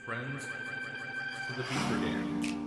friends to the Beaver Dam.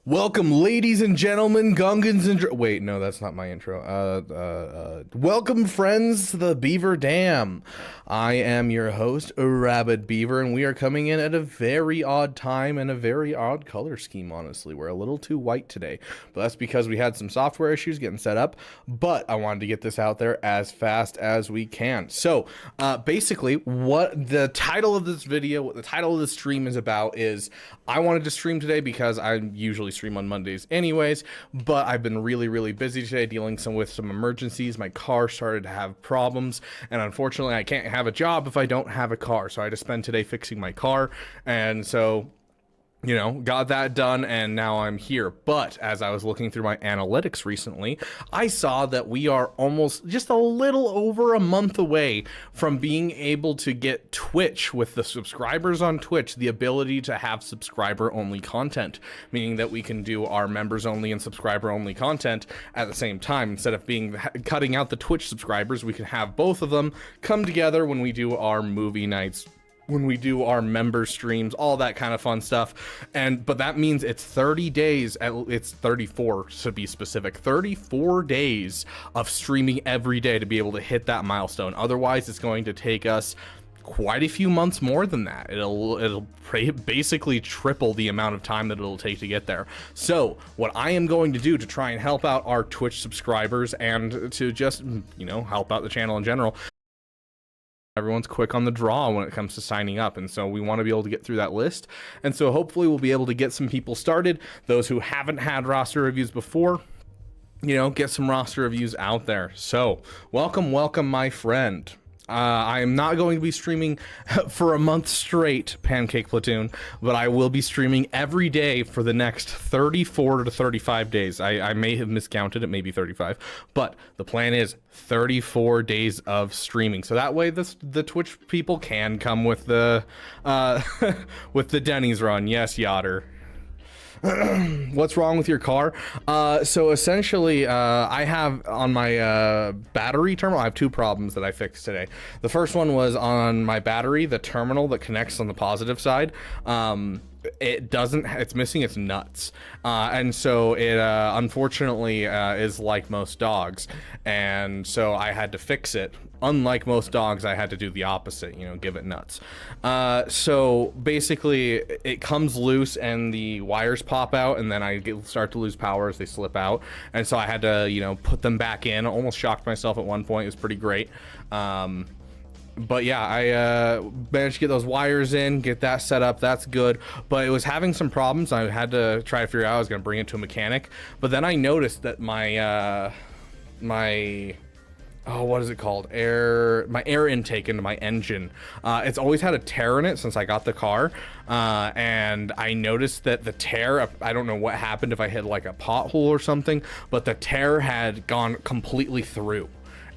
Welcome, ladies and gentlemen, Gungans and wait, no, that's not my intro. Welcome, friends, to the Beaver Dam. I am your host, Rabid Beaver, and we are coming in at a very odd time and a very odd color scheme, honestly. We're a little too white today, but that's because we had some software issues getting set up, but I wanted to get this out there as fast as we can. So, basically, what the title of this video, what the title of the stream is about is, I wanted to stream today because I usually stream on Mondays anyways, but I've been really busy today dealing with some emergencies. My car started to have problems, and unfortunately I can't have a job if I don't have a car, so I had to spend today fixing my car, and so you know, got that done, and now I'm here. But as I was looking through my analytics recently, I saw that we are almost just a little over a month away from being able to get Twitch, with the subscribers on Twitch, the ability to have subscriber-only content, meaning that we can do our members-only and subscriber-only content at the same time. Instead of cutting out the Twitch subscribers, we can have both of them come together when we do our movie nights, when we do our member streams, all that kind of fun stuff. But that means it's 30 days, it's 34 to be specific, 34 days of streaming every day to be able to hit that milestone. Otherwise, it's going to take us quite a few months more than that. It'll basically triple the amount of time that it'll take to get there. So what I am going to do to try and help out our Twitch subscribers and to just, you know, help out the channel in general, everyone's quick on the draw when it comes to signing up, and so we want to be able to get through that list, and so hopefully we'll be able to get some people started. Those who haven't had roster reviews before, you know, get some roster reviews out there. So welcome my friend. I am not going to be streaming for a month straight, Pancake Platoon, but I will be streaming every day for the next 34 to 35 days. I may have miscounted, it may be 35, but the plan is 34 days of streaming. So that way the Twitch people can come with the with the Denny's run. Yes, Yotter. What's wrong with your car? So essentially, I have on my battery terminal, I have two problems that I fixed today. The first one was on my battery, the terminal that connects on the positive side. It's missing its nuts, and so it unfortunately is like most dogs, and so I had to fix it. Unlike most dogs, I had to do the opposite, you know, give it nuts. So basically it comes loose and the wires pop out, and then I start to lose power as they slip out, and so I had to, you know, put them back in. Almost shocked myself at one point. It was pretty great. But yeah, I managed to get those wires in, get that set up. That's good, but it was having some problems. I had to try to figure out I was going to bring it to a mechanic, but then I noticed that my oh, what is it called? My air intake into my engine. It's always had a tear in it since I got the car. And I noticed that the tear, I don't know what happened, if I hit like a pothole or something, but the tear had gone completely through.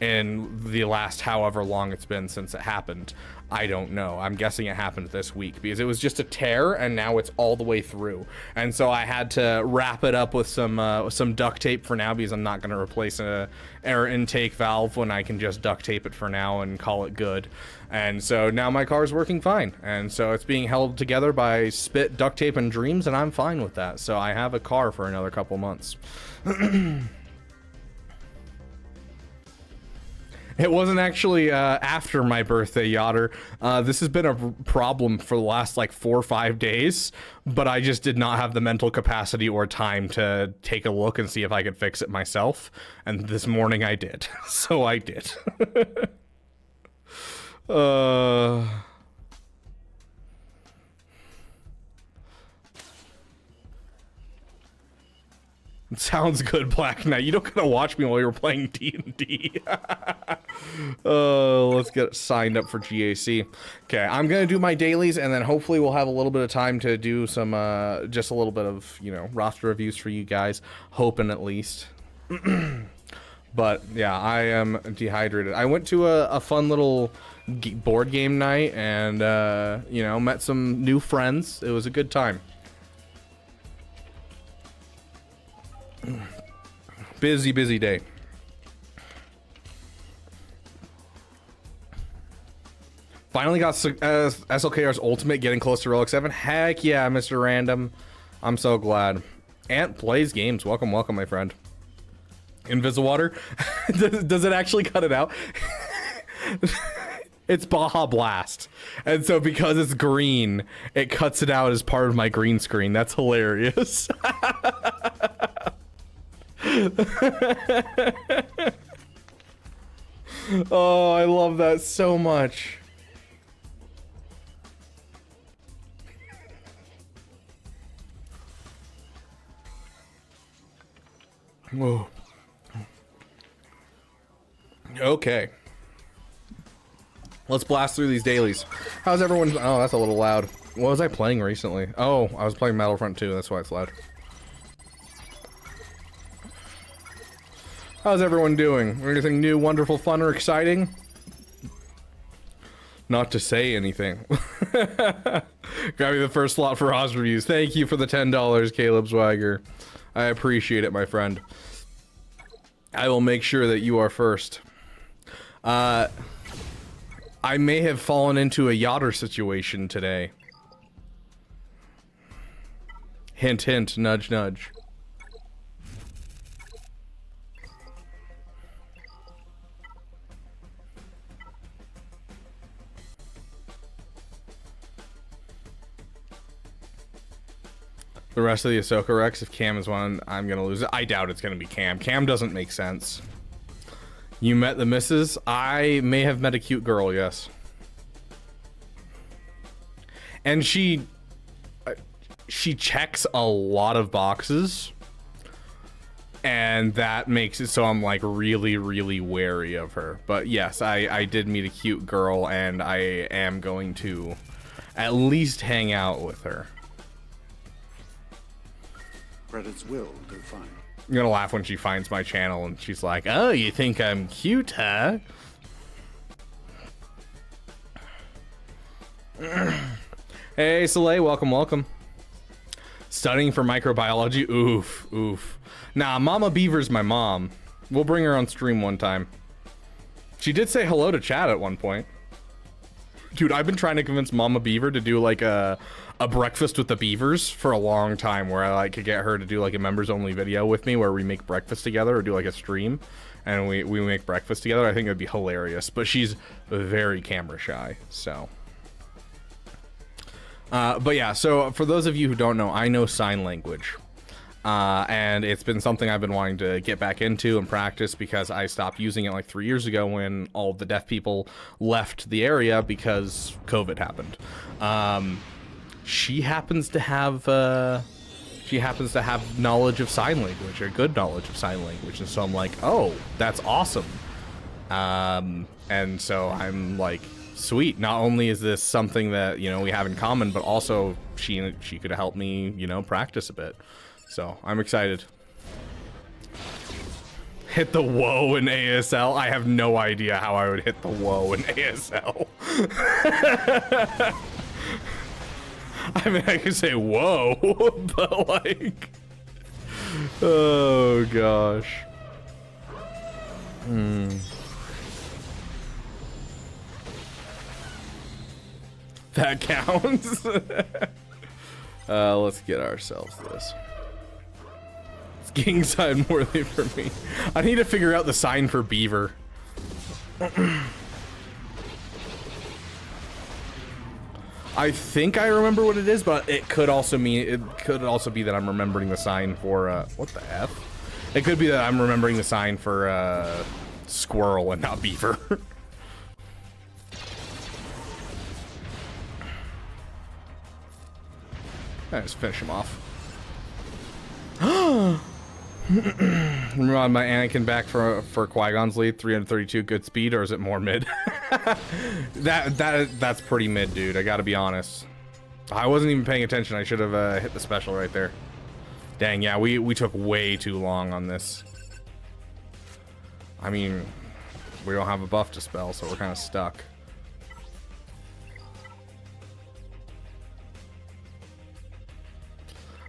in the last however long it's been since it happened. I don't know. I'm guessing it happened this week because it was just a tear and now it's all the way through. And so I had to wrap it up with some duct tape for now because I'm not going to replace a air intake valve when I can just duct tape it for now and call it good. And so now my car's working fine. And so it's being held together by spit, duct tape, and dreams, and I'm fine with that. So I have a car for another couple months. It wasn't actually after my birthday, Yotter. This has been a problem for the last like 4 or 5 days, but I just did not have the mental capacity or time to take a look and see if I could fix it myself. And this morning I did. So I did. Sounds good, Black Knight. You don't gotta watch me while you're playing D&D. Let's get signed up for GAC. Okay, I'm gonna do my dailies, and then hopefully we'll have a little bit of time to do some, just a little bit of, you know, roster reviews for you guys. Hoping at least. But, yeah, I am dehydrated. I went to a fun little board game night, and, you know, met some new friends. It was a good time. Busy day. Finally got SLKR's Ultimate, getting close to Relic 7. Heck yeah, Mr. Random. I'm so glad. Ant plays games. Welcome, my friend. Invisiwater. Does it actually cut it out? It's Baja Blast. And so because it's green, it cuts it out as part of my green screen. That's hilarious. Oh, I love that so much. Whoa. Okay. Let's blast through these dailies. How's everyone? Oh, that's a little loud. What was I playing recently? Oh, I was playing Battlefront 2. That's why it's loud. How's everyone doing? Anything new, wonderful, fun, or exciting? Not to say anything. Grabbing the first slot for Oz reviews. Thank you for the $10, Caleb Swagger. I appreciate it, my friend. I will make sure that you are first. I may have fallen into a Yotter situation today. Hint, hint, nudge, nudge. The rest of the Ahsoka Rex, if Cam is one, I'm gonna lose it. I doubt it's gonna be Cam. Cam doesn't make sense. You met the missus? I may have met a cute girl, yes. And she checks a lot of boxes. And that makes it so I'm like really, really wary of her. But yes, I did meet a cute girl, and I am going to at least hang out with her. Credits will do fine. I'm gonna laugh when she finds my channel and she's like, "Oh, you think I'm cute, huh?" Hey, Soleil, welcome. Studying for microbiology? Oof, oof. Nah, Mama Beaver's my mom. We'll bring her on stream one time. She did say hello to chat at one point. Dude, I've been trying to convince Mama Beaver to do like a breakfast with the Beavers for a long time, where I like could get her to do like a members only video with me where we make breakfast together, or do like a stream and we make breakfast together. I think it'd be hilarious, but she's very camera shy, so. But yeah, so for those of you who don't know, I know sign language. And it's been something I've been wanting to get back into and practice, because I stopped using it like 3 years ago when all of the deaf people left the area because COVID happened. She happens to have knowledge of sign language, or good knowledge of sign language, and so I'm like, oh, that's awesome. And so I'm like, sweet. Not only is this something that, you know, we have in common, but also she could help me, you know, practice a bit. So I'm excited. Hit the whoa in ASL? I have no idea how I would hit the whoa in ASL. I mean, I could say whoa, but like... Oh, gosh. That counts. Let's get ourselves this. It's king sign worthy for me. I need to figure out the sign for Beaver. I think I remember what it is, but it could also be that I'm remembering the sign for what the F? It could be that I'm remembering the sign for squirrel and not beaver. I just finish him off. Run my Anakin back for Qui-Gon's lead, 332 good speed, or is it more mid? That's pretty mid, dude. I gotta be honest. I wasn't even paying attention. I should have hit the special right there. Dang, yeah, we took way too long on this. I mean, we don't have a buff to spell, so we're kind of stuck.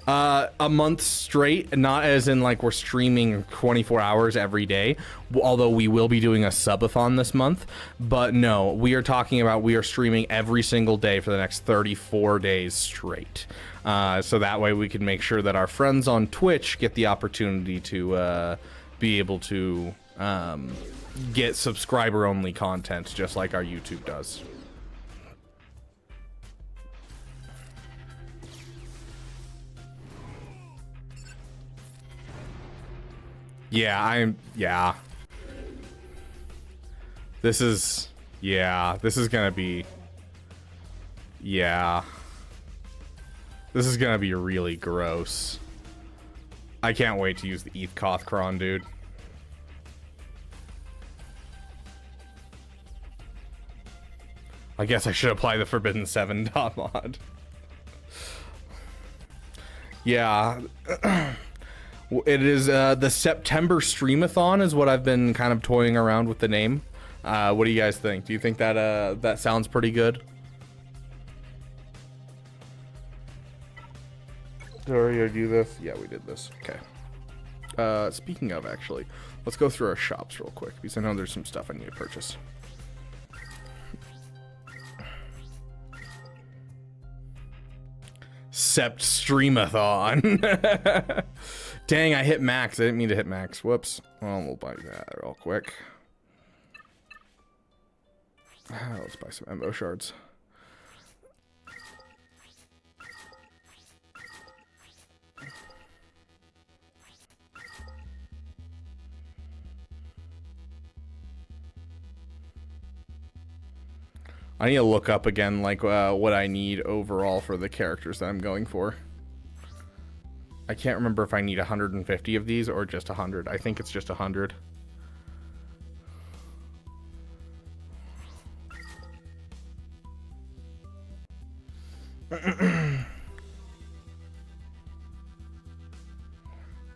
A month straight, not as in like we're streaming 24 hours every day, although we will be doing a subathon this month, but no, we are talking about we are streaming every single day for the next 34 days straight. So that way we can make sure that our friends on Twitch get the opportunity to be able to get subscriber only content just like our YouTube does. Yeah. This is gonna be, this is gonna be really gross. I can't wait to use the ETH Kothkron, dude. I guess I should apply the Forbidden 7 dot mod. Yeah. It is the September Streamathon is what I've been kind of toying around with the name. What do you guys think? Do you think that that sounds pretty good? Did I do this? Yeah, we did this. Okay. Speaking of, actually, let's go through our shops real quick because I know there's some stuff I need to purchase. Sept Streamathon. Dang, I hit max. I didn't mean to hit max. Whoops. Well, we'll buy that real quick. Let's buy some Embo shards. I need to look up again, like, what I need overall for the characters that I'm going for. I can't remember if I need 150 of these or just 100. I think it's just 100.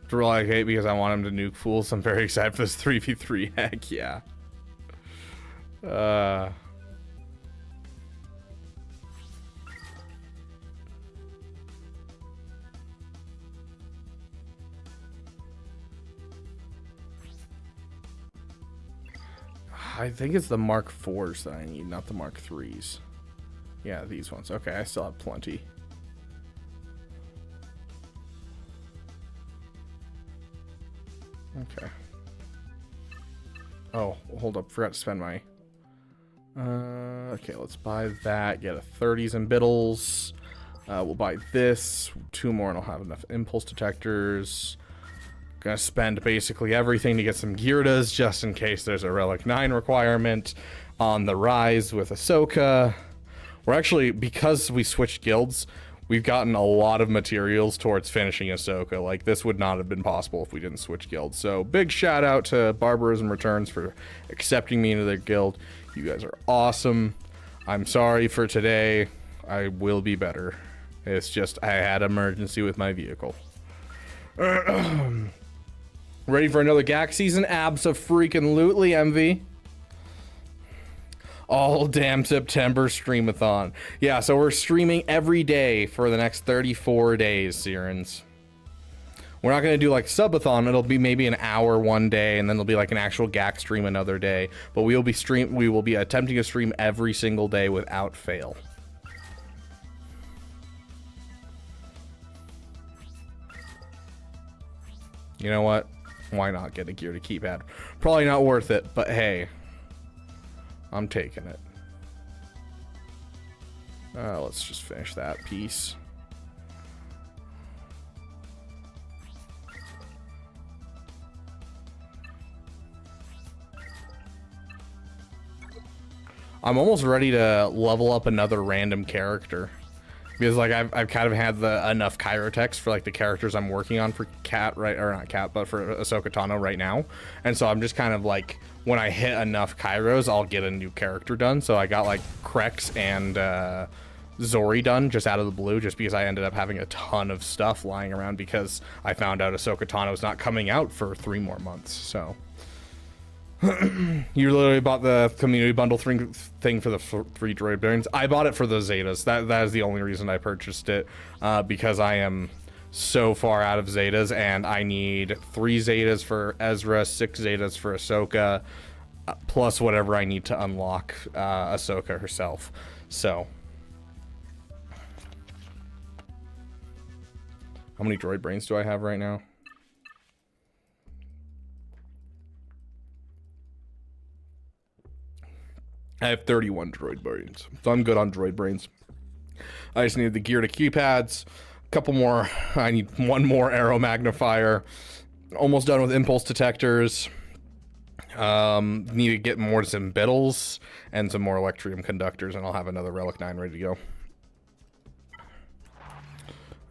Drill I hate because I want him to nuke fools. I'm very excited for this 3v3. Heck yeah. I think it's the Mark 4s that I need, not the Mark 3s. Yeah, these ones. Okay, I still have plenty. Okay. Oh, hold up. Forgot to spend my... okay, let's buy that. Get a 30s and biddles. We'll buy this. 2 more and I'll have enough impulse detectors. Gonna spend basically everything to get some Gyirdas just in case there's a Relic 9 requirement on the rise with Ahsoka. We're actually, because we switched guilds, we've gotten a lot of materials towards finishing Ahsoka. Like, this would not have been possible if we didn't switch guilds. So, big shout out to Barbarism Returns for accepting me into their guild. You guys are awesome. I'm sorry for today. I will be better. It's just, I had emergency with my vehicle. Ready for another GAC season? Abso-freaking-lutely, MV. All damn September streamathon. Yeah, so we're streaming every day for the next 34 days, Sirens. We're not going to do like subathon. It'll be maybe an hour one day, and then there'll be like an actual GAC stream another day. But we will be attempting to stream every single day without fail. You know what? Why not get a gear to keypad? Probably not worth it, but hey, I'm taking it. Let's just finish that piece. I'm almost ready to level up another random character. Because like I've kind of had enough Chirotechs for like the characters I'm working on for Cat, right, or not Cat, but for Ahsoka Tano right now. And so I'm just kind of like, when I hit enough Kairos, I'll get a new character done. So I got like Krex and Zori done just out of the blue, just because I ended up having a ton of stuff lying around because I found out Ahsoka Tano's not coming out for 3 more months. So you literally bought the community bundle thing for the 3 droid bearings. I bought it for the Zetas. That is the only reason I purchased it, because I am so far out of Zetas, and I need 3 Zetas for Ezra, 6 Zetas for Ahsoka, plus whatever I need to unlock Ahsoka herself. So, how many droid brains do I have right now? I have 31 droid brains, so I'm good on droid brains. I just need the gear to keypads, a couple more. I need 1 more arrow magnifier. Almost done with impulse detectors. Need to get more Zimbittles and some more Electrium conductors, and I'll have another Relic 9 ready to go.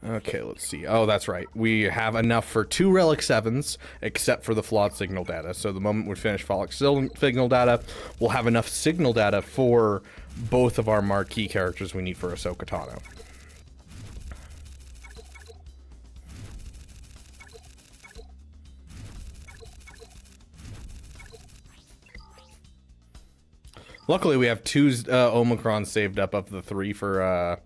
Okay, let's see. Oh, that's right. We have enough for 2 Relic 7s, except for the flawed signal data. So the moment we finish flawed signal data, we'll have enough signal data for both of our marquee characters we need for Ahsoka Tano. Luckily, we have 2 Omicron saved up of the 3 for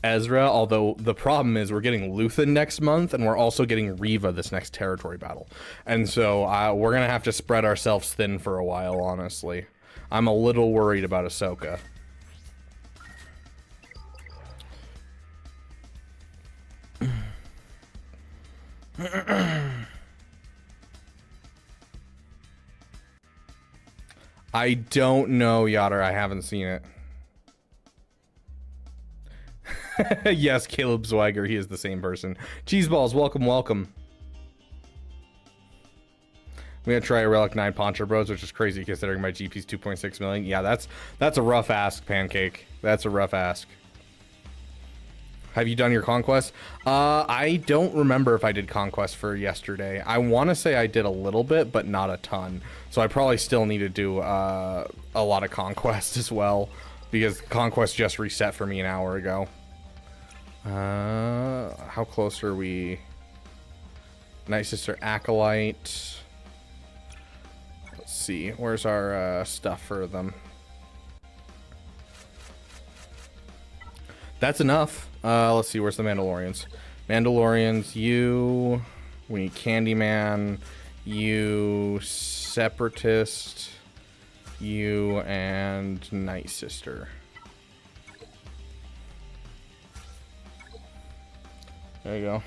Ezra, although the problem is we're getting Luthen next month, and we're also getting Reva this next territory battle. And so we're going to have to spread ourselves thin for a while, honestly. I'm a little worried about Ahsoka. I don't know, Yoder. I haven't seen it. Yes, Caleb Zwiger. He is the same person. Cheeseballs, welcome, welcome. I'm gonna try a Relic 9 Poncho Bros, which is crazy considering my GP's 2.6 million. Yeah, that's a rough ask, Pancake. That's a rough ask. Have you done your conquest? I don't remember if I did conquest for yesterday. I want to say I did a little bit, but not a ton. So I probably still need to do a lot of conquest as well, because conquest just reset for me an hour ago. How close are we? Night Sister Acolyte. Let's see. Where's our stuff for them? That's enough. Let's see. Where's the Mandalorians? Mandalorians, you. We need Candyman. You. Separatist. You and Night Sister. There you go.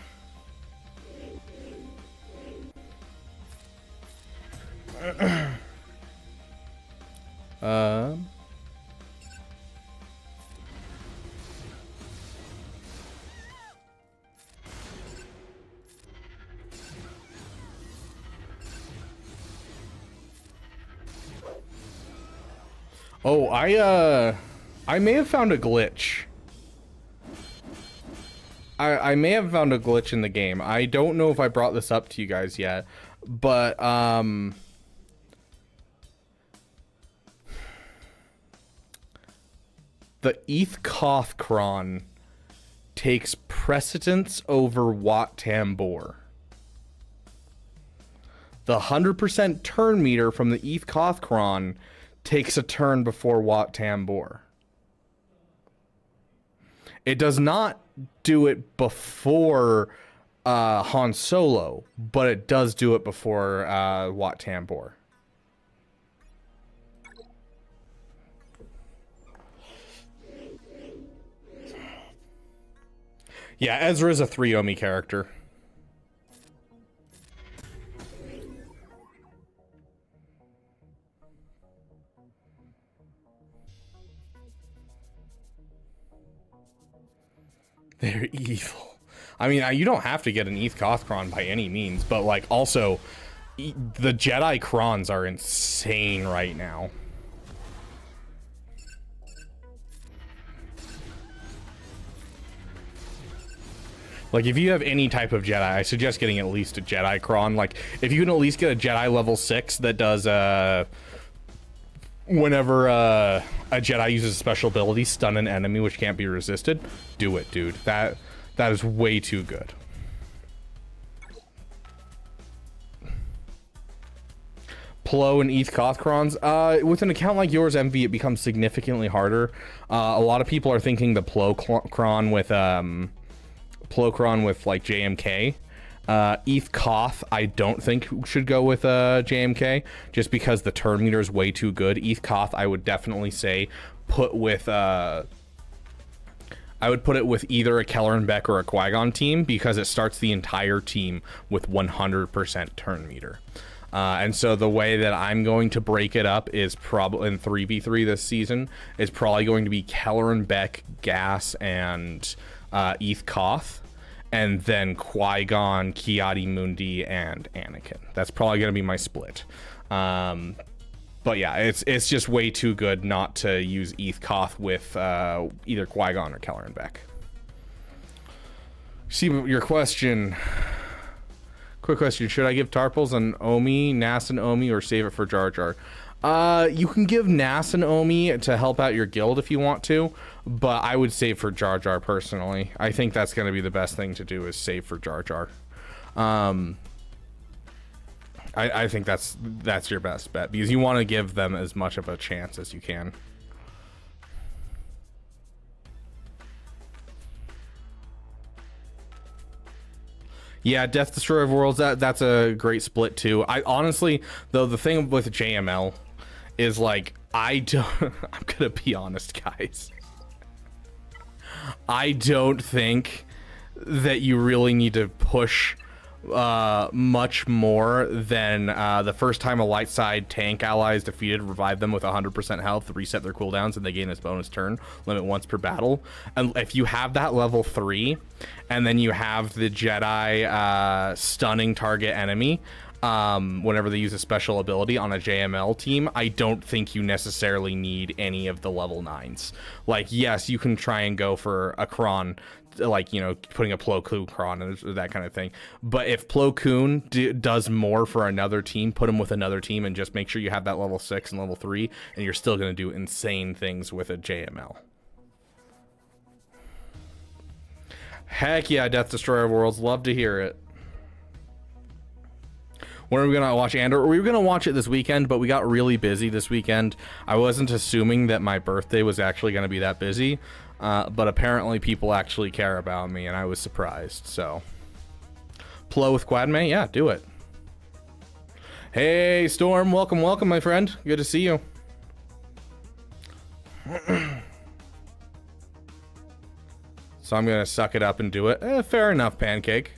Oh, I may have found a glitch. I may have found a glitch in the game. I don't know if I brought this up to you guys yet, but the Eth Koth Kron takes precedence over Wat Tambor. The 100% turn meter from the ETH Kothkron takes a turn before Wat Tambor. It does not do it before Han Solo, but it does do it before Wat Tambor. Yeah, Ezra is a 3 Omi character. They're evil. I mean, you don't have to get an ETH Kothkron by any means, but like also, the Jedi Krons are insane right now. Like, if you have any type of Jedi, I suggest getting at least a Jedi Kron. Like, if you can at least get a Jedi level 6 that does, whenever a Jedi uses a special ability, stun an enemy which can't be resisted, do it, dude. That is way too good. Plo and ETH Kothkrons. With an account like yours, MV, it becomes significantly harder. A lot of people are thinking the Plo Kron with like JMK. ETH Koth, I don't think should go with JMK, just because the turn meter is way too good. ETH Koth, I would definitely say put with I would put it with either a Kelleran Beck or a Qui-Gon team, because it starts the entire team with 100% turn meter. And so the way that I'm going to break it up is probably in 3v3 this season is probably going to be Kelleran Beck, Gas, and ETH Koth, and then Qui-Gon, Ki-Adi-Mundi, and Anakin. That's probably going to be my split. But yeah, it's just way too good not to use ETH Koth with either Qui-Gon or Kelleran Beck. See your question. Quick question: should I give Tarpals an Omi, Nas and Omi, or save it for Jar Jar? You can give Nas and Omi to help out your guild if you want to, but I would save for Jar Jar personally. I think that's going to be the best thing to do, is save for Jar Jar. I think that's your best bet, because you want to give them as much of a chance as you can. Yeah, Death Destroyer of Worlds, that's a great split too. I honestly, though, the thing with JML is, like, I'm gonna be honest, guys. I don't think that you really need to push much more than the first time a light side tank ally is defeated, revive them with 100% health, reset their cooldowns, and they gain this bonus turn limit once per battle. And if you have that level 3, and then you have the Jedi stunning target enemy whenever they use a special ability on a JML team, I don't think you necessarily need any of the level 9s. Like, yes, you can try and go for a Kron, like, you know, putting a Plo Koon Kron and that kind of thing. But if Plo Koon does more for another team, put him with another team, and just make sure you have that level 6 and level 3, and you're still going to do insane things with a JML. Heck yeah, Death Destroyer of Worlds. Love to hear it. When are we going to watch Andor? We were going to watch it this weekend, but we got really busy this weekend. I wasn't assuming that my birthday was actually going to be that busy, but apparently people actually care about me, and I was surprised. So, Plo with Quadme? Yeah, do it. Hey, Storm. Welcome, welcome, my friend. Good to see you. So I'm going to suck it up and do it. Fair enough, Pancake.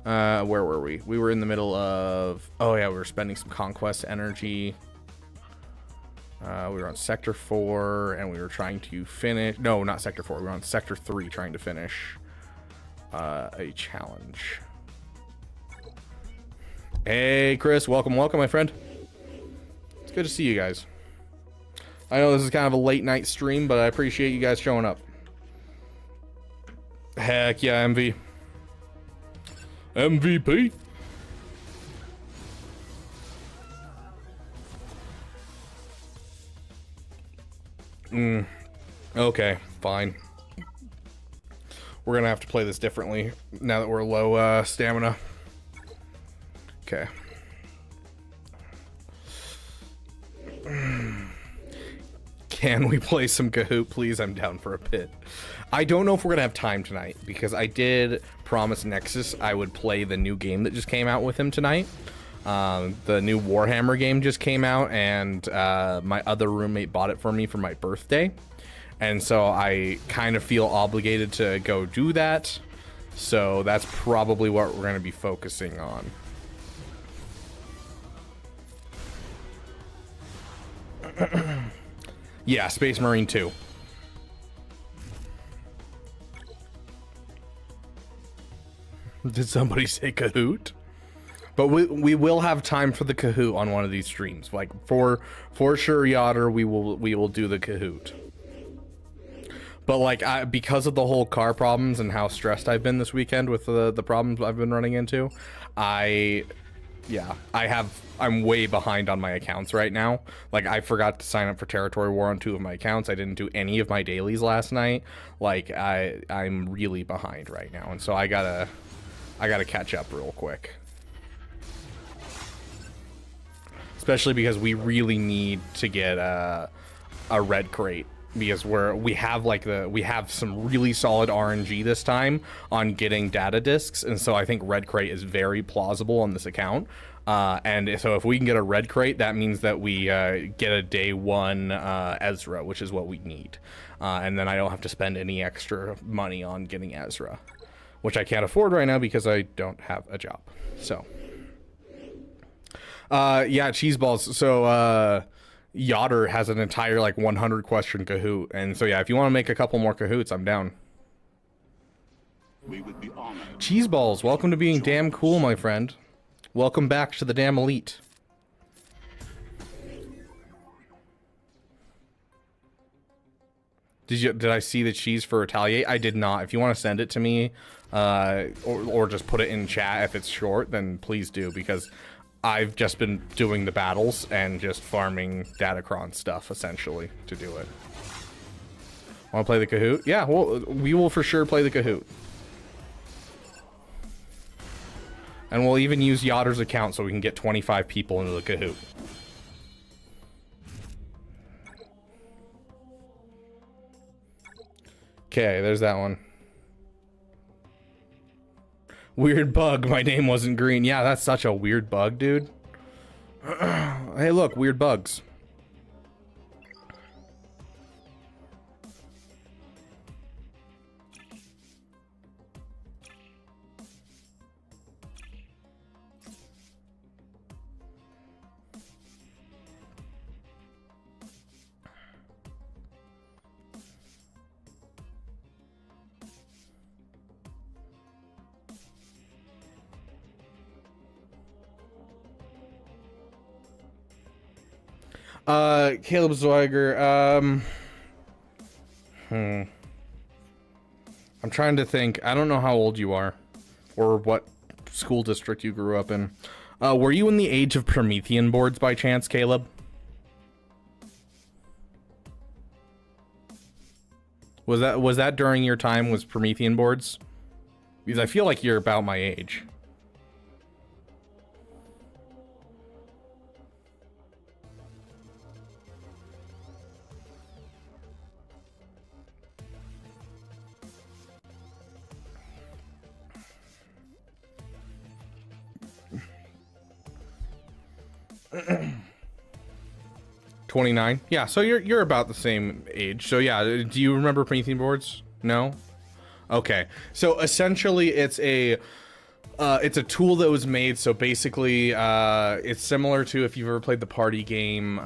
Where were we? We were in the middle of... Oh, yeah, we were spending some Conquest energy. We were on Sector 4, and we were trying to finish... No, not Sector 4. We were on Sector 3 trying to finish a challenge. Hey, Chris. Welcome, welcome, my friend. It's good to see you guys. I know this is kind of a late night stream, but I appreciate you guys showing up. Heck yeah, MV. MVP. Okay, fine. We're gonna have to play this differently now that we're low stamina. Okay. Can we play some Kahoot, please? I'm down for a bit. I don't know if we're gonna have time tonight because I did promise Nexus I would play the new game that just came out with him tonight. The new Warhammer game just came out, and my other roommate bought it for me for my birthday, and so I kind of feel obligated to go do that. So that's probably what we're gonna be focusing on. Yeah, Space Marine 2. Did somebody say Kahoot? But we will have time for the Kahoot on one of these streams. Like for sure, Yotter, we will do the Kahoot. But like because of the whole car problems and how stressed I've been this weekend with the problems I've been running into, I'm way behind on my accounts right now. Like I forgot to sign up for Territory War on 2 of my accounts. I didn't do any of my dailies last night. Like I'm really behind right now, and so I gotta catch up real quick. Especially because we really need to get a red crate, because we have some really solid RNG this time on getting data discs, and so I think red crate is very plausible on this account. And so if we can get a red crate, that means that we get a day 1 Ezra, which is what we need. And then I don't have to spend any extra money on getting Ezra, which I can't afford right now because I don't have a job. So, yeah, cheese balls. So, Yotter has an entire, like, 100 question Kahoot. And so, yeah, if you want to make a couple more Kahoots, I'm down. We would be honored. Cheese balls, welcome to being damn cool, my friend. Welcome back to the damn elite. Did I see the cheese for retaliate? I did not. If you want to send it to me, or just put it in chat if it's short, then please do, because I've just been doing the battles and just farming Datacron stuff essentially to do it. Want to play the Kahoot? Yeah, well, we will for sure play the Kahoot. And we'll even use Yotter's account so we can get 25 people into the Kahoot. Okay, there's that one. Weird bug, my name wasn't green. Yeah, that's such a weird bug, dude. Hey, look, weird bugs. Caleb Zweiger, I'm trying to think. I don't know how old you are or what school district you grew up in. Were you in the age of Promethean boards by chance, Caleb? Was that during your time was Promethean boards? Because I feel like you're about my age. $29. Yeah, so you're about the same age. So yeah, do you remember Promethean boards? No? Okay. So essentially it's a tool that was made, so basically it's similar to if you've ever played the party game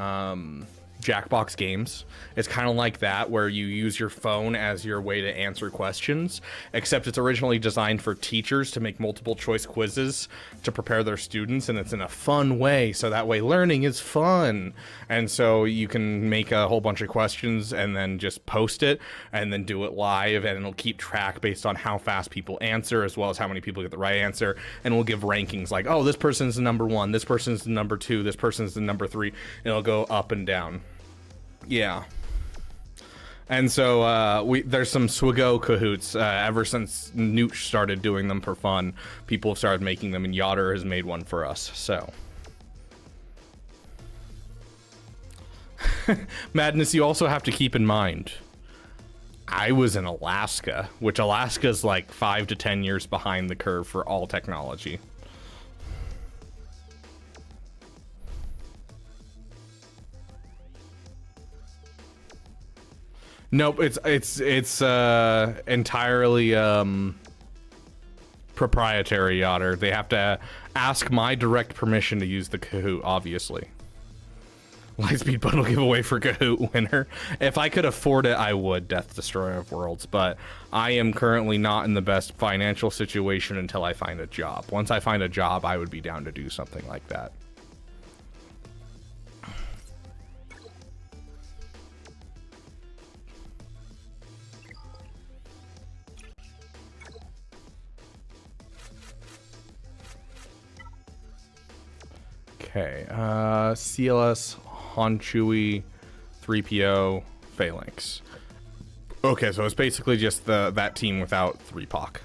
Jackbox Games. It's kind of like that, where you use your phone as your way to answer questions, except it's originally designed for teachers to make multiple choice quizzes to prepare their students, and it's in a fun way, so that way learning is fun. And so you can make a whole bunch of questions and then just post it and then do it live, and it'll keep track based on how fast people answer as well as how many people get the right answer, and we'll give rankings like, oh, this person's the number 1, this person's the number 2, this person's the number 3, and it'll go up and down. Yeah. And so there's some Swigo Kahoots. Ever since Nooch started doing them for fun, people have started making them, and Yotter has made one for us. So Madness, you also have to keep in mind, I was in Alaska, which Alaska's like 5 to 10 years behind the curve for all technology. Nope, it's entirely proprietary, Otter. They have to ask my direct permission to use the Kahoot, obviously. Lightspeed bundle giveaway for Kahoot winner. If I could afford it, I would, Death Destroyer of Worlds, but I am currently not in the best financial situation until I find a job. Once I find a job, I would be down to do something like that. Okay, CLS, Honchui, 3PO, Phalanx. Okay, so it's basically just that team without 3POC.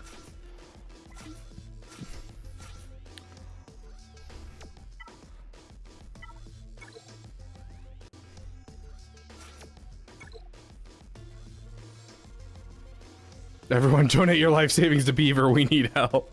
Everyone donate your life savings to Beaver, we need help.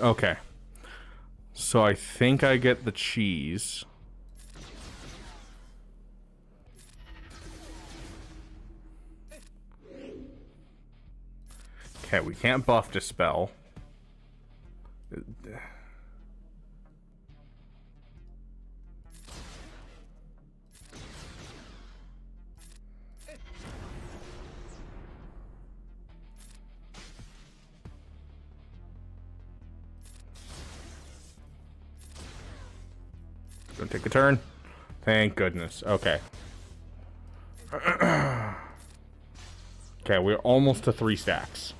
Okay. So I think I get the cheese. Okay, we can't buff Dispel. Don't take a turn. Thank goodness. Okay. Okay, we're almost to 3 stacks.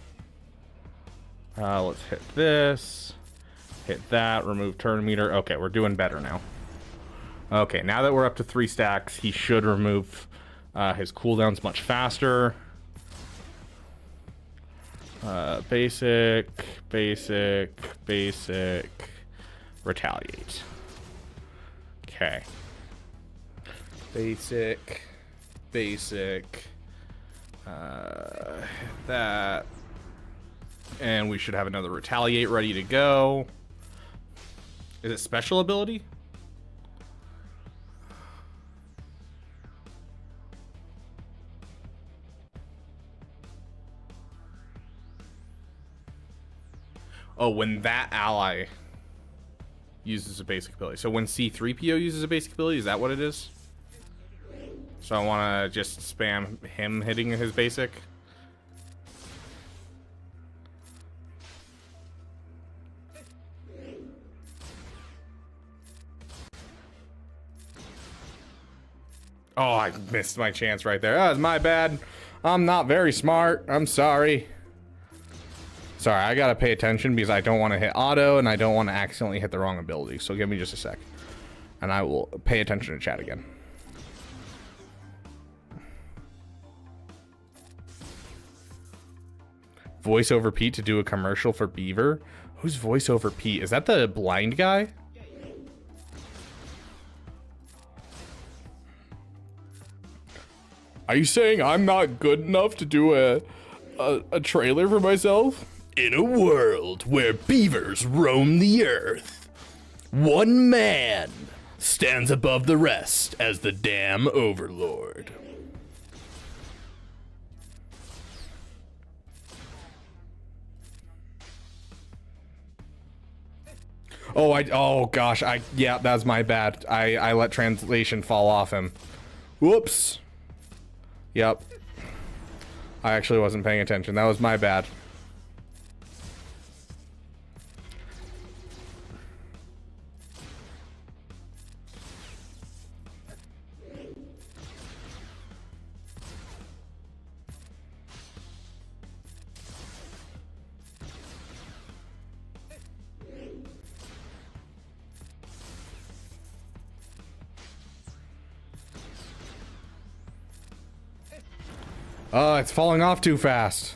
Let's hit this. Hit that. Remove turn meter. Okay, we're doing better now. Okay, now that we're up to 3 stacks, he should remove his cooldowns much faster. Basic, basic, basic, retaliate. Okay. Basic, basic, that, and we should have another retaliate ready to go. Is it special ability? Oh, when that ally uses a basic ability. So when C3PO uses a basic ability, is that what it is? So I want to just spam him hitting his basic. Oh, I missed my chance right there. That was my bad. I'm not very smart. I'm sorry. Sorry, I gotta pay attention because I don't want to hit auto and I don't want to accidentally hit the wrong ability. So give me just a sec. And I will pay attention to chat again. Voice over Pete to do a commercial for Beaver? Who's voice over Pete? Is that the blind guy? Are you saying I'm not good enough to do a trailer for myself? In a world where beavers roam the earth, one man stands above the rest as the dam overlord. Oh gosh, yeah, that's my bad. I let translation fall off him. Whoops. Yep. I actually wasn't paying attention. That was my bad. It's falling off too fast.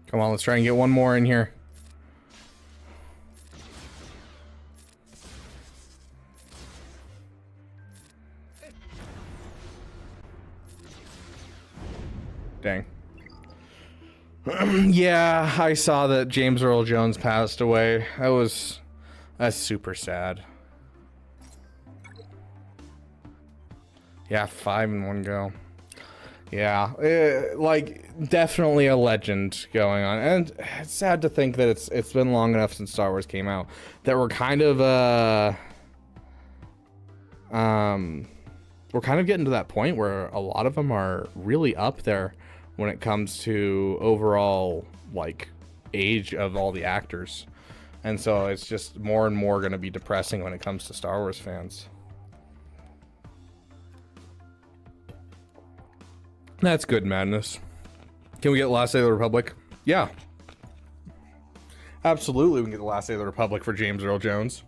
Come on, let's try and get one more in here. Dang. Yeah, I saw that James Earl Jones passed away. That's super sad. Yeah, 5 in one go. Yeah, like definitely a legend going on, and it's sad to think that it's been long enough since Star Wars came out that we're kind of getting to that point where a lot of them are really up there when it comes to overall like age of all the actors, and so it's just more and more going to be depressing when it comes to Star Wars fans. That's good, Madness. Can we get Last Day of the Republic? Yeah. Absolutely, we can get the Last Day of the Republic for James Earl Jones.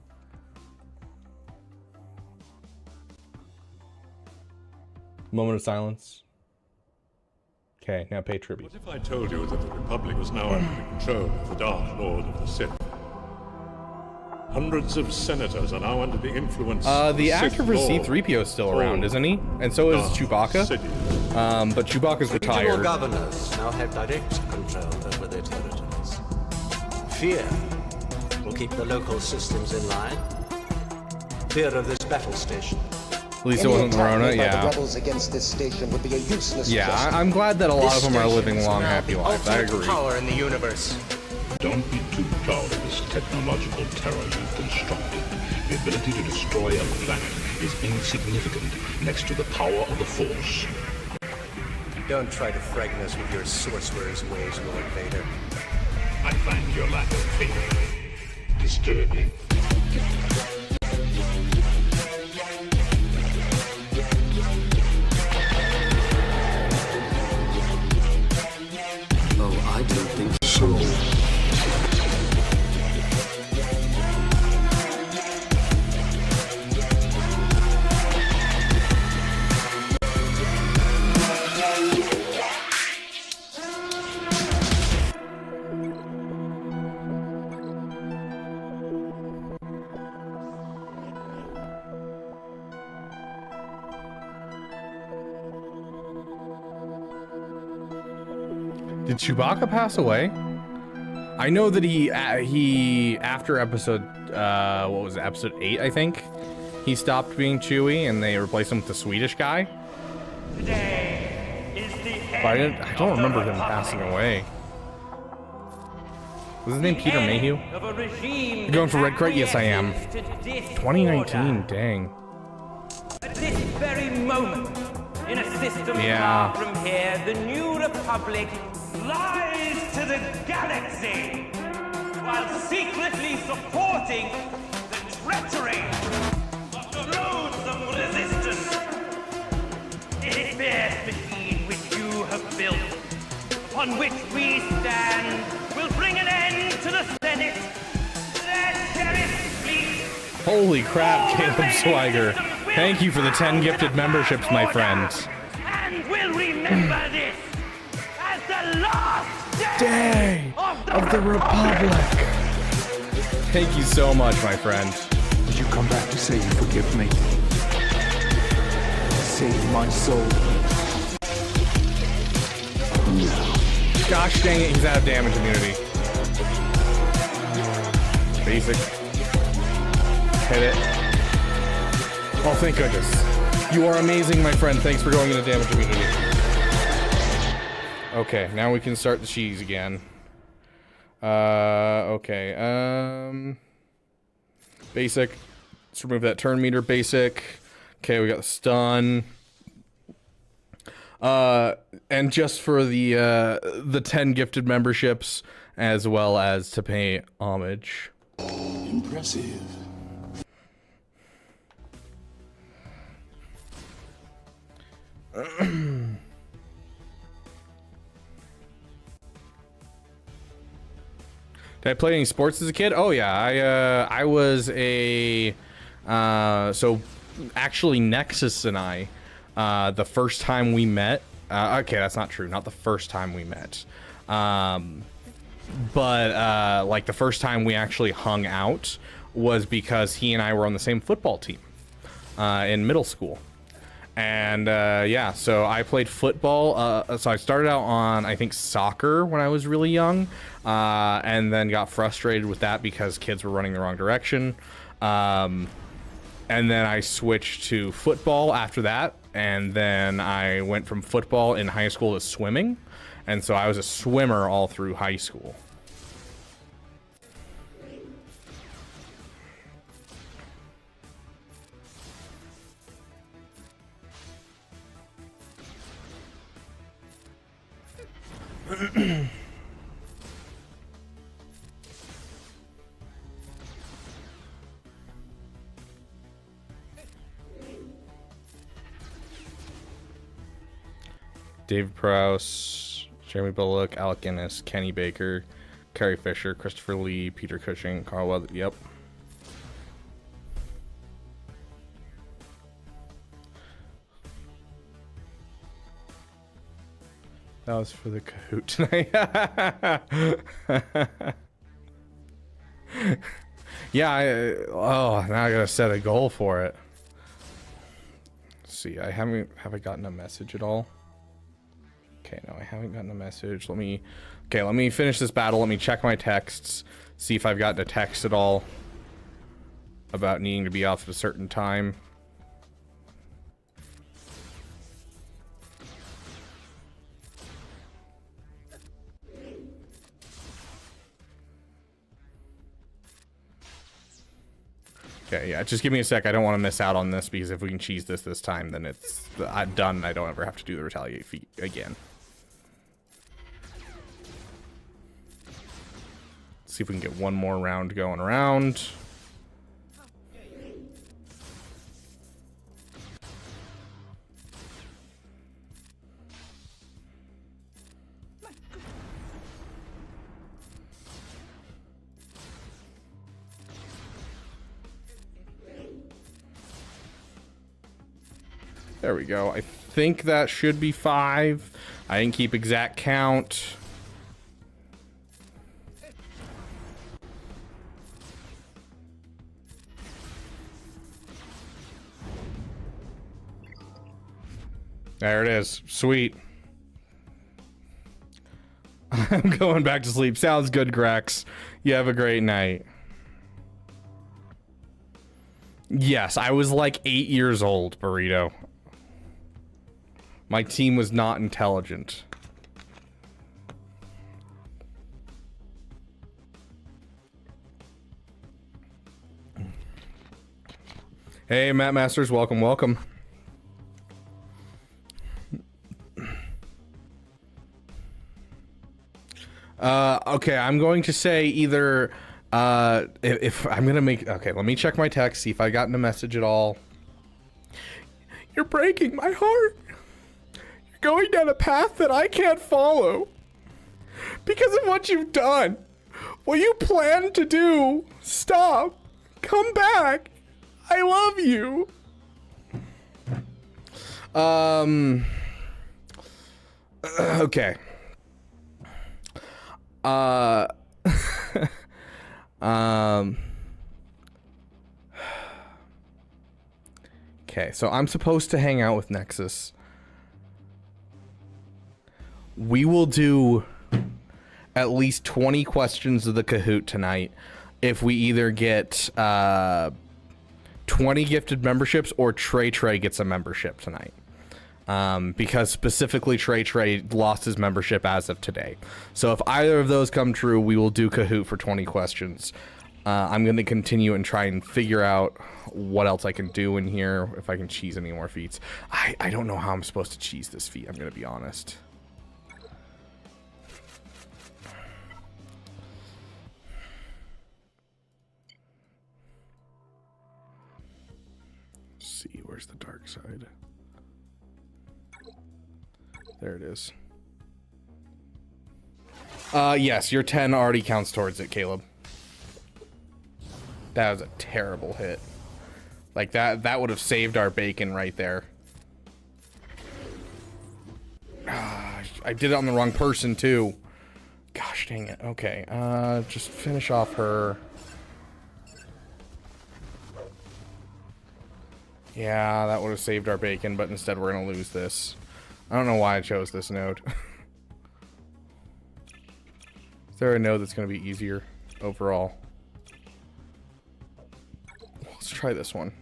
Moment of silence. Okay, now pay tribute. What if I told you that the Republic was now under the control of the Dark Lord of the Sith? Hundreds of senators are now under the influence of the Sith actor for Lord. C-3PO is still around, isn't he? And so is Chewbacca. But Chewbacca's Regional retired. governors now have direct control over their territories. Fear will keep the local systems in line. Fear of this battle station. At least it wasn't Verona, yeah. The rebels against this station would be a useless Yeah, I'm glad that a lot of them are living long, happy lives. I agree. Power in the universe. Don't be too proud of this technological terror you've constructed. The ability to destroy a planet is insignificant next to the power of the Force. Don't try to frighten us with your sorcerer's ways, Lord Vader. I find your lack of faith disturbing. Oh, I don't think So, Did Chewbacca pass away? I know that he after episode what was it, episode 8, I think, he stopped being Chewie and they replaced him with the Swedish guy. Today is the But I don't remember him passing away. Was his name Peter Mayhew? You going for Red Crate? Yes, I am. 2019, dang. At this very moment, in a system Yeah. far from here, the New Republic lies to the galaxy while secretly supporting the treachery of the loathsome resistance. This fierce machine which you have built, upon which we stand, will bring an end to the Senate, their cherished fleet. Holy crap, Caleb Swigger. Thank you for the 10 gifted memberships, my friends. And we'll remember this as the last Day of the Republic. Thank you so much, my friend. Did you come back to say you forgive me? save my soul. Gosh dang it, he's out of damage immunity. Basic. Hit it. Oh, thank goodness. You are amazing, my friend. Thanks for going into damage immunity. Okay, now we can start the cheese again. Okay, basic. Let's remove that turn meter, basic. Okay, we got the stun. And just for the 10 gifted memberships, as well as to pay homage. Impressive. Did I play any sports as a kid? Oh yeah, I was a so actually Nexus and I the first time we met. Okay, that's not true. Not the first time we met. But like the first time we actually hung out was because he and I were on the same football team in middle school. And yeah, so I played football. So I started out on, I think, soccer when I was really young, and then got frustrated with that because kids were running the wrong direction. And then I switched to football after that, and then I went from football in high school to swimming, and so I was a swimmer all through high school. Dave Prowse, Jeremy Bullock, Alec Guinness, Kenny Baker, Carrie Fisher, Christopher Lee, Peter Cushing, Carl Weather. Yep. That was for the Kahoot tonight. Yeah, now I gotta set a goal for it. Let's see, have I gotten a message at all? Okay, no, I haven't gotten a message. Let me finish this battle. Let me check my texts, see if I've gotten a text at all about needing to be off at a certain time. Okay, yeah, just give me a sec. I don't want to miss out on this, because if we can cheese this time, then it's done. I don't ever have to do the retaliate feat again. Let's see if we can get one more round going around. There we go. I think that should be 5. I didn't keep exact count. There it is. Sweet. I'm going back to sleep. Sounds good, Grex. You have a great night. Yes, I was like 8 years old, Burrito. My team was not intelligent. Hey, Matt Masters, welcome, welcome. Okay, I'm going to say either, if I'm gonna make, okay, let me check my text, see if I gotten a message at all. You're breaking my heart. You're going down a path that I can't follow because of what you've done. What you plan to do, stop, come back. I love you. Okay. Okay, so I'm supposed to hang out with Nexus. We will do at least 20 questions of the Kahoot tonight if we either get 20 gifted memberships or Trey gets a membership tonight. Because specifically Trey lost his membership as of today. So if either of those come true, we will do Kahoot for 20 questions. I'm going to continue and try and figure out what else I can do in here, if I can cheese any more feats. I don't know how I'm supposed to cheese this feat, I'm going to be honest. Let's see, where's the dark side? There it is. Yes, your 10 already counts towards it, Caleb. That was a terrible hit. Like, that would have saved our bacon right there. I did it on the wrong person, too. Gosh dang it. Okay, just finish off her. Yeah, that would have saved our bacon, but instead we're going to lose this. I don't know why I chose this node. Is there a node that's going to be easier overall? Let's try this one.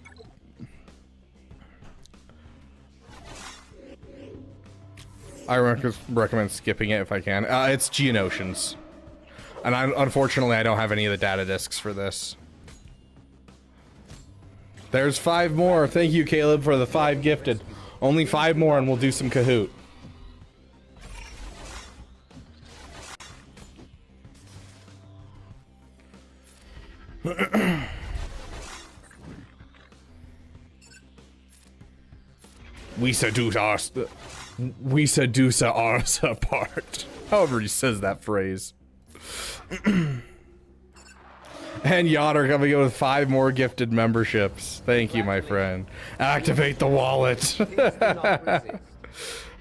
I recommend skipping it if I can. It's Geonosians. And unfortunately, I don't have any of the data discs for this. There's 5 more. Thank you, Caleb, for the 5 gifted. Only 5 more and we'll do some Kahoot. We seduce ours apart. However he says that phrase. And Yotter coming in with 5 more gifted memberships. Thank you, my friend. Activate the wallet.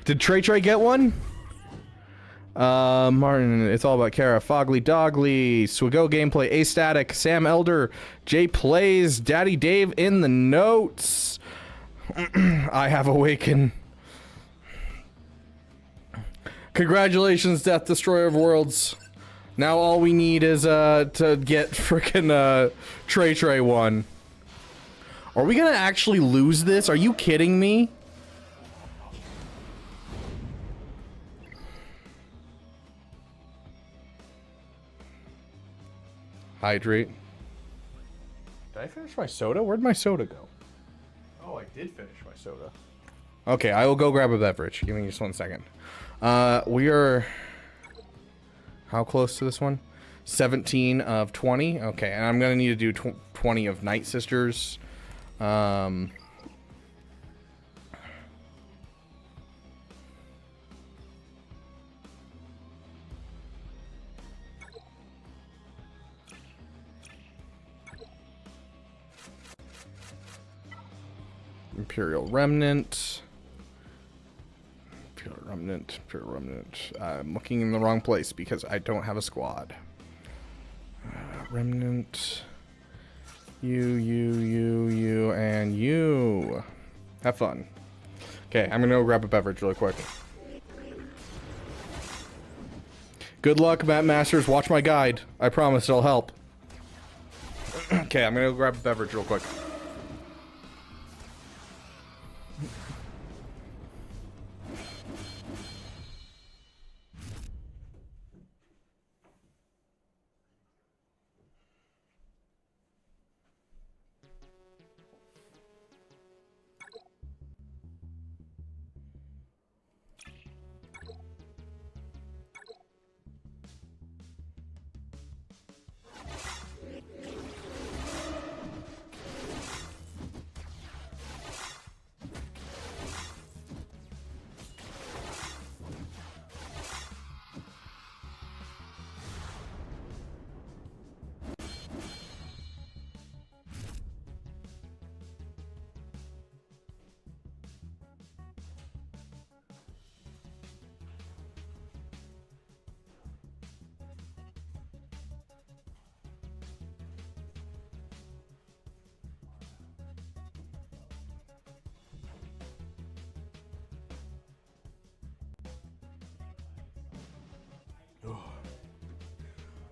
Did Trey get one? Martin, it's all about Kara. Fogly Dogly, Swigo Gameplay, A-Static, Sam Elder, Jay Plays, Daddy Dave in the notes. I have awakened. Congratulations, Death Destroyer of Worlds. Now all we need is to get frickin' Trey one. Are we gonna actually lose this? Are you kidding me? Hydrate. Did I finish my soda? Where'd my soda go? Oh, I did finish my soda. Okay, I will go grab a beverage. Give me just 1 second. We are... How close to this one? 17 of 20. Okay, and I'm gonna need to do 20 of Night Sisters. Imperial Remnant. Imperial Remnant. I'm looking in the wrong place because I don't have a squad. Remnant. You, and you. Have fun. Okay, I'm gonna go grab a beverage really quick. Good luck, Matt Masters. Watch my guide. I promise it'll help. Okay, I'm gonna go grab a beverage real quick.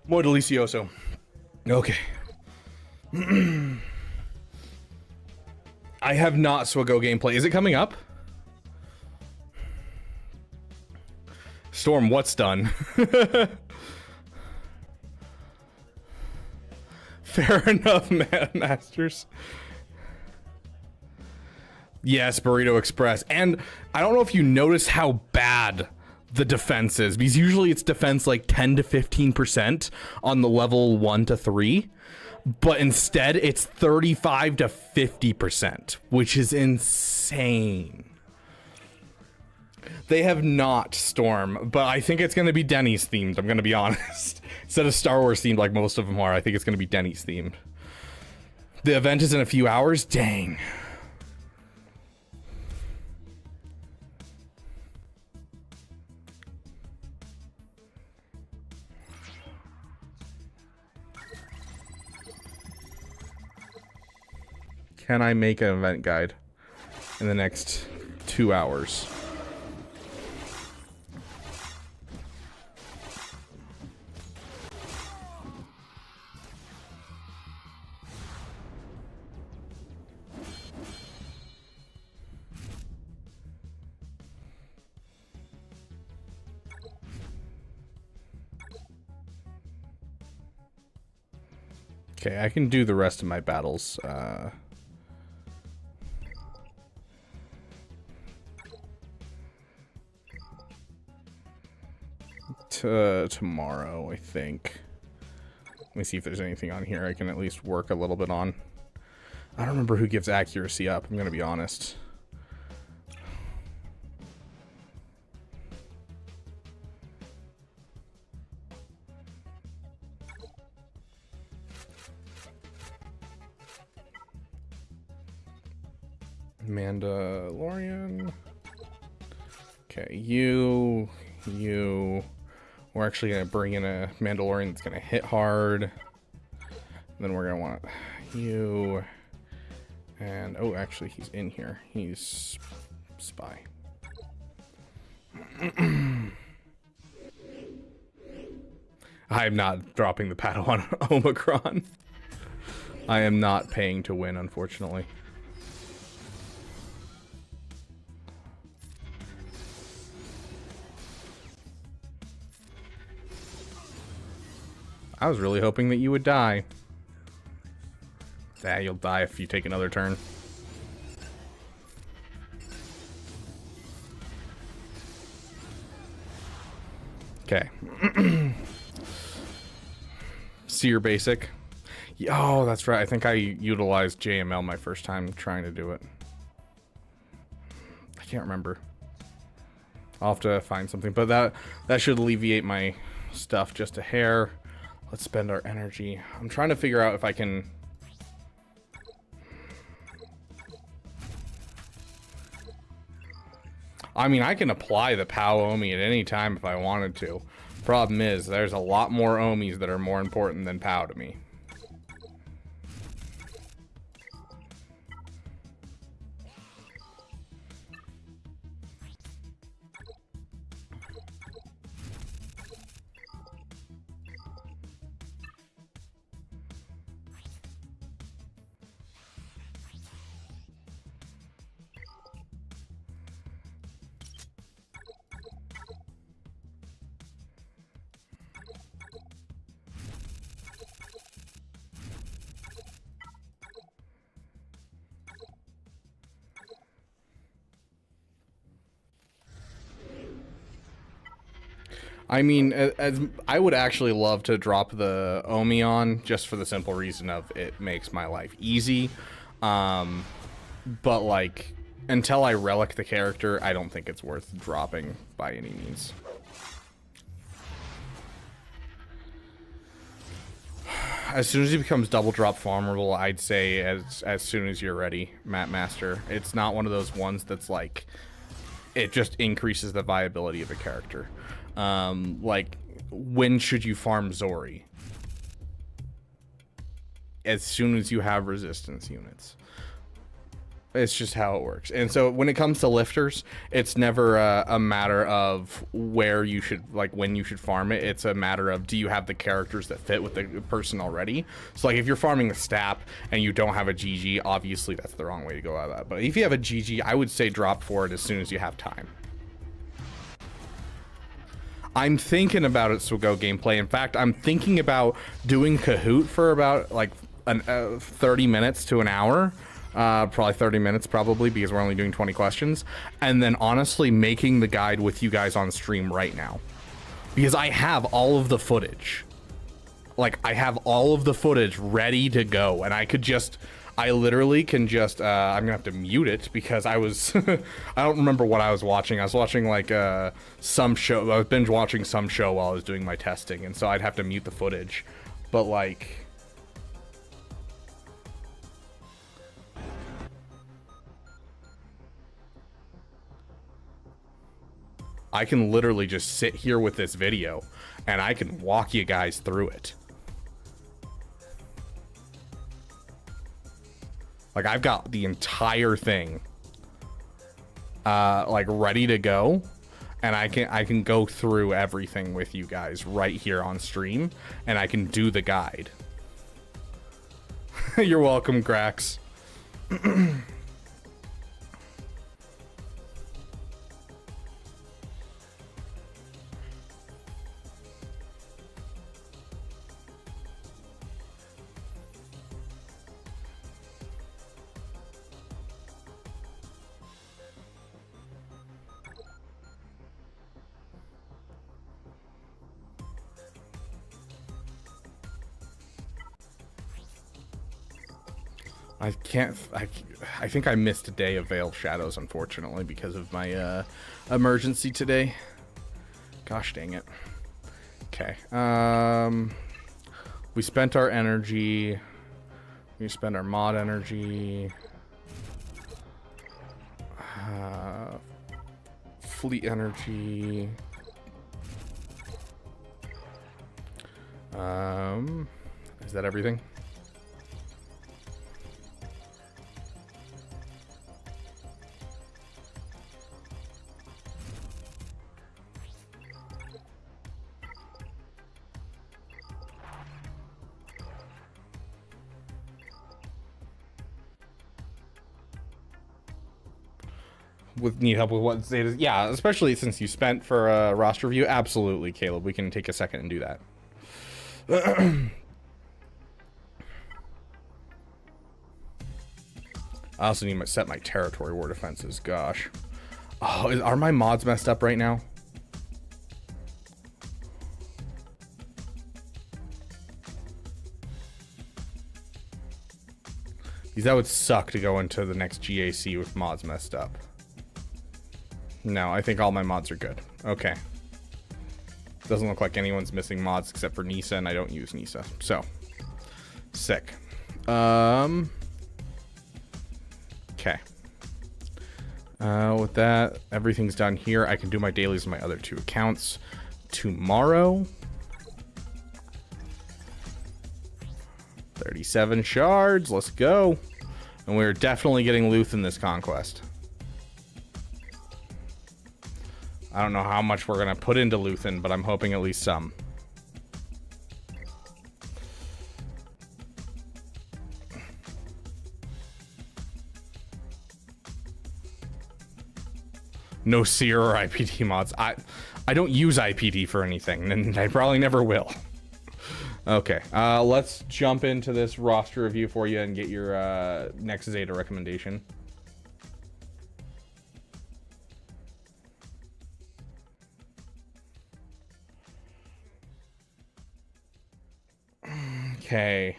Muy delicioso. Okay. I have not Swago gameplay. Is it coming up? Storm, what's done? Fair enough, Masters. Yes, Burrito Express. And I don't know if you notice how bad the defense is, because usually it's defense like 10 to 15% on the level 1 to 3, but instead it's 35 to 50%, which is insane. They have not Storm, but I think it's going to be Denny's themed, I'm going to be honest. Instead of Star Wars themed like most of them are, I think it's going to be Denny's themed. The event is in a few hours? Dang. Can I make an event guide in the next 2 hours? Okay, I can do the rest of my battles. Tomorrow, I think. Let me see if there's anything on here I can at least work a little bit on. I don't remember who gives accuracy up, I'm gonna be honest. Mandalorian. Okay, you. We're actually gonna bring in a Mandalorian that's gonna hit hard. And then we're gonna want you. And oh, actually, he's in here. He's spy. I'm not dropping the Padawan Omicron. I am not paying to win, unfortunately. I was really hoping that you would die. Yeah, you'll die if you take another turn. Okay. Seer basic. Oh, that's right. I think I utilized JML my first time trying to do it. I can't remember. I'll have to find something, but that should alleviate my stuff just a hair. Let's spend our energy. I'm trying to figure out if I can... I mean, I can apply the POW Omi at any time if I wanted to. Problem is, there's a lot more Omis that are more important than POW to me. I mean, as I would actually love to drop the Omi on just for the simple reason of it makes my life easy. But like, until I relic the character, I don't think it's worth dropping by any means. As soon as he becomes double drop farmable, I'd say as soon as you're ready, Map Master. It's not one of those ones that's like, it just increases the viability of a character. Like, when should you farm Zori? As soon as you have resistance units. It's just how it works. And so when it comes to lifters, it's never a matter of where you should, like, when you should farm it. It's a matter of, do you have the characters that fit with the person already? So, like, if you're farming the Stap and you don't have a GG, obviously that's the wrong way to go about that. But if you have a GG, I would say drop for it as soon as you have time. I'm thinking about it, so go gameplay. In fact, I'm thinking about doing Kahoot for about, like, 30 minutes to an hour. Probably 30 minutes probably, because we're only doing 20 questions, and then honestly making the guide with you guys on stream right now, because I have all of the footage. Like, I have all of the footage ready to go, and I literally can just I'm gonna have to mute it because I was I don't remember what I was watching. I was watching like some show. I was binge watching some show while I was doing my testing, and so I'd have to mute the footage. But like, I can literally just sit here with this video and I can walk you guys through it. Like, I've got the entire thing like ready to go, and I can go through everything with you guys right here on stream, and I can do the guide. You're welcome, Grax. I think I missed a day of Veil of Shadows, unfortunately, because of my emergency today. Gosh dang it. Okay. We spent our energy. We spent our mod energy. Fleet energy. Is that everything? Need help with what status? Yeah, especially since you spent for a roster review. Absolutely, Caleb. We can take a second and do that. I also need to set my territory war defenses. Gosh. Oh, are my mods messed up right now? Because that would suck to go into the next GAC with mods messed up. No, I think all my mods are good. Okay. Doesn't look like anyone's missing mods except for Nisa, and I don't use Nisa. So, sick. Okay. With that, everything's done here. I can do my dailies on my other two accounts tomorrow. 37 shards. Let's go. And we're definitely getting Luth in this conquest. I don't know how much we're going to put into Luthen, but I'm hoping at least some. No seer or IPD mods. I don't use IPD for anything, and I probably never will. Okay, let's jump into this roster review for you and get your next Zeta recommendation. Okay.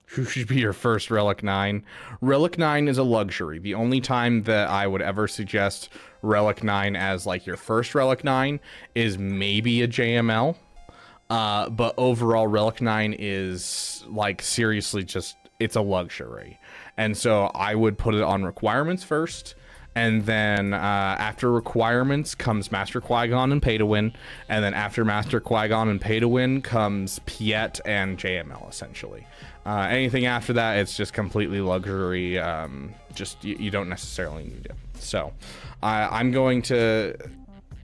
Who should be your first Relic 9? Relic 9 is a luxury. The only time that I would ever suggest Relic 9 as like your first Relic 9 is maybe a JML. But overall, Relic 9 is like seriously just, it's a luxury. And so I would put it on requirements first. And then after requirements comes Master Qui-Gon and Pay to Win. And then after Master Qui-Gon and Pay to Win comes Piet and JML, essentially. Anything after that, it's just completely luxury. Just you don't necessarily need it. So I'm going to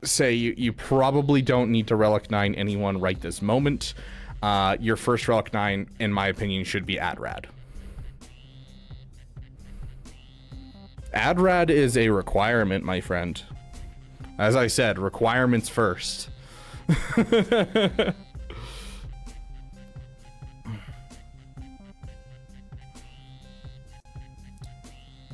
say you probably don't need to Relic 9 anyone right this moment. Your first Relic 9, in my opinion, should be Adrad. Adrad is a requirement, my friend. As I said, requirements first.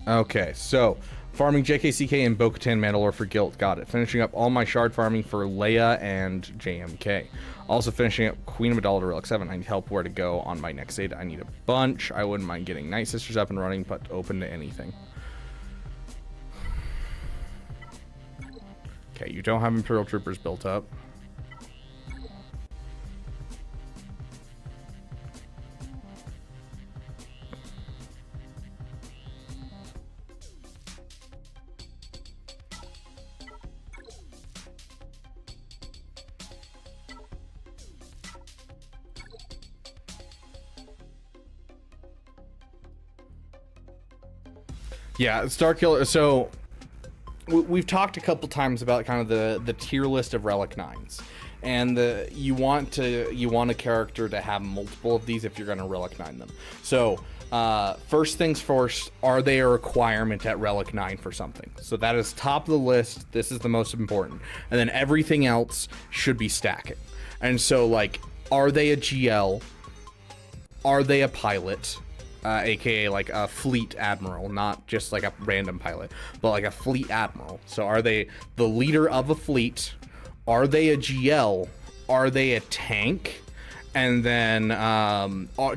Okay, so farming JKCK and Bo-Katan Mandalore for Guilt, got it. Finishing up all my shard farming for Leia and JMK. Also finishing up Queen Amidala to Relic 7. I need help where to go on my next Zeta. I need a bunch. I wouldn't mind getting Night Sisters up and running, but open to anything. Okay, you don't have Imperial Troopers built up. Yeah, Starkiller. So we've talked a couple times about kind of the tier list of Relic 9s, and you want a character to have multiple of these if you're going to Relic 9 them. So first things first, are they a requirement at Relic 9 for something? So that is top of the list. This is the most important, and then everything else should be stacking. And so, like, are they a GL? Are they a pilot? AKA like a fleet admiral, not just like a random pilot, but like a fleet admiral. So are they the leader of a fleet? Are they a GL? Are they a tank? And then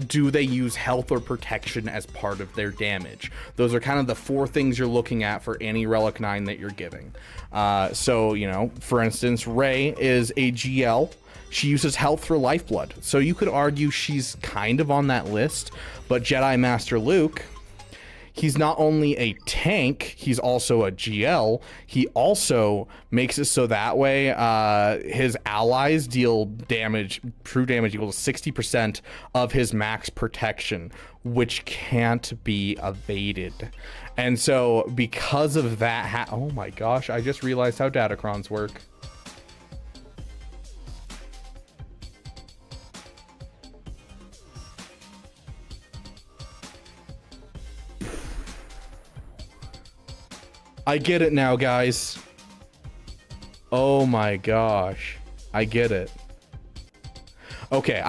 do they use health or protection as part of their damage? Those are kind of the 4 things you're looking at for any Relic 9 that you're giving. So, you know, for instance, Rey is a GL. She uses health for lifeblood. So you could argue she's kind of on that list. But Jedi Master Luke, he's not only a tank, he's also a GL. He also makes it so that way his allies deal damage, true damage equal to 60% of his max protection, which can't be evaded. And so because of that, oh my gosh, I just realized how datacrons work. I get it now, guys. Oh my gosh. I get it. Okay,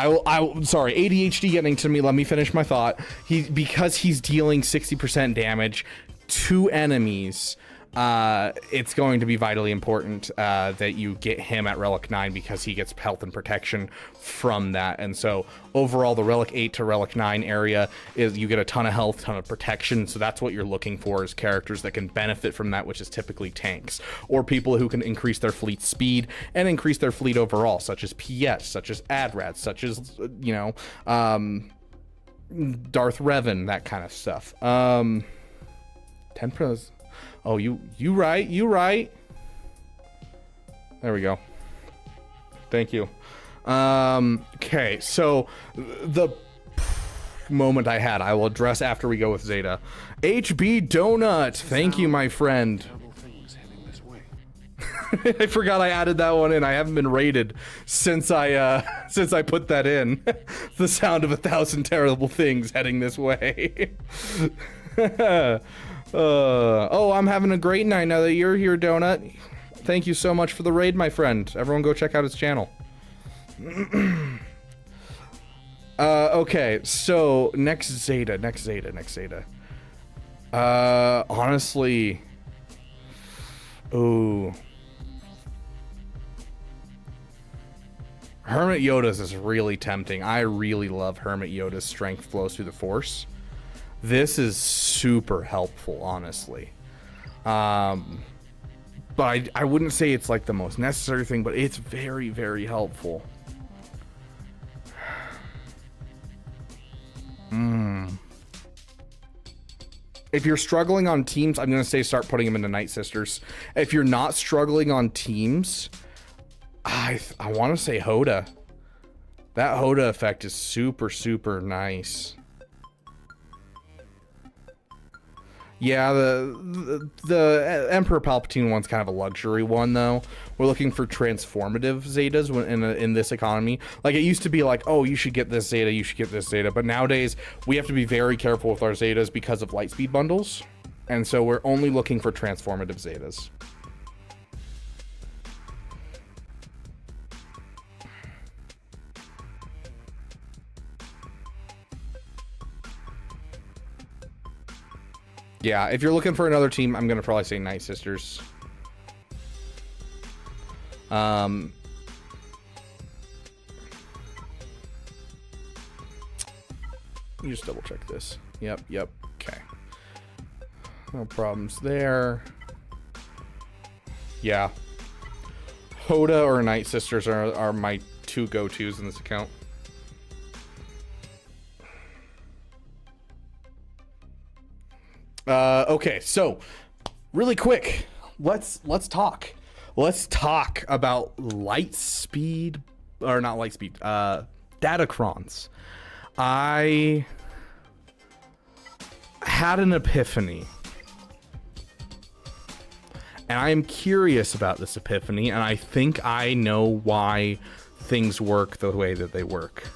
sorry, ADHD getting to me. Let me finish my thought. Because he's dealing 60% damage to enemies, it's going to be vitally important that you get him at Relic 9 because he gets health and protection from that. And so overall, the Relic 8 to Relic 9 area is you get a ton of health, ton of protection. So that's what you're looking for, is characters that can benefit from that, which is typically tanks or people who can increase their fleet speed and increase their fleet overall, such as PS, such as Adrad, such as, you know, Darth Revan, that kind of stuff. 10 pros. Oh, you right. There we go. Thank you. Okay, so the moment I had, I will address after we go with Zeta. HB Donut, thank you, my friend. I forgot I added that one in. I haven't been rated since I put that in. The sound of 1,000 terrible things heading this way. Oh, I'm having a great night now that you're here, Donut. Thank you so much for the raid, my friend. Everyone go check out his channel. Okay, so next Zeta. Honestly, ooh. Hermit Yoda's is really tempting. I really love Hermit Yoda's strength flows through the Force. This is super helpful, honestly. But I wouldn't say it's like the most necessary thing, but it's very, very helpful. If you're struggling on teams, I'm going to say start putting them into Night Sisters. If you're not struggling on teams, I want to say Hoda. That Hoda effect is super, super nice. Yeah, the Emperor Palpatine one's kind of a luxury one, though. We're looking for transformative Zetas in this economy. Like, it used to be like, oh, you should get this Zeta, you should get this Zeta. But nowadays, we have to be very careful with our Zetas because of Lightspeed bundles. And so we're only looking for transformative Zetas. Yeah, if you're looking for another team, I'm going to probably say Night Sisters. Let me just double check this. Yep, okay. No problems there. Yeah. Hoda or Night Sisters are my two go-tos in this account. Okay, so really quick, let's talk about Lightspeed, or not Lightspeed, Datacrons. I had an epiphany, and I am curious about this epiphany, and I think I know why things work the way that they work.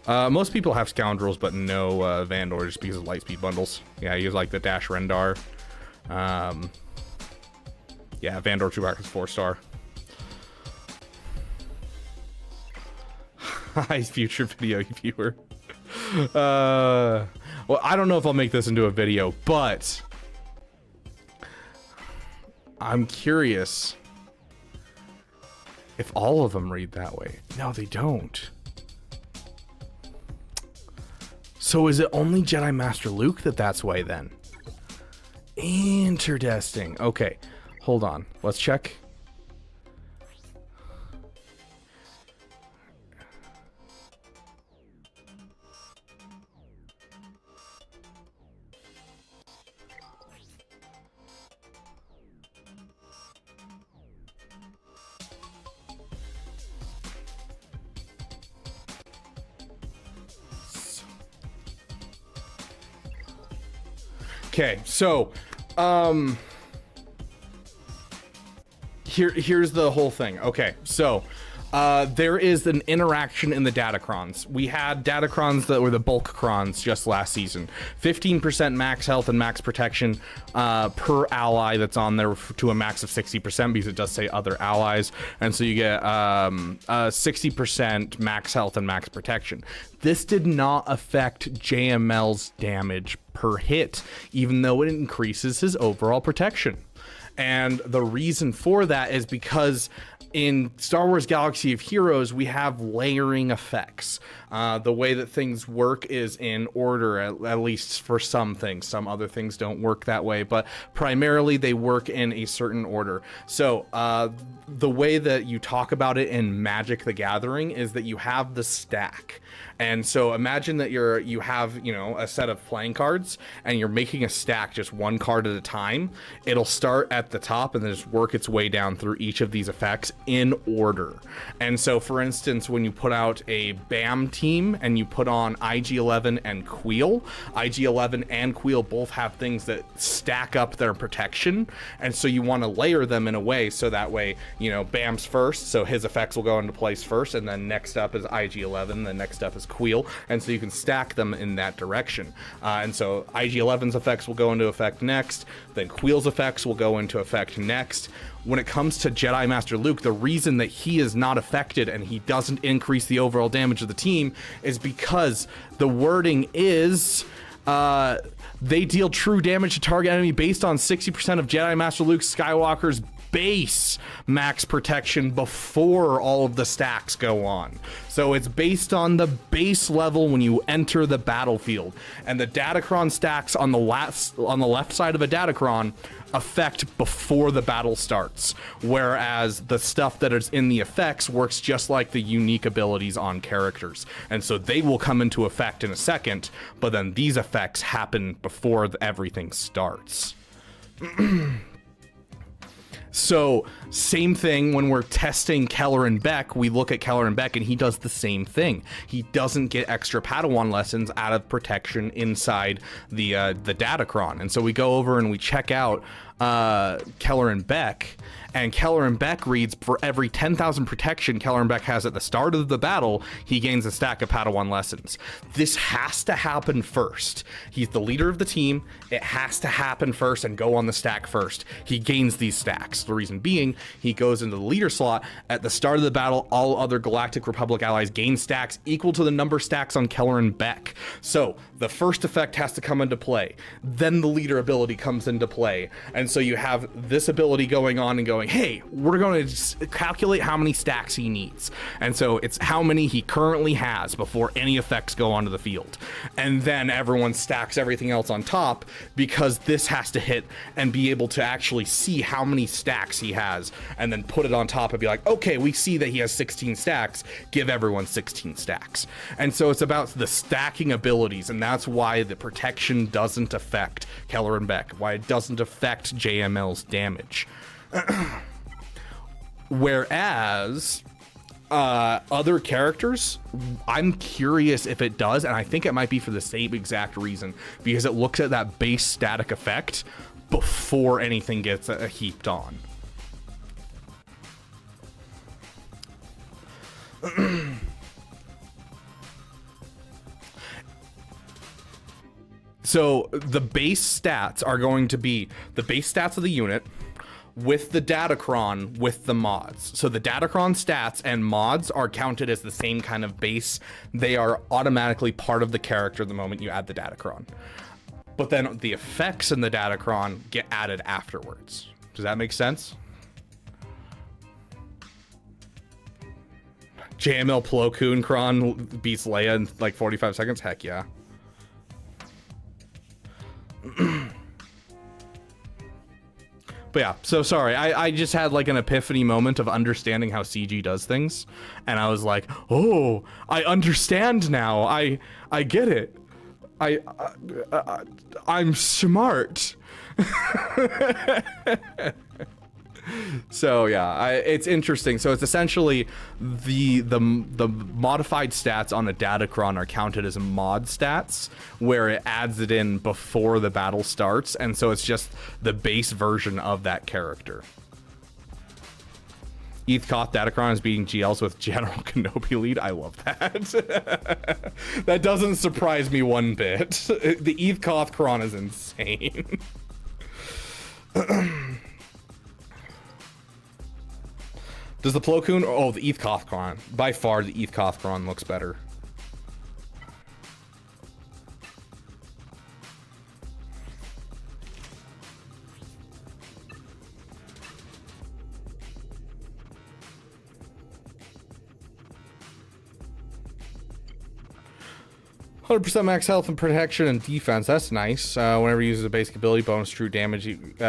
Most people have Scoundrels, but no Vandor, just because of Lightspeed bundles. Yeah, I use like the Dash Rendar. Yeah, Vandor Chewbacca is 4-star. Hi, future video viewer. Well, I don't know if I'll make this into a video, but I'm curious if all of them read that way. No, they don't. So is it only Jedi Master Luke that's way then? Interesting. Okay, hold on. Let's check. Okay, so here's the whole thing. Okay, so there is an interaction in the Datacrons. We had Datacrons that were the bulk crons just last season. 15% max health and max protection per ally that's on there to a max of 60%, because it does say other allies. And so you get 60% max health and max protection. This did not affect JML's damage per hit, even though it increases his overall protection. And the reason for that is because in Star Wars Galaxy of Heroes, we have layering effects. The way that things work is in order, at least for some things. Some other things don't work that way, but primarily they work in a certain order. So the way that you talk about it in Magic the Gathering is that you have the stack. And so imagine that you have, you know, a set of playing cards and you're making a stack just one card at a time. It'll start at the top and then just work its way down through each of these effects in order. And so, for instance, when you put out a BAM team and you put on IG-11 and Queel, IG-11 and Queel both have things that stack up their protection. And so you want to layer them in a way so that way, you know, BAM's first, so his effects will go into place first, and then next up is IG-11, then next up is Queel, and so you can stack them in that direction. And so IG-11's effects will go into effect next, then Queel's effects will go into effect next. When it comes to Jedi Master Luke, the reason that he is not affected and he doesn't increase the overall damage of the team is because the wording is they deal true damage to target enemy based on 60% of Jedi Master Luke Skywalker's base max protection before all of the stacks go on. So it's based on the base level when you enter the battlefield, and the Datacron stacks on the left side of a Datacron affect before the battle starts, whereas the stuff that is in the effects works just like the unique abilities on characters, and so they will come into effect in a second, but then these effects happen before everything starts. So same thing when we're testing Kelleran Beck, we look at Kelleran Beck and he does the same thing. He doesn't get extra Padawan lessons out of protection inside the Datacron. And so we go over and we check out Kelleran Beck, and Kelleran Beck reads, for every 10,000 protection Kelleran Beck has at the start of the battle, he gains a stack of Padawan lessons. This has to happen first. He's the leader of the team. It has to happen first and go on the stack first. He gains these stacks. The reason being, he goes into the leader slot. At the start of the battle, all other Galactic Republic allies gain stacks equal to the number of stacks on Kelleran Beck. So the first effect has to come into play. Then the leader ability comes into play. And so you have this ability going on and going, hey, we're going to calculate how many stacks he needs. And so it's how many he currently has before any effects go onto the field. And then everyone stacks everything else on top, because this has to hit and be able to actually see how many stacks he has, and then put it on top and be like, okay, we see that he has 16 stacks, give everyone 16 stacks. And so it's about the stacking abilities, and that's why the protection doesn't affect Kelleran Beck, why it doesn't affect JML's damage. Whereas other characters, I'm curious if it does, and I think it might be for the same exact reason, because it looks at that base static effect before anything gets heaped on. So the base stats are going to be the base stats of the unit with the Datacron with the mods. So the Datacron stats and mods are counted as the same kind of base. They are automatically part of the character the moment you add the Datacron. But then the effects in the Datacron get added afterwards. Does that make sense? JML Plo Koon Kron beats Leia in like 45 seconds? Heck yeah. But yeah, so sorry, I just had like an epiphany moment of understanding how CG does things, and I was like, oh, I understand now. I get it. I'm smart. So yeah, it's interesting. So it's essentially the modified stats on a Datacron are counted as mod stats, where it adds it in before the battle starts, and so it's just the base version of that character. Eth Koth Datacron is beating GLs with General Kenobi lead. I love that. That doesn't surprise me one bit. The Eth Koth Kron is insane. Does the Plo Koon? Oh, the Eth Koth Kron. By far, the Eth Koth Kron looks better. 100% max health and protection and defense. That's nice. Whenever he uses a basic ability, bonus true damage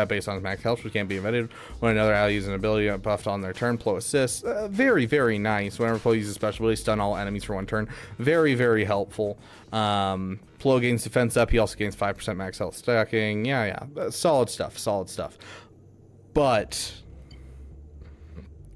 based on his max health, which can't be invented. When another ally uses an ability buffed on their turn, Plo assists. Very, very nice. Whenever Plo uses a special ability, stun all enemies for one turn. Very, very helpful. Plo gains defense up. He also gains 5% max health stacking. Yeah. Solid stuff. Solid stuff. But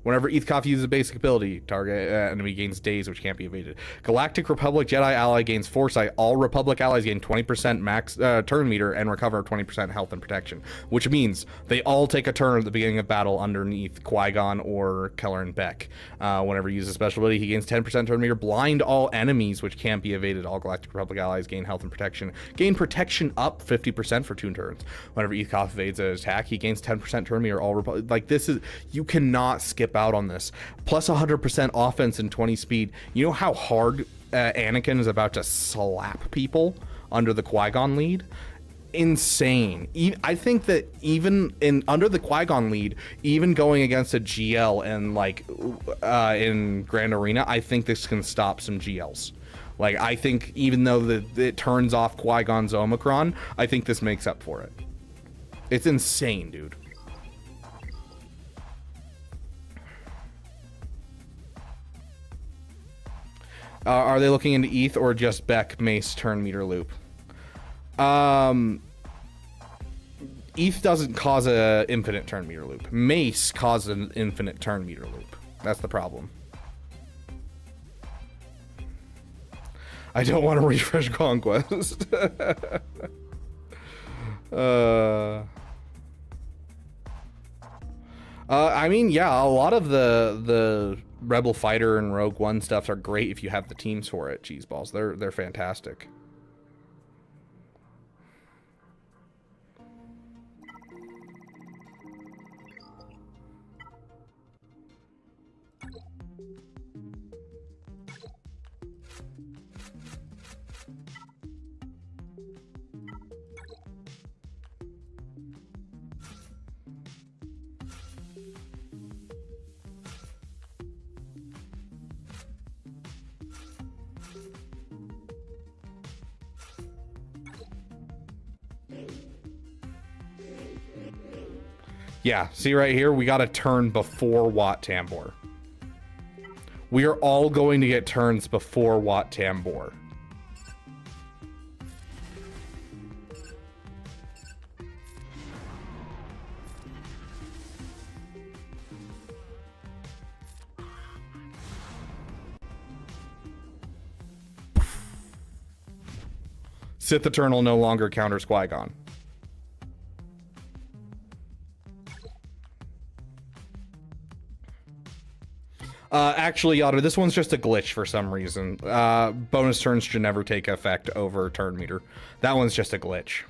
whenever Eth Koth uses a basic ability, target enemy gains daze, which can't be evaded. Galactic Republic Jedi ally gains foresight. All Republic allies gain 20% max turn meter and recover 20% health and protection, which means they all take a turn at the beginning of battle underneath Qui-Gon or Kelleran Beck. Whenever he uses a special ability, he gains 10% turn meter. Blind all enemies, which can't be evaded. All Galactic Republic allies gain health and protection. Gain protection up 50% for 2 turns. Whenever Eth Koth evades an attack, he gains 10% turn meter. All like this is, you cannot skip out on this. Plus 100% offense and 20 speed. You know how hard Anakin is about to slap people under the Qui-Gon lead? insane. I think that even under the Qui-Gon lead, even going against a GL and like in Grand Arena, I think this can stop some GLs. Like, I think even though it turns off Qui-Gon's Omicron, I think this makes up for it. It's insane, dude. Are they looking into ETH or just Beck, Mace, turn meter loop? ETH doesn't cause a infinite turn meter loop. Mace causes an infinite turn meter loop. That's the problem. I don't want to refresh Conquest. I mean, yeah, a lot of the Rebel Fighter and Rogue One stuff are great if you have the teams for it. Cheeseballs, they're fantastic. Yeah, see right here, we got a turn before Wat Tambor. We are all going to get turns before Wat Tambor. Sith Eternal no longer counters Qui-Gon. Actually, Yotta, this one's just a glitch for some reason. Bonus turns should never take effect over turn meter. That one's just a glitch.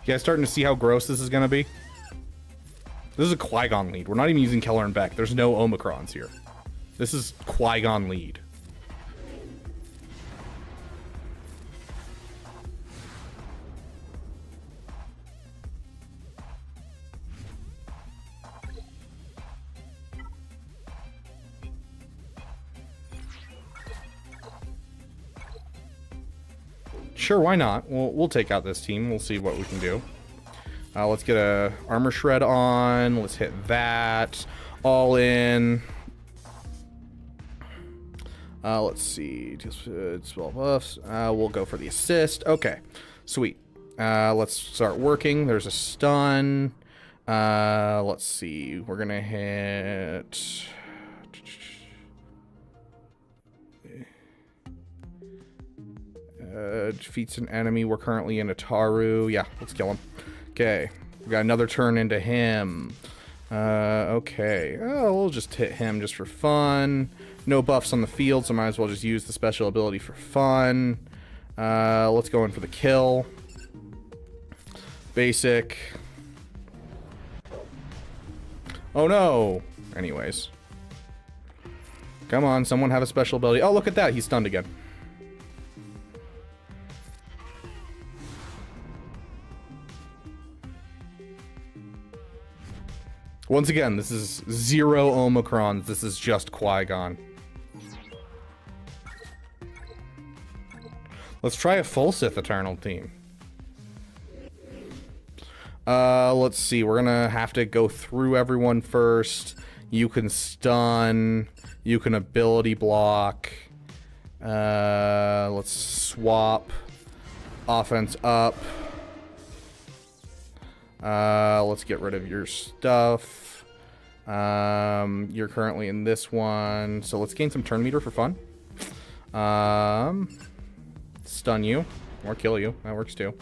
You guys starting to see how gross this is going to be? This is a Qui-Gon lead. We're not even using Keller and Beck. There's no Omicrons here. This is Qui-Gon lead. Sure, why not? We'll take out this team. We'll see what we can do. Let's get a armor shred on. Let's hit that. All in. Let's see. Just 12 buffs. We'll go for the assist. Okay, sweet. Let's start working. There's a stun. Let's see. We're gonna hit. Defeats an enemy. We're currently in Ataru. Yeah, let's kill him. Okay, we got another turn into him. Okay. Oh, we'll just hit him just for fun. No buffs on the field, so might as well just use the special ability for fun. Let's go in for the kill. Basic. Oh no! Anyways. Come on, someone have a special ability. Oh, look at that. He's stunned again. Once again, this is 0 Omicrons. This is just Qui-Gon. Let's try a full Sith Eternal team. Let's see. We're gonna have to go through everyone first. You can stun. You can ability block. Let's swap. Offense up. Let's get rid of your stuff. You're currently in this one, so let's gain some turn meter for fun. Stun you or kill you. That works too.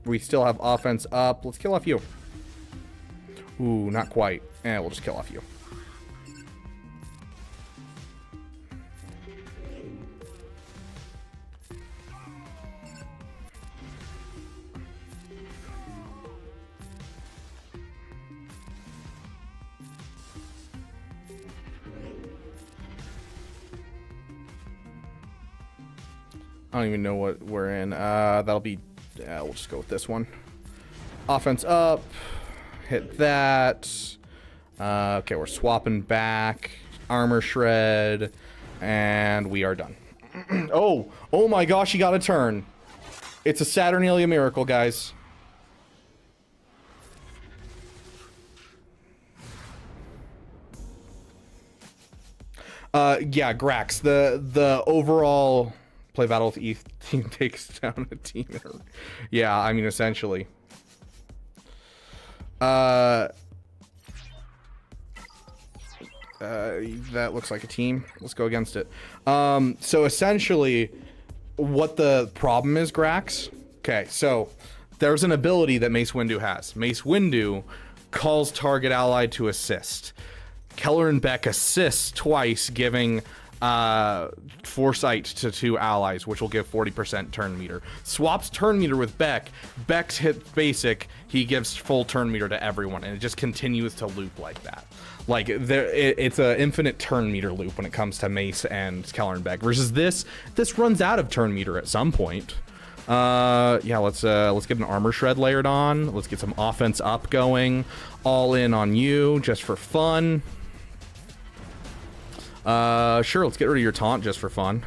We still have offense up. Let's kill off you. Ooh, not quite. We'll just kill off you. I don't even know what we're in. That'll be... we'll just go with this one. Offense up. Hit that. Okay, we're swapping back. Armor shred. And we are done. Oh my gosh, he got a turn. It's a Saturnalia miracle, guys. Yeah, Grax. The overall... Play battle with ETH team takes down a team. Yeah, I mean, essentially. That looks like a team. Let's go against it. So essentially, what the problem is, Grax. Okay, so there's an ability that Mace Windu has. Mace Windu calls target ally to assist. Keller and Beck assist twice, giving foresight to 2 allies, which will give 40% turn meter. Swaps turn meter with Beck. Beck's hit basic, he gives full turn meter to everyone, and it just continues to loop like that. Like, it's an infinite turn meter loop when it comes to Mace and Keller and Beck. Versus this runs out of turn meter at some point. Yeah, let's get an armor shred layered on. Let's get some offense up going. All in on you, just for fun. Sure, let's get rid of your taunt just for fun.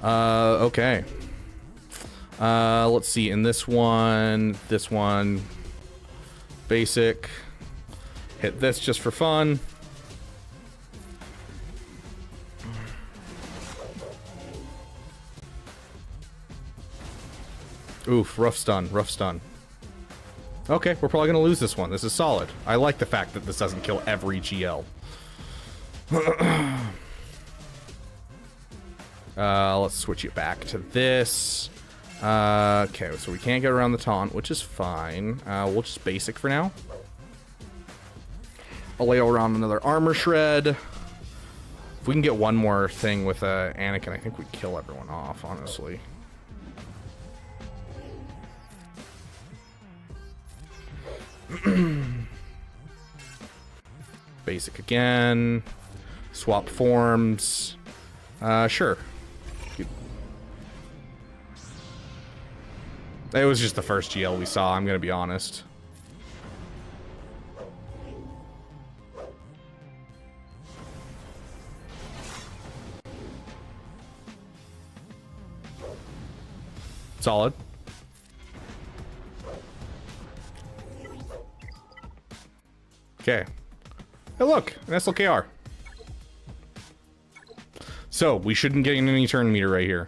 Okay. Let's see, in this one, basic. Hit this just for fun. Oof, rough stun, rough stun. Okay, we're probably gonna lose this one. This is solid. I like the fact that this doesn't kill every GL. Let's switch it back to this. Okay, so we can't get around the taunt, which is fine. We'll just basic for now. I'll lay around another armor shred. If we can get one more thing with Anakin, I think we'd kill everyone off, honestly. Basic again. Swap forms. Sure. It was just the first GL we saw, I'm gonna be honest. Solid. Okay. Hey, look, an SLKR. So, we shouldn't get any turn meter right here.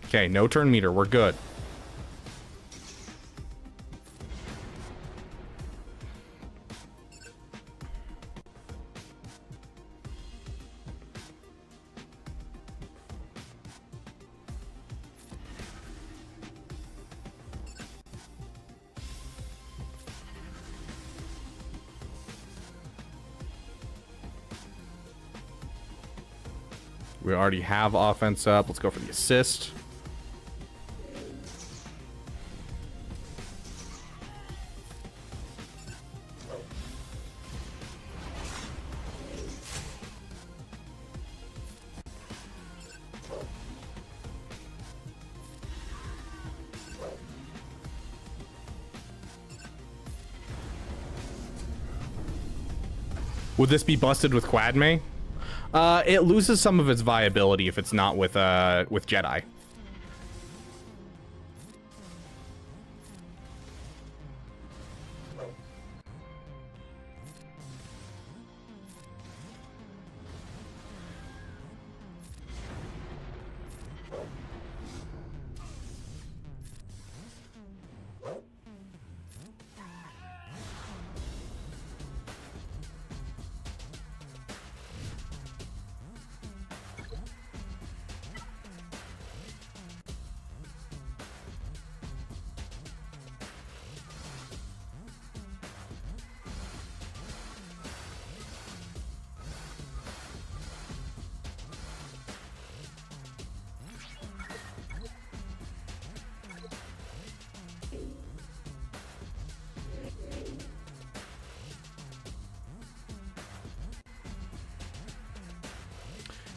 Okay, no turn meter, we're good. We already have offense up. Let's go for the assist. Would this be busted with Quadme? It loses some of its viability if it's not with Jedi.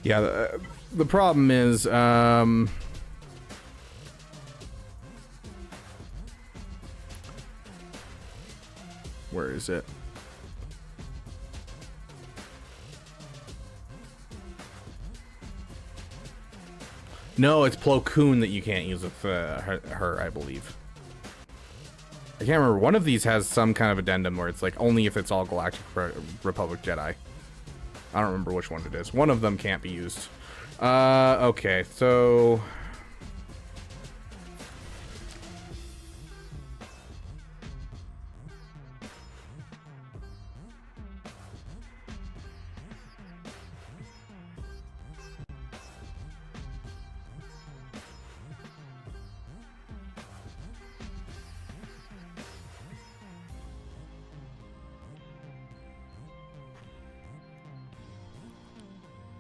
Yeah, the problem is, where is it? No, it's Plo Koon that you can't use with her, I believe. I can't remember. One of these has some kind of addendum where it's like only if it's all Galactic Republic Jedi. I don't remember which one it is. One of them can't be used. Okay, so...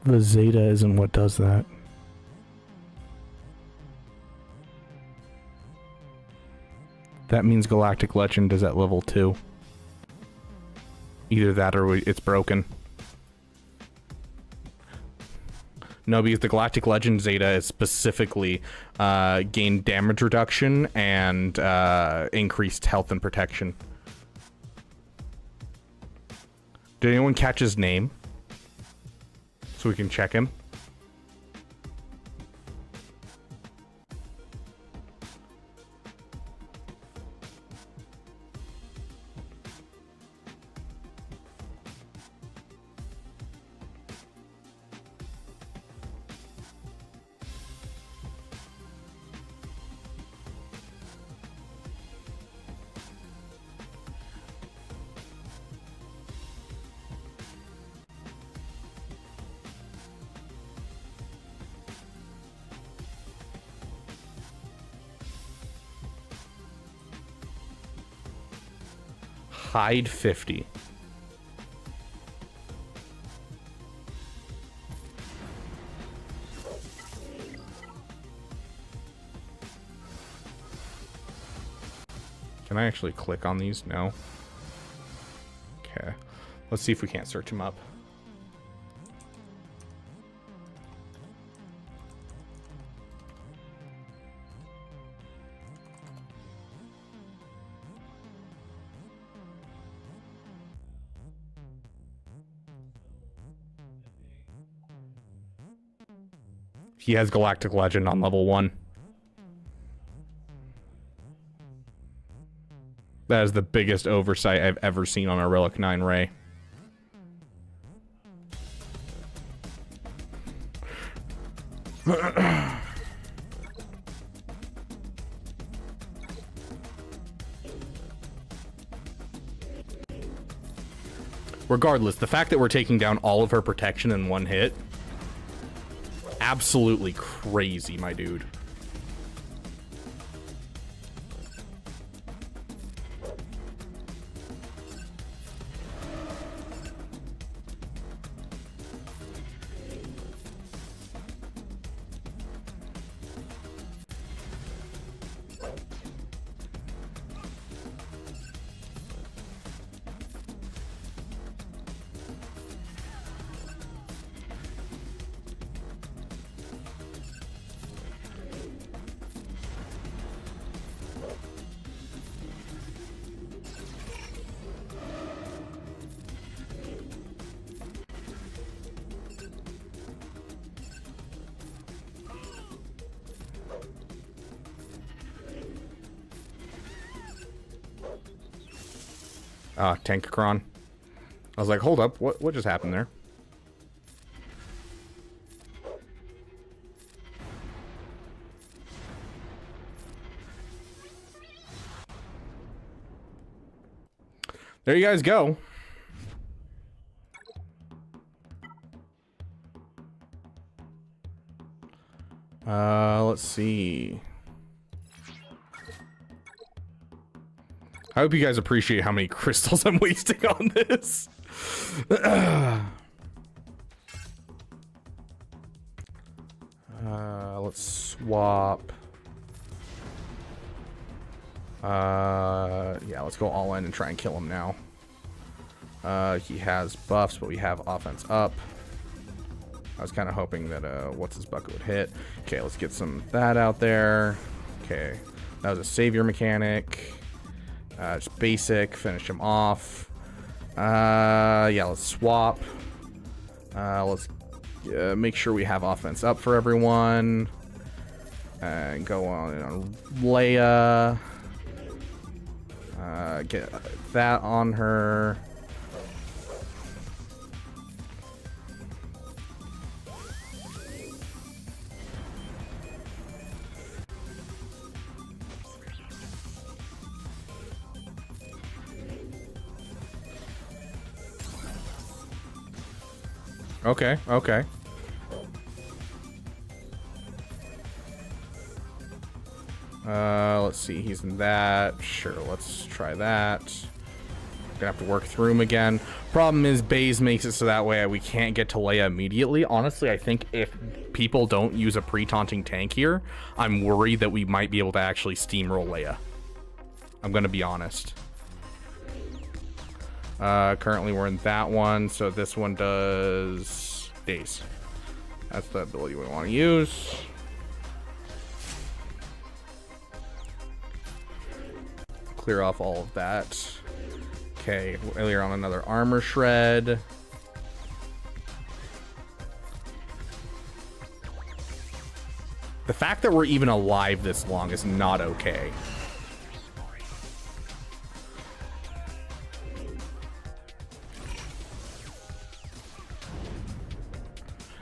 The Zeta isn't what does that. That means Galactic Legend is at level 2. Either that or it's broken. No, because the Galactic Legend Zeta is specifically gain damage reduction and increased health and protection. Did anyone catch his name? So we can check him. Hide 50. Can I actually click on these? No. Okay. Let's see if we can't search them up. He has Galactic Legend on level 1. That is the biggest oversight I've ever seen on a Relic 9 Ray. Regardless, the fact that we're taking down all of her protection in one hit, absolutely crazy, my dude. Tankacron. I was like, hold up, what just happened there? There you guys go. Let's see. I hope you guys appreciate how many crystals I'm wasting on this. Let's swap. Yeah, let's go all in and try and kill him now. He has buffs, but we have offense up. was kind of hoping that what's his bucket would hit. Okay, let's get some that out there. Okay, that was a savior mechanic. Just basic, finish him off. Yeah, let's swap. Let's make sure we have offense up for everyone. And go on Leia. Get that on her. Okay, okay. Let's see, he's in that. Sure, let's try that. Gonna have to work through him again. Problem is, Baze makes it so that way we can't get to Leia immediately. Honestly, I think if people don't use a pre-taunting tank here, I'm worried that we might be able to actually steamroll Leia. I'm gonna be honest. Currently we're in that one, so this one does daze. That's the ability we want to use. Clear off all of that. Okay, earlier on another armor shred. The fact that we're even alive this long is not okay.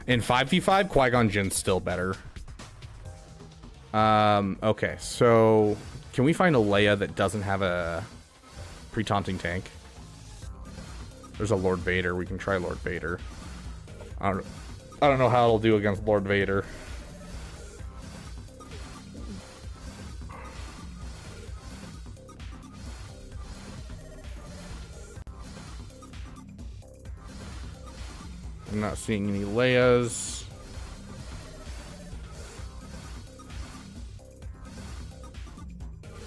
In 5v5, Qui-Gon Jinn's still better. Okay, so can we find a Leia that doesn't have a pre-taunting tank? There's a Lord Vader. We can try Lord Vader. I don't know how it'll do against Lord Vader. I'm not seeing any Leias.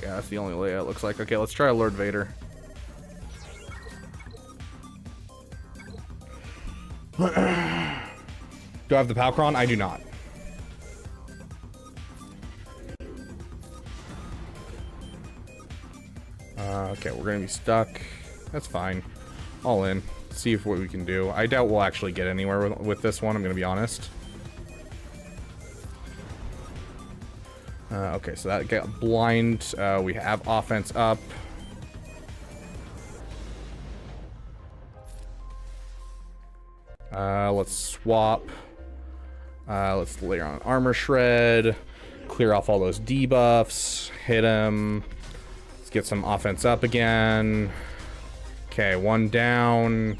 Yeah, that's the only Leia it looks like. Okay, let's try Lord Vader. Do I have the Palcron? I do not. Okay, we're gonna be stuck. That's fine. All in. See if what we can do. I doubt we'll actually get anywhere with this one, I'm gonna be honest. Okay, so that got blind. We have offense up. Let's swap. Let's layer on armor shred. Clear off all those debuffs. Hit him. Let's get some offense up again. Okay, one down.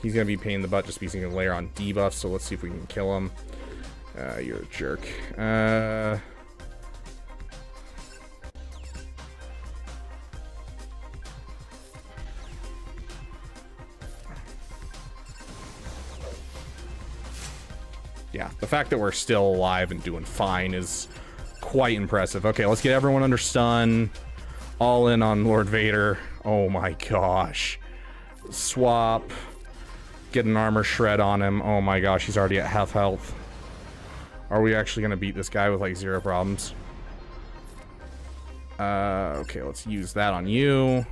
He's gonna be a pain in the butt just because he can layer on debuffs, so let's see if we can kill him. You're a jerk. Yeah, the fact that we're still alive and doing fine is quite impressive. Okay, let's get everyone under stun. All in on Lord Vader. Oh my gosh. Swap. Get an armor shred on him. Oh my gosh, he's already at half health. Are we actually gonna beat this guy with like 0 problems? Okay, let's use that on you.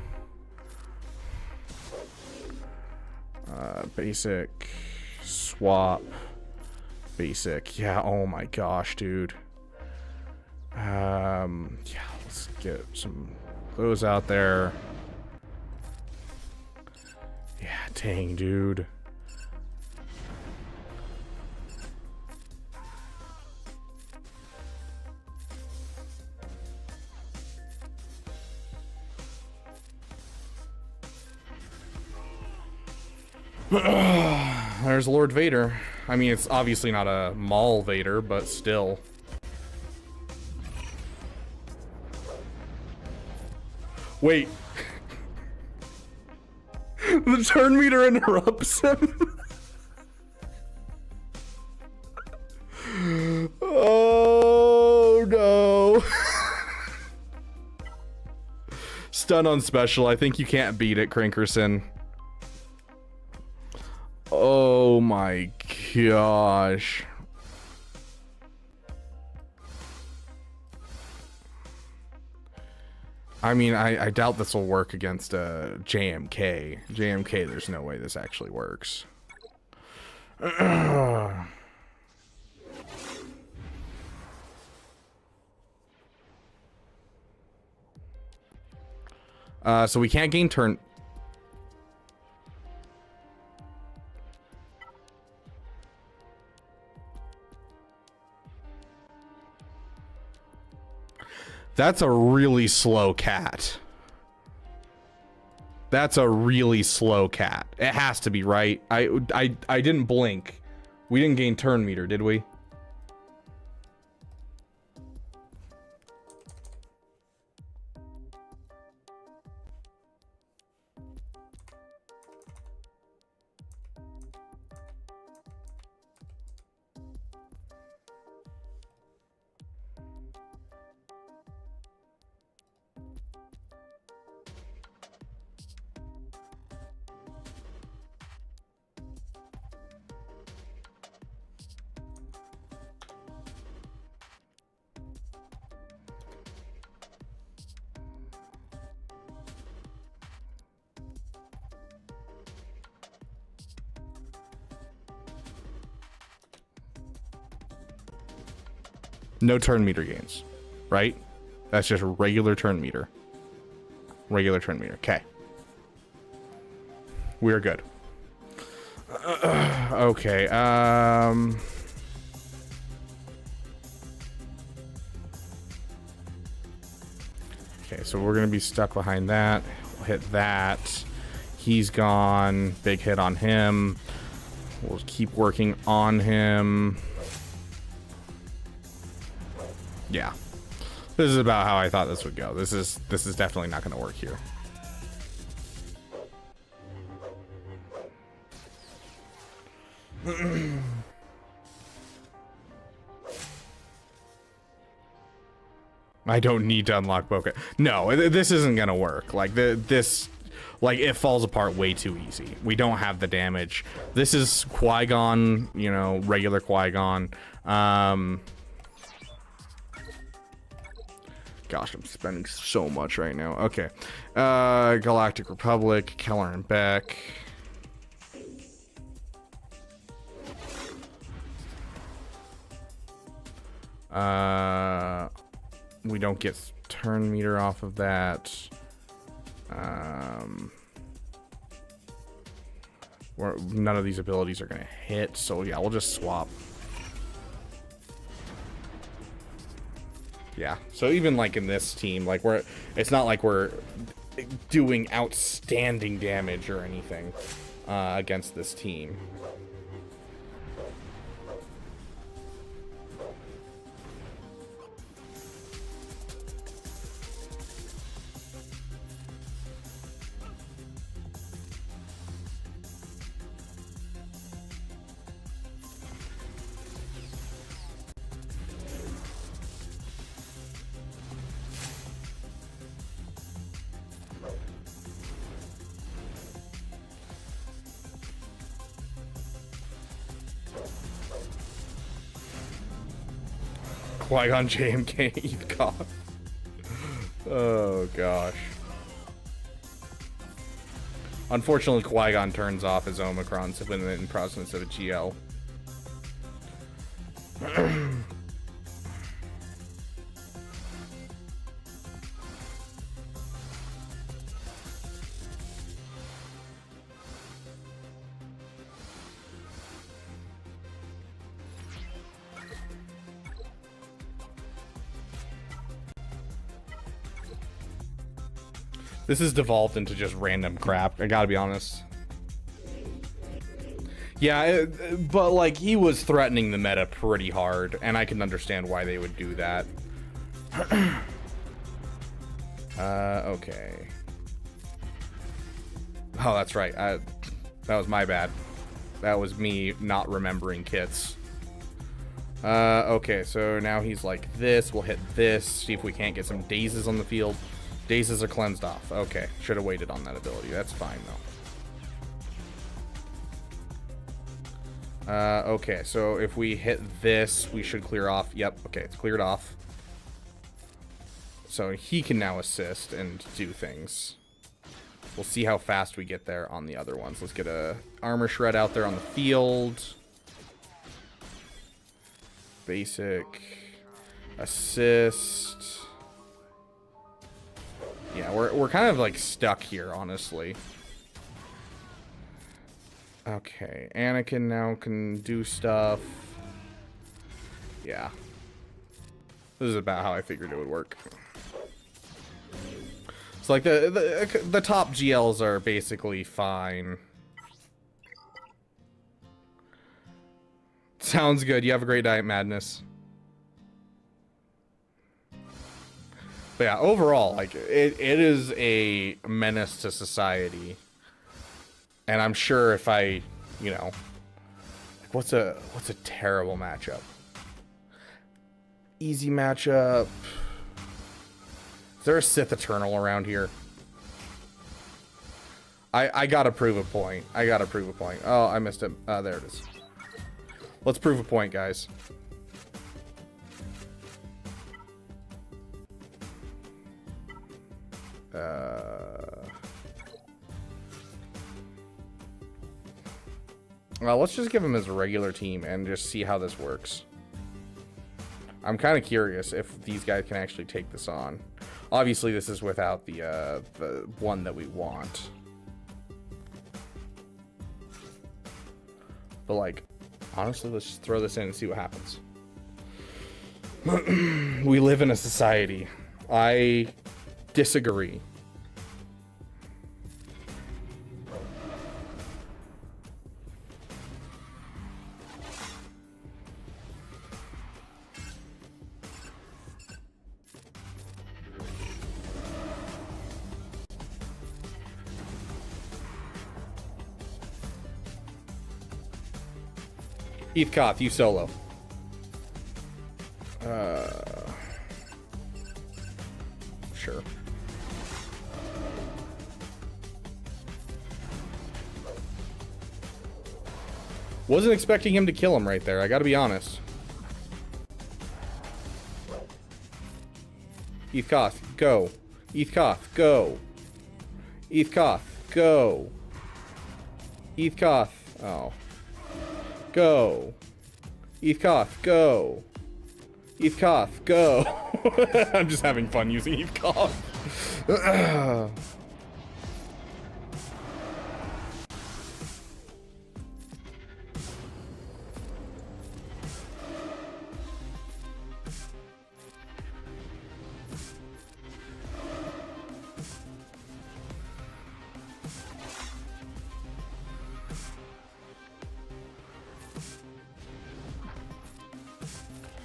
Basic. Swap. Basic. Yeah, oh my gosh, dude. Yeah, let's get some those out there. Yeah, dang, dude. There's Lord Vader. I mean, it's obviously not a Maul Vader, but still. Wait. The turn meter interrupts him. Oh no. Stun on special. I think you can't beat it, Crankerson. Oh my my gosh. I mean, I doubt this will work against JMK. JMK, there's no way this actually works. So we can't gain turn. That's a really slow cat. That's a really slow cat. It has to be, right? I didn't blink. We didn't gain turn meter, did we? No turn meter gains, right? That's just regular turn meter. Regular turn meter. Okay. We're good. Okay. Okay, so we're gonna be stuck behind that. We'll hit that. He's gone. Big hit on him. We'll keep working on him. Yeah, this is about how I thought this would go. This is definitely not going to work here. I don't need to unlock Bokeh. No, this isn't going to work. Like this, like it falls apart way too easy. We don't have the damage. This is Qui-Gon, you know, regular Qui-Gon. Gosh, I'm spending so much right now. Okay. Galactic Republic, Keller and Beck. We don't get turn meter off of that. None of these abilities are going to hit, so yeah, we'll just swap. Yeah, so even like in this team, like it's not like we're doing outstanding damage or anything against this team. Qui-Gon JMK eat cock. Oh gosh. Unfortunately, Qui-Gon turns off his Omicron when in presence of a GL. This has devolved into just random crap, I gotta be honest. Yeah, but like he was threatening the meta pretty hard, and I can understand why they would do that. Okay. Oh, that's right. That was my bad. That was me not remembering kits. Okay, so now he's like this. We'll hit this, see if we can't get some dazes on the field. Dazes are cleansed off. Okay, should have waited on that ability. That's fine, Okay, so if we hit this, we should clear off. Yep, okay, it's cleared off. So he can now assist and do things. We'll see how fast we get there on the other ones. Let's get a armor shred out there on the field. Basic. Assist. Yeah, we're kind of like stuck here, honestly. Okay, Anakin now can do stuff. Yeah. This is about how I figured it would work. So like the top GLs are basically fine. Sounds good. You have a great night, Madness. But yeah, overall, like it is a menace to society. And I'm sure if I, you know, what's a terrible matchup? Easy matchup. Is there a Sith Eternal around here? I gotta prove a point. I gotta prove a point. Oh, I missed it. There it is. Let's prove a point, guys. Well, let's just give him his regular team and just see how this works. I'm kind of curious if these guys can actually take this on. Obviously, this is without the one that we want. But, like, honestly, let's just throw this in and see what happens. We live in a society. I disagree. Heathcoth, you solo. Sure. Wasn't expecting him to kill him right there, I gotta be honest. Heathcoth, go. Heathcoth, go. Heathcoth, go. Heathcoth, oh. Go. Heathcoth, go. Heathcoth, go. I'm just having fun using Heathcoth.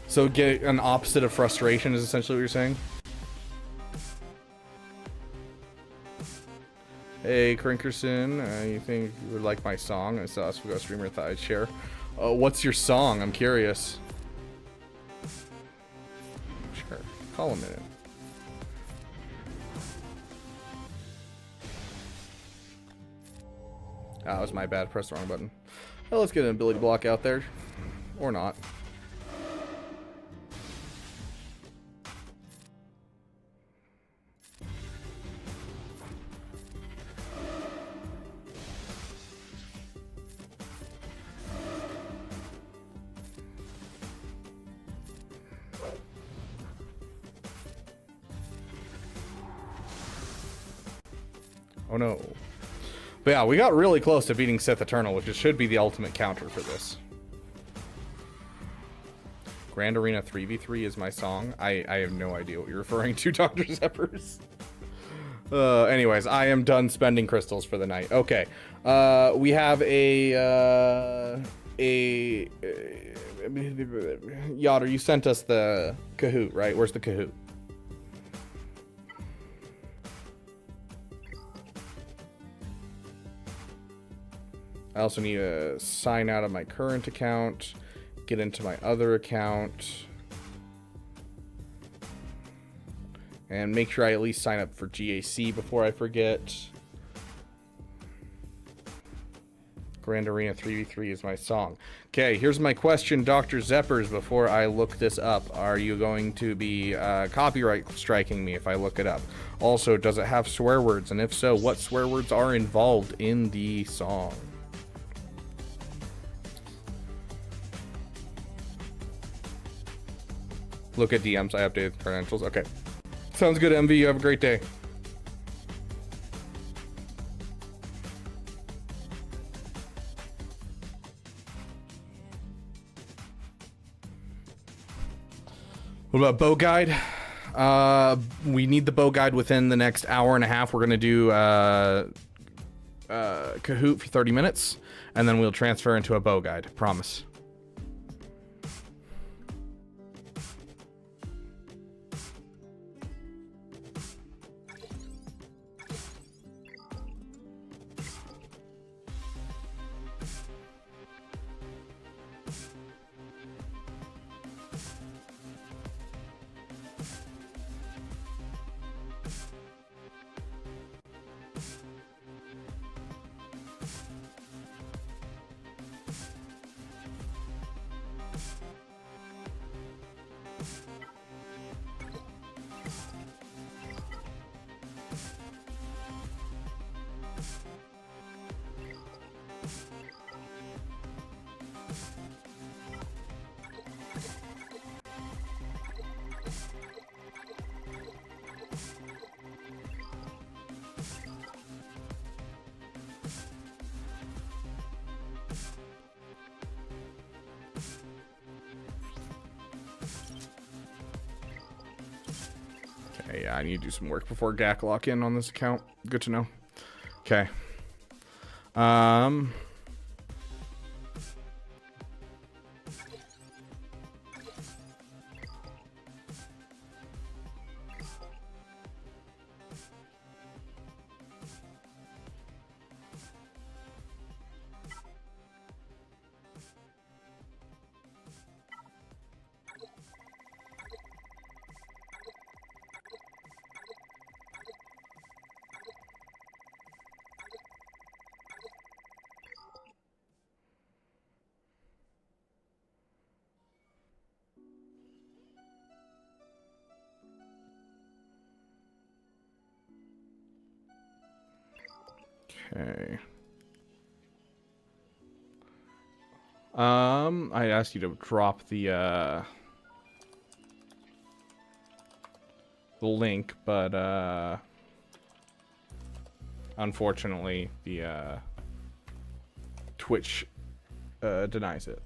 So get an opposite of frustration is essentially what you're saying? Hey, Crinkerson, you think you would like my song? I saw a streamer thought I'd share. What's your song? I'm curious. Sure. Call him in. Ah, that was my bad. Press the wrong button. Well, let's get an ability block out there. Or not. Oh no. But yeah, we got really close to beating Sith Eternal, which should be the ultimate counter for this. Grand Arena 3v3 is my song. I have no idea what you're referring to, Dr. Zeppers. Anyways, I am done spending crystals for the night. Okay. We have Yotter, you sent us the Kahoot, right? Where's the Kahoot? I also need to sign out of my current account, get into my other account, and make sure I at least sign up for GAC before I forget. Grand Arena 3v3 is my song. Okay, here's my question, Dr. Zeppers, before I look this up. Are you going to be copyright striking me if I look it up? Also, does it have swear words? And if so, what swear words are involved in the song? Look at DMs. I updated the credentials. Okay. Sounds good, MV. You have a great day. What about bow guide? We need the bow guide within the next hour and a half. We're going to do Kahoot for 30 minutes, and then we'll transfer into a bow guide. Promise. Okay, yeah, I need to do some work before GAC lock in on this account. Good to know. Okay. Okay. I asked you to drop the link, but unfortunately the Twitch denies it.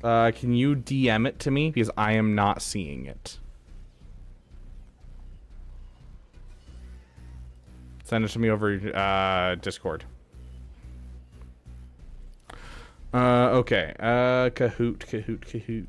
Can you DM it to me? Because I am not seeing it. Send it to me over Discord. Okay. Kahoot.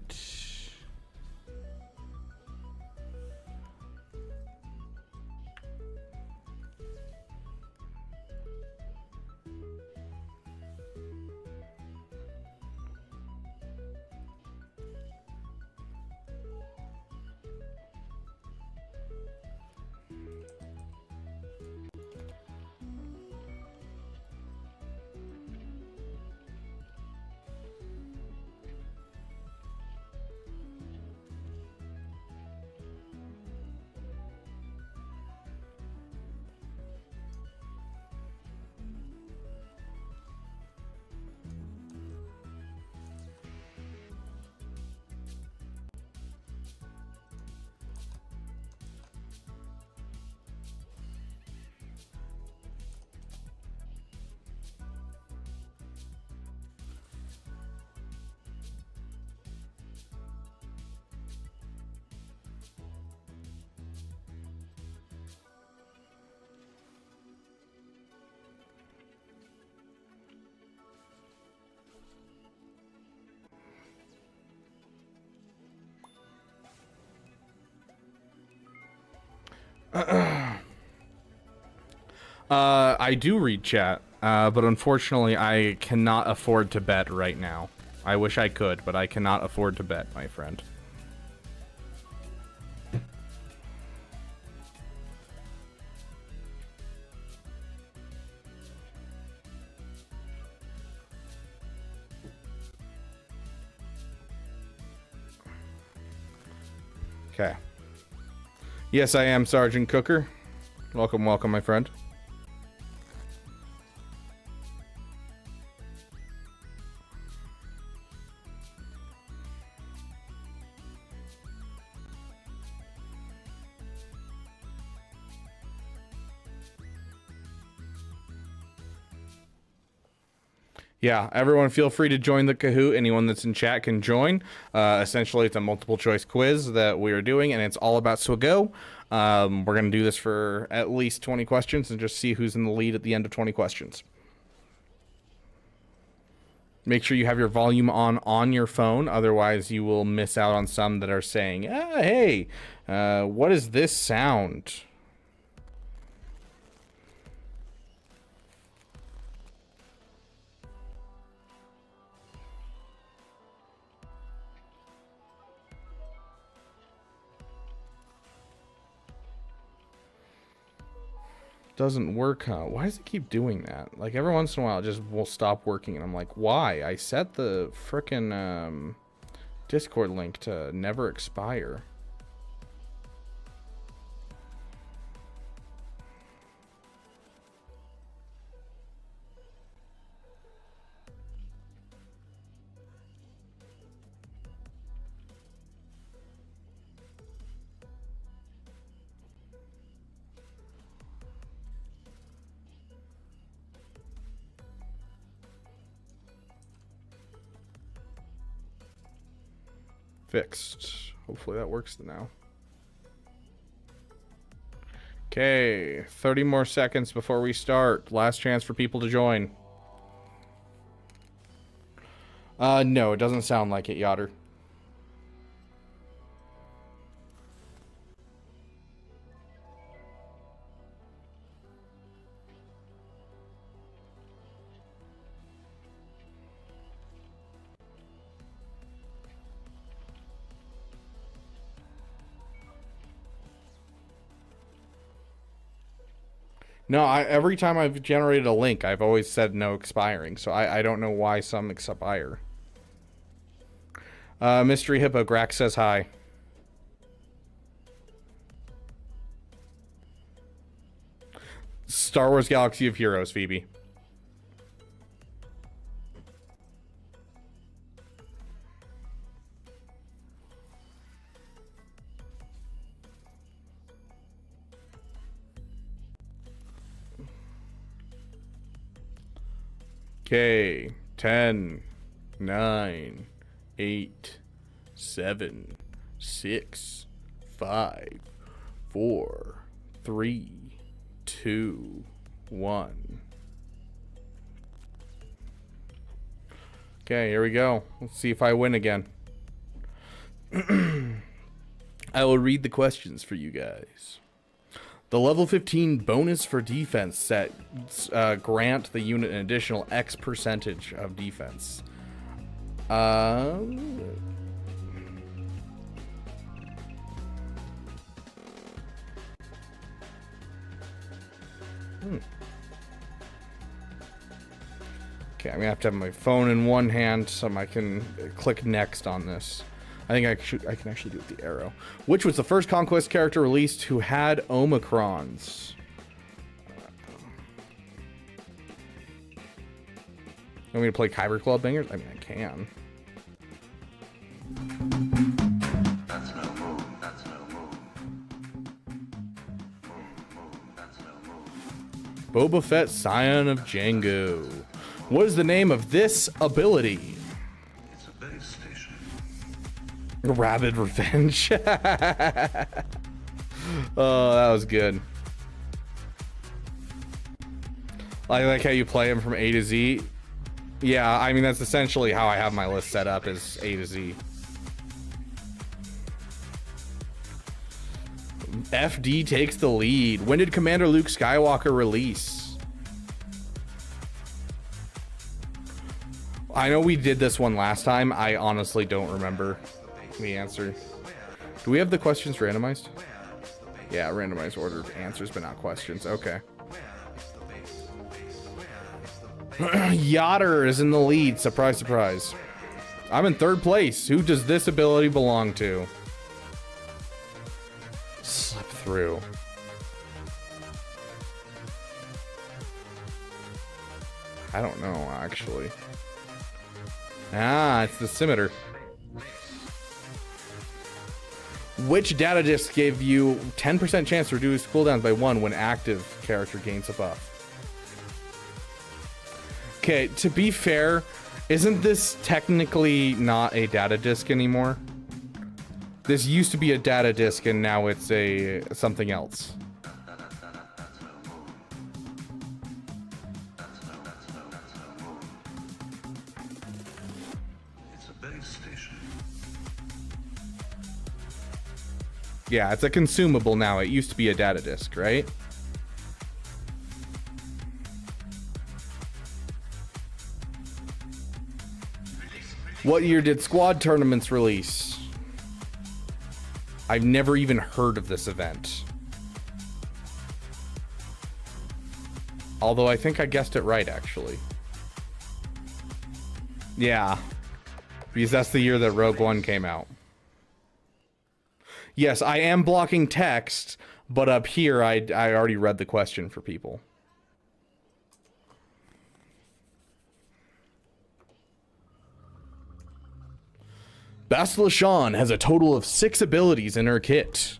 I do read chat, but unfortunately I cannot afford to bet right now. I wish I could, but I cannot afford to bet, my friend. Okay. Yes, I am Sergeant Cooker. Welcome, welcome, my friend. Yeah, everyone feel free to join the Kahoot. Anyone that's in chat can join. Essentially, it's a multiple choice quiz that we are doing, and it's all about Swago. We're going to do this for at least 20 questions and just see who's in the lead at the end of 20 questions. Make sure you have your volume on your phone, otherwise you will miss out on some that are saying, hey, what is this sound? Doesn't work, huh? Why does it keep doing that? Like, every once in a while it just will stop working, and I'm like, why? I set the frickin' Discord link to never expire. Fixed. Hopefully that works now. Okay, 30 more seconds before we start. Last chance for people to join. No, it doesn't sound like it, Yotter. No, every time I've generated a link, I've always said no expiring, so I don't know why some expire. Mystery Hippo Grax says hi. Star Wars Galaxy of Heroes, Phoebe. Okay, 10, 9, 8, 7, 6, 5, 4, 3, 2, 1. Okay, here we go. Let's see if I win again. I will read the questions for you guys. The level 15 bonus for defense set grant the unit an additional X percentage of defense. Okay, I'm gonna have to have my phone in one hand so I can click next on this. I think I can actually do it with the arrow. Which was the first Conquest character released who had Omicrons? Want me to play Kyber Club Bangers? I mean, I can. That's no move. That's no move. That's no move. Boba Fett, Scion of Jango. What is the name of this ability? It's a base station. Rabid Revenge. Oh, that was good. I like how you play them from A to Z. Yeah, I mean, that's essentially how I have my list set up, is A to Z. FD takes the lead. When did Commander Luke Skywalker release? I know we did this one last time. I honestly don't remember the answer. Do we have the questions randomized? Yeah, randomized order of answers, but not questions. Okay. Yotter is in the lead. Surprise, surprise. I'm in third place. Who does this ability belong to? Slip through. I don't know, actually. Ah, it's the scimitar. Which data disc gave you 10% chance to reduce cooldowns by 1 when active character gains a buff? Okay, to be fair, isn't this technically not a data disk anymore? This used to be a data disk and now it's a something else. It's a base station. Yeah, it's a consumable now. It used to be a data disk, right? What year did squad tournaments release? I've never even heard of this event. Although I think I guessed it right, actually. Yeah. Because that's the year that Rogue One came out. Yes, I am blocking text, but up here I already read the question for people. Bastila Shan has a total of 6 abilities in her kit.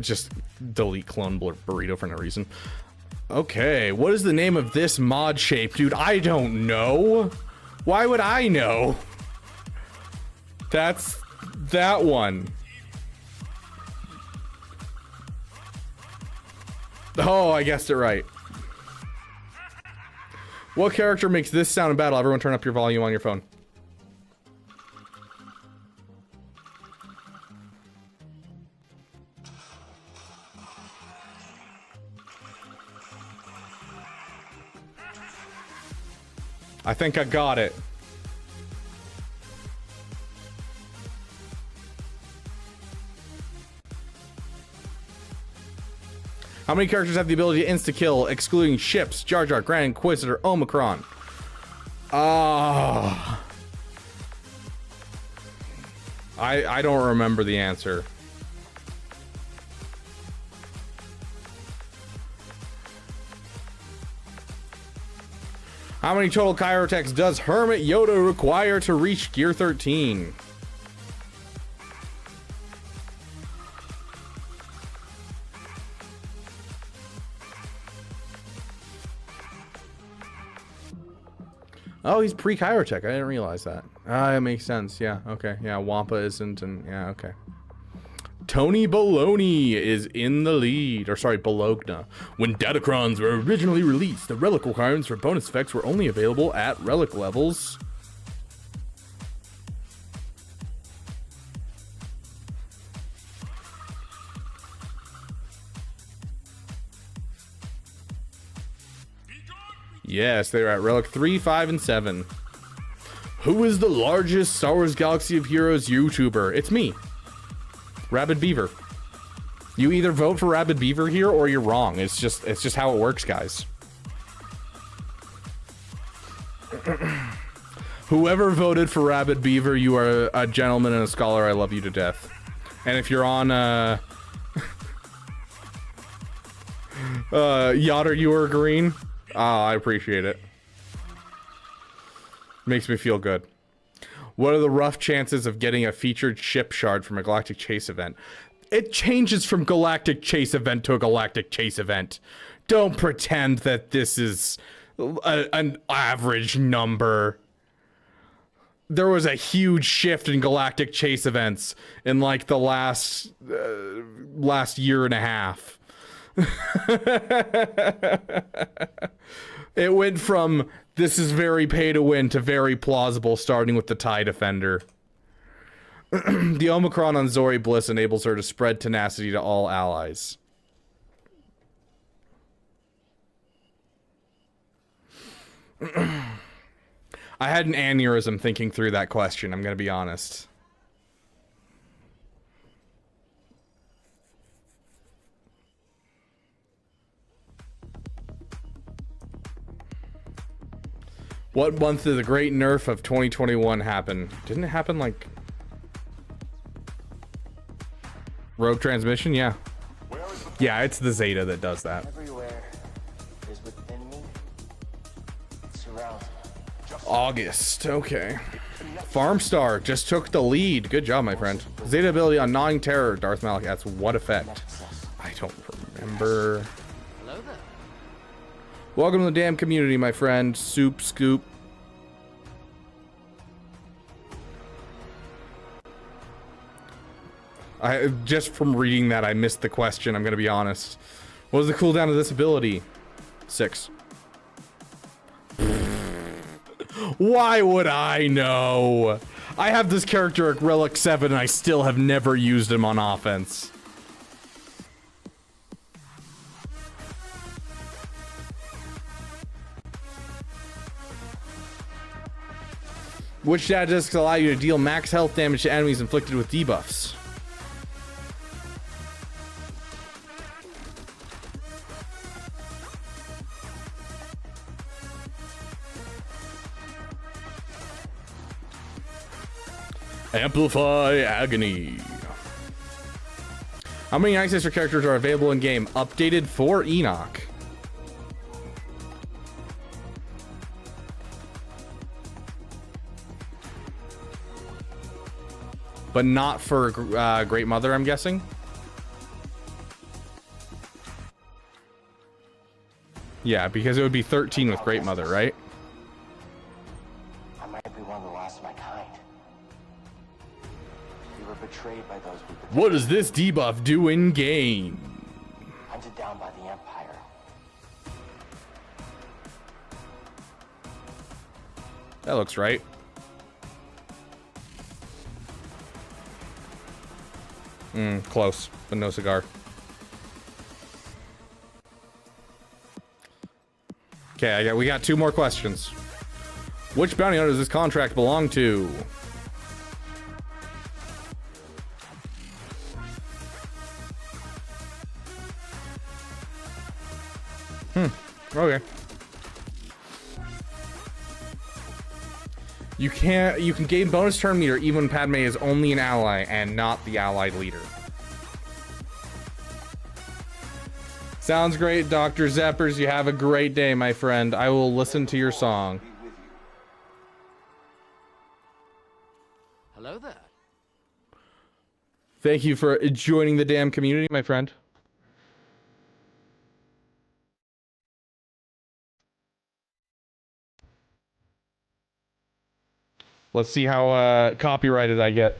Just delete clone burrito for no reason. Okay, what is the name of this mod shape? Dude, I don't know. Why would I know? That's that one. Oh, I guessed it right. What character makes this sound in battle? Everyone turn up your volume on your phone. I think I got it. How many characters have the ability to insta-kill, excluding ships, Jar Jar, Grand Inquisitor, Omicron? I don't remember the answer. How many total Chirotechs does Hermit Yoda require to reach Gear 13? Oh, he's pre-Chirotech. I didn't realize that. It makes sense. Yeah, okay. Yeah, Wampa isn't, and yeah, okay. Tony Bologna is in the lead. Or sorry, Bologna. When Datacrons were originally released, the relic requirements for bonus effects were only available at relic levels. Yes, they were at relic 3, 5, and 7. Who is the largest Star Wars Galaxy of Heroes YouTuber? It's me. Rabid Beaver. You either vote for Rabid Beaver here or you're wrong. It's just how it works, guys. Whoever voted for Rabid Beaver, you are a gentleman and a scholar. I love you to death. And if you're on Yotter, you are green. I appreciate it. Makes me feel good. What are the rough chances of getting a featured ship shard from a Galactic Chase event? It changes from Galactic Chase event to a Galactic Chase event. Don't pretend that this is an average number. There was a huge shift in Galactic Chase events in like the last year and a half. It went from This is very pay to win to very plausible, starting with the TIE Defender. The Omicron on Zori Bliss enables her to spread tenacity to all allies. I had an aneurysm thinking through that question, I'm gonna be honest. What month did the great nerf of 2021 happen? Didn't it happen like... Rogue Transmission? Yeah. Yeah, it's the Zeta that does that. Everywhere is within me. It surrounds me. August, okay. Farmstar just took the lead. Good job, my friend. Zeta ability on Gnawing Terror. Darth Malak adds what effect? I don't remember. Hello there. Welcome to the damn community, my friend. Soup Scoop. Just from reading that, I missed the question, I'm gonna be honest. What is the cooldown of this ability? 6. Why would I know? I have this character at Relic 7 and I still have never used him on offense. Which statistics allow you to deal max health damage to enemies inflicted with debuffs? Amplify Agony. How many Night Sister characters are available in game? Updated for Enoch. But not for Great Mother, I'm guessing. Yeah, because it would be 13 with Great Mother, right? I might be one of the last of my kind. We were betrayed by those we betrayed. What does this debuff do in game? Hunted down by the Empire. That looks right. Close, but no cigar. Okay, we got 2 more questions. Which bounty hunter does this contract belong to? Okay. You can gain bonus turn meter even when Padme is only an ally and not the allied leader. Sounds great, Dr. Zeppers. You have a great day, my friend. I will listen to your song. Hello there. Thank you for joining the damn community, my friend. Let's see how copyrighted I get.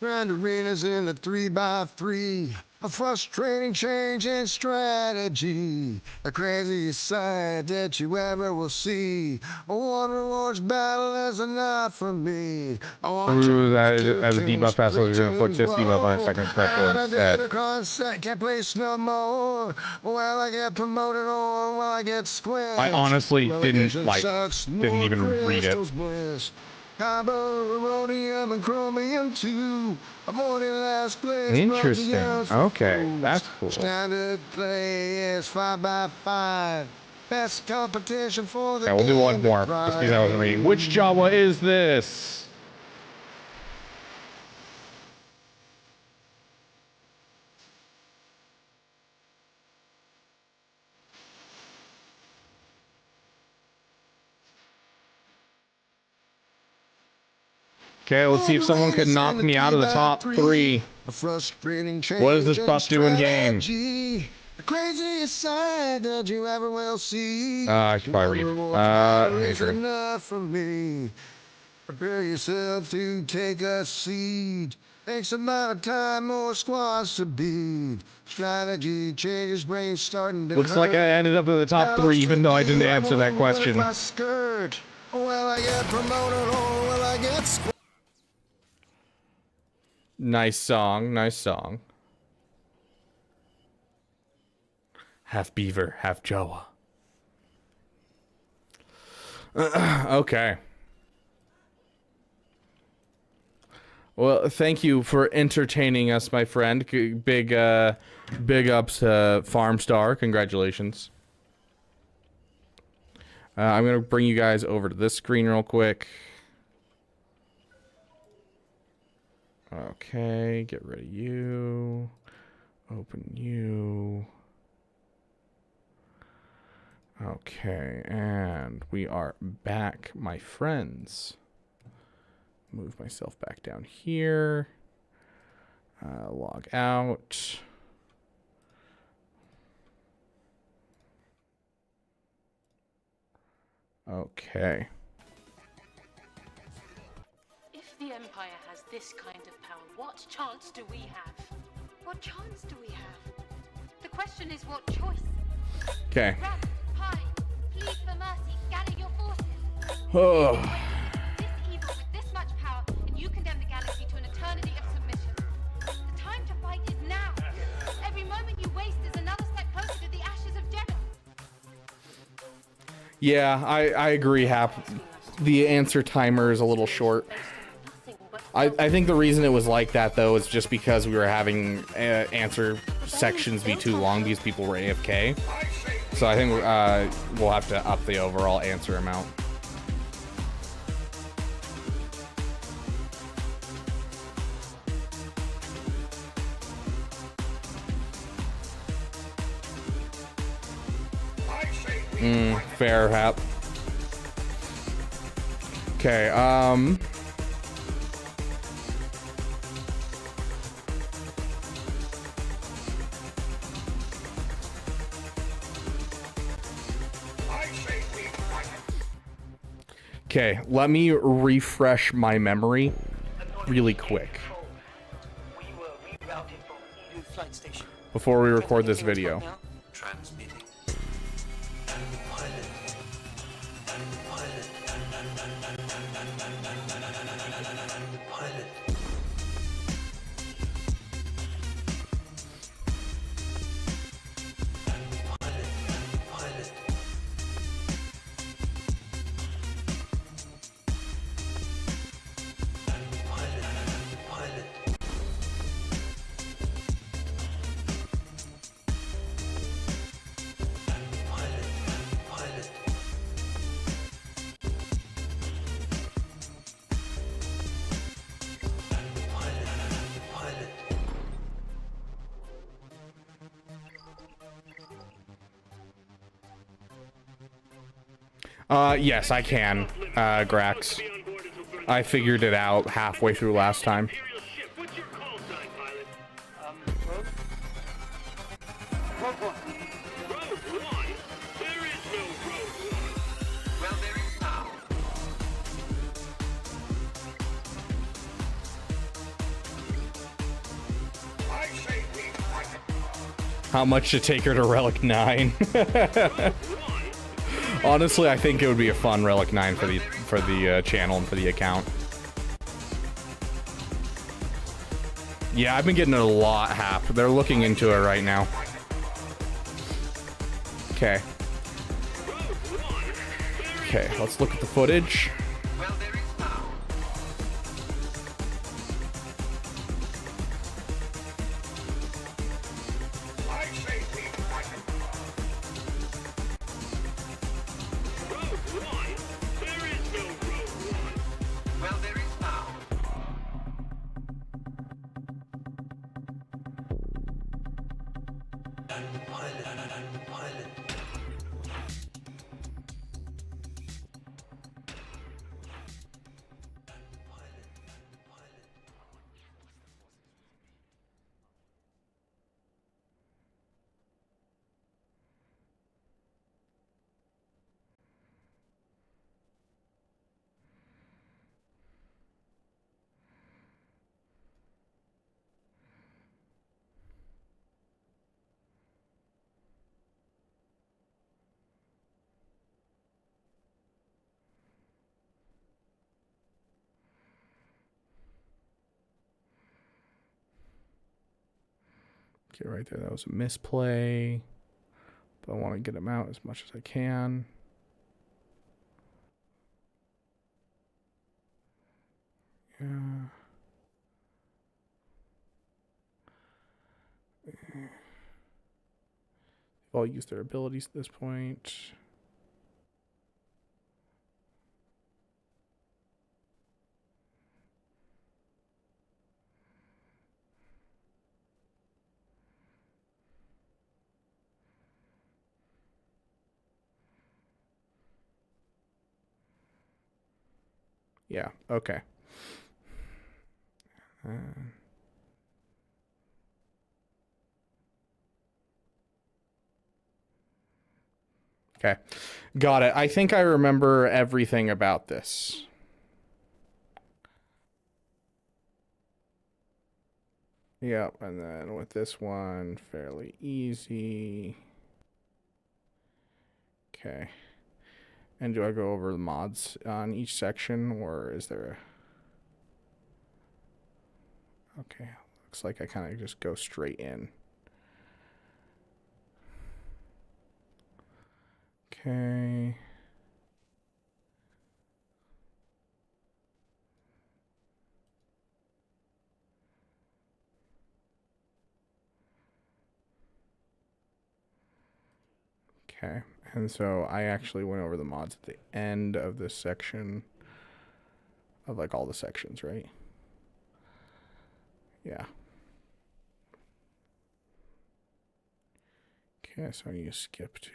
Grand arenas in the 3x3. A frustrating change in strategy. The craziest sight that you ever will see. A one rewards battle is enough for me. As a debuff pass, we're gonna put this debuff on second special instead. Can't place no more. Well, I get promoted or will I get squared? I honestly didn't even read it. Copper, rhodium, and chromium too. I'm only last place. Interesting. Okay, that's cool. Standard play is 5x5. Best competition for the Okay, we'll do one more. Let's see how I was reading. Which Jawa is this? Okay, let's see if someone could knock me out of the top 3. What does this buff do in game? The craziest sight that you ever will see. I should probably read. Enough for me. Prepare yourself to take a seat. X amount of time, more squads to beat. Strategy changes, brain starting to Looks hurt. like I ended up in the top 3, even though I didn't answer that question. My skirt. Will I get promoted or will I get Nice song, nice song. Half Beaver, half Jawa. Okay. Well, thank you for entertaining us, my friend. Big ups to Farmstar. Congratulations. I'm going to bring you guys over to this screen real quick. Okay, get rid of you. Open you. Okay, and we are back, my friends. Move myself back down here. Log out. Okay. If the Empire has this kind of power, what chance do we have? What chance do we have? The question is what choice? Okay. Run, hide, plead for mercy, gather your forces. Oh. This evil with this much power, and you condemn the galaxy to an eternity of submission. The time to fight is now. Every moment you waste is another step closer to the ashes of Jeddah. Yeah, I agree, Hap. The answer timer is a little short. I think the reason it was like that, though, is just because we were having answer sections be too long because people were AFK. So I think we'll have to up the overall answer amount. Fair, Hap. Okay, okay, let me refresh my memory really quick before we record this video. Transmitting. Yes, I can, Grax. I figured it out halfway through last time. How much to take her to Relic 9? Honestly, I think it would be a fun Relic 9 for the channel and for the account. Yeah, I've been getting it a lot, Hap. They're looking into it right now. Okay. Okay, let's look at the footage. Okay, right there. That was a misplay. But I want to get them out as much as I can. Yeah. They've all used their abilities at this point. Yeah, okay. Okay, got it. I think I remember everything about this. Yep, and then with this one, fairly easy. Okay. And do I go over the mods on each section, or is there a... Okay, looks like I kind of just go straight in. Okay. Okay, and so I actually went over the mods at the end of this section of like all the sections, right? Yeah. Okay, so I need to skip to...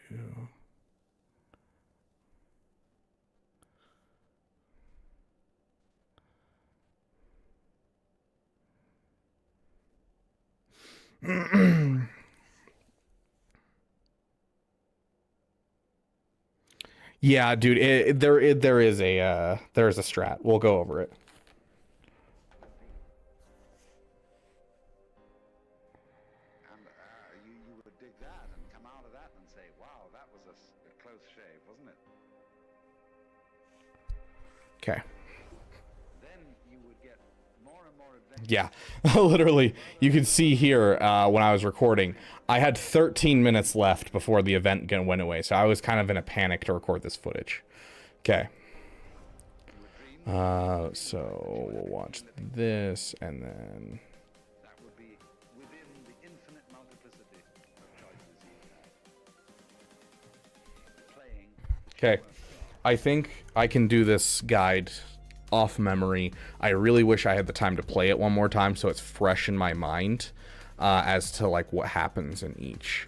Yeah, dude, there is a strat. We'll go over it. And you would dig that and come out of that and say, wow, that was a close shave, wasn't it? Okay. Then you would get more and more adventure. Yeah, literally, you can see here when I was recording, I had 13 minutes left before the event went away, so I was kind of in a panic to record this footage. Okay. So we'll watch this, and then... That would be within the infinite multiplicity of choices you have. Playing. Okay, I think I can do this guide off memory. I really wish I had the time to play it one more time so it's fresh in my mind as to like what happens in each.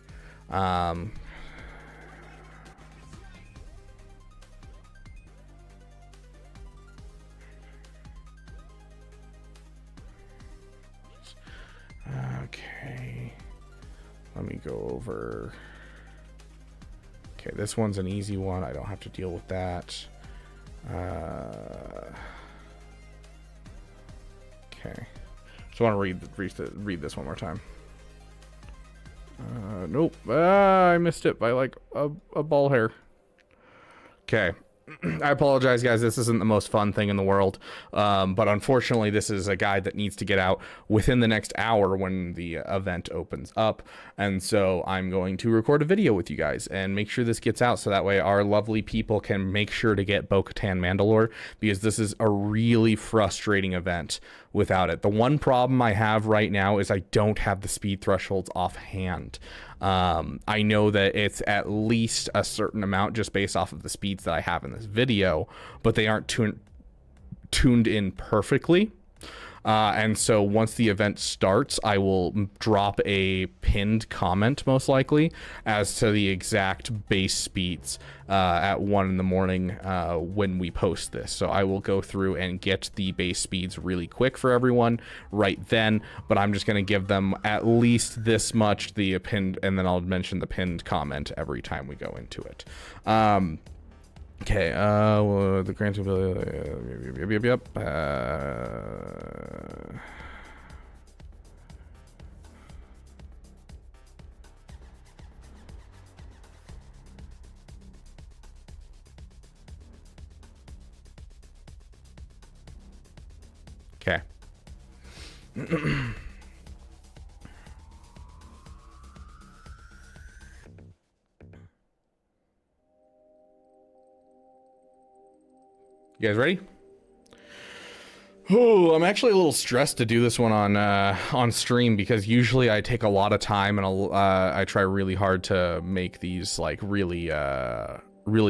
Okay, let me go over. Okay, this one's an easy one. I don't have to deal with that. Okay, just want to read this one more time. Nope, I missed it by like a ball hair. Okay. I apologize, guys. This isn't the most fun thing in the world, but unfortunately, this is a guide that needs to get out within the next hour when the event opens up, and so I'm going to record a video with you guys and make sure this gets out so that way our lovely people can make sure to get Bo-Katan Mandalore, because this is a really frustrating event without it. The one problem I have right now is I don't have the speed thresholds offhand. I know that it's at least a certain amount just based off of the speeds that I have in this video, but they aren't tuned in perfectly. And so once the event starts, I will drop a pinned comment, most likely, as to the exact base speeds at 1 in the morning when we post this. So I will go through and get the base speeds really quick for everyone right then, but I'm just going to give them at least this much, the pinned, and then I'll mention the pinned comment every time we go into it. Okay, well, the grant ability, yep. Okay. You guys ready? Oh, I'm actually a little stressed to do this one on stream because usually I take a lot of time and I try really hard to make these like really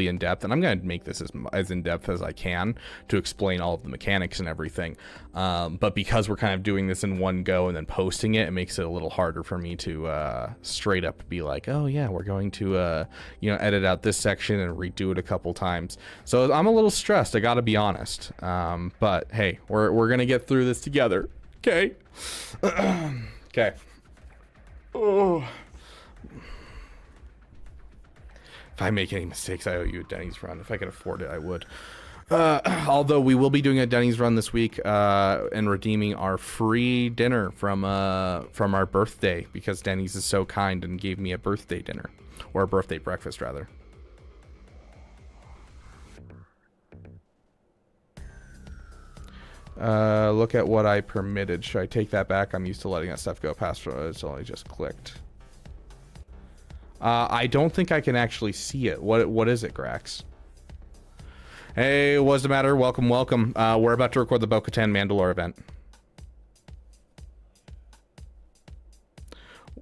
in depth, and I'm gonna make this as in depth as I can to explain all of the mechanics and everything. But because we're kind of doing this in one go and then posting it, it makes it a little harder for me to straight up be like, oh yeah, we're going to you know, edit out this section and redo it a couple times. So I'm a little stressed, I gotta be honest. But hey, we're gonna get through this together. Okay. Okay. Oh. If I make any mistakes, I owe you a Denny's run. If I could afford it, I would. Although we will be doing a Denny's run this week and redeeming our free dinner from our birthday, because Denny's is so kind and gave me a birthday dinner, or a birthday breakfast rather. Look at what I permitted. Should I take that back? I'm used to letting that stuff go past. It's only just clicked. I don't think I can actually see it. What is it, Grax? Hey, what's the matter? Welcome, welcome. We're about to record the Bo-Katan Mandalore event.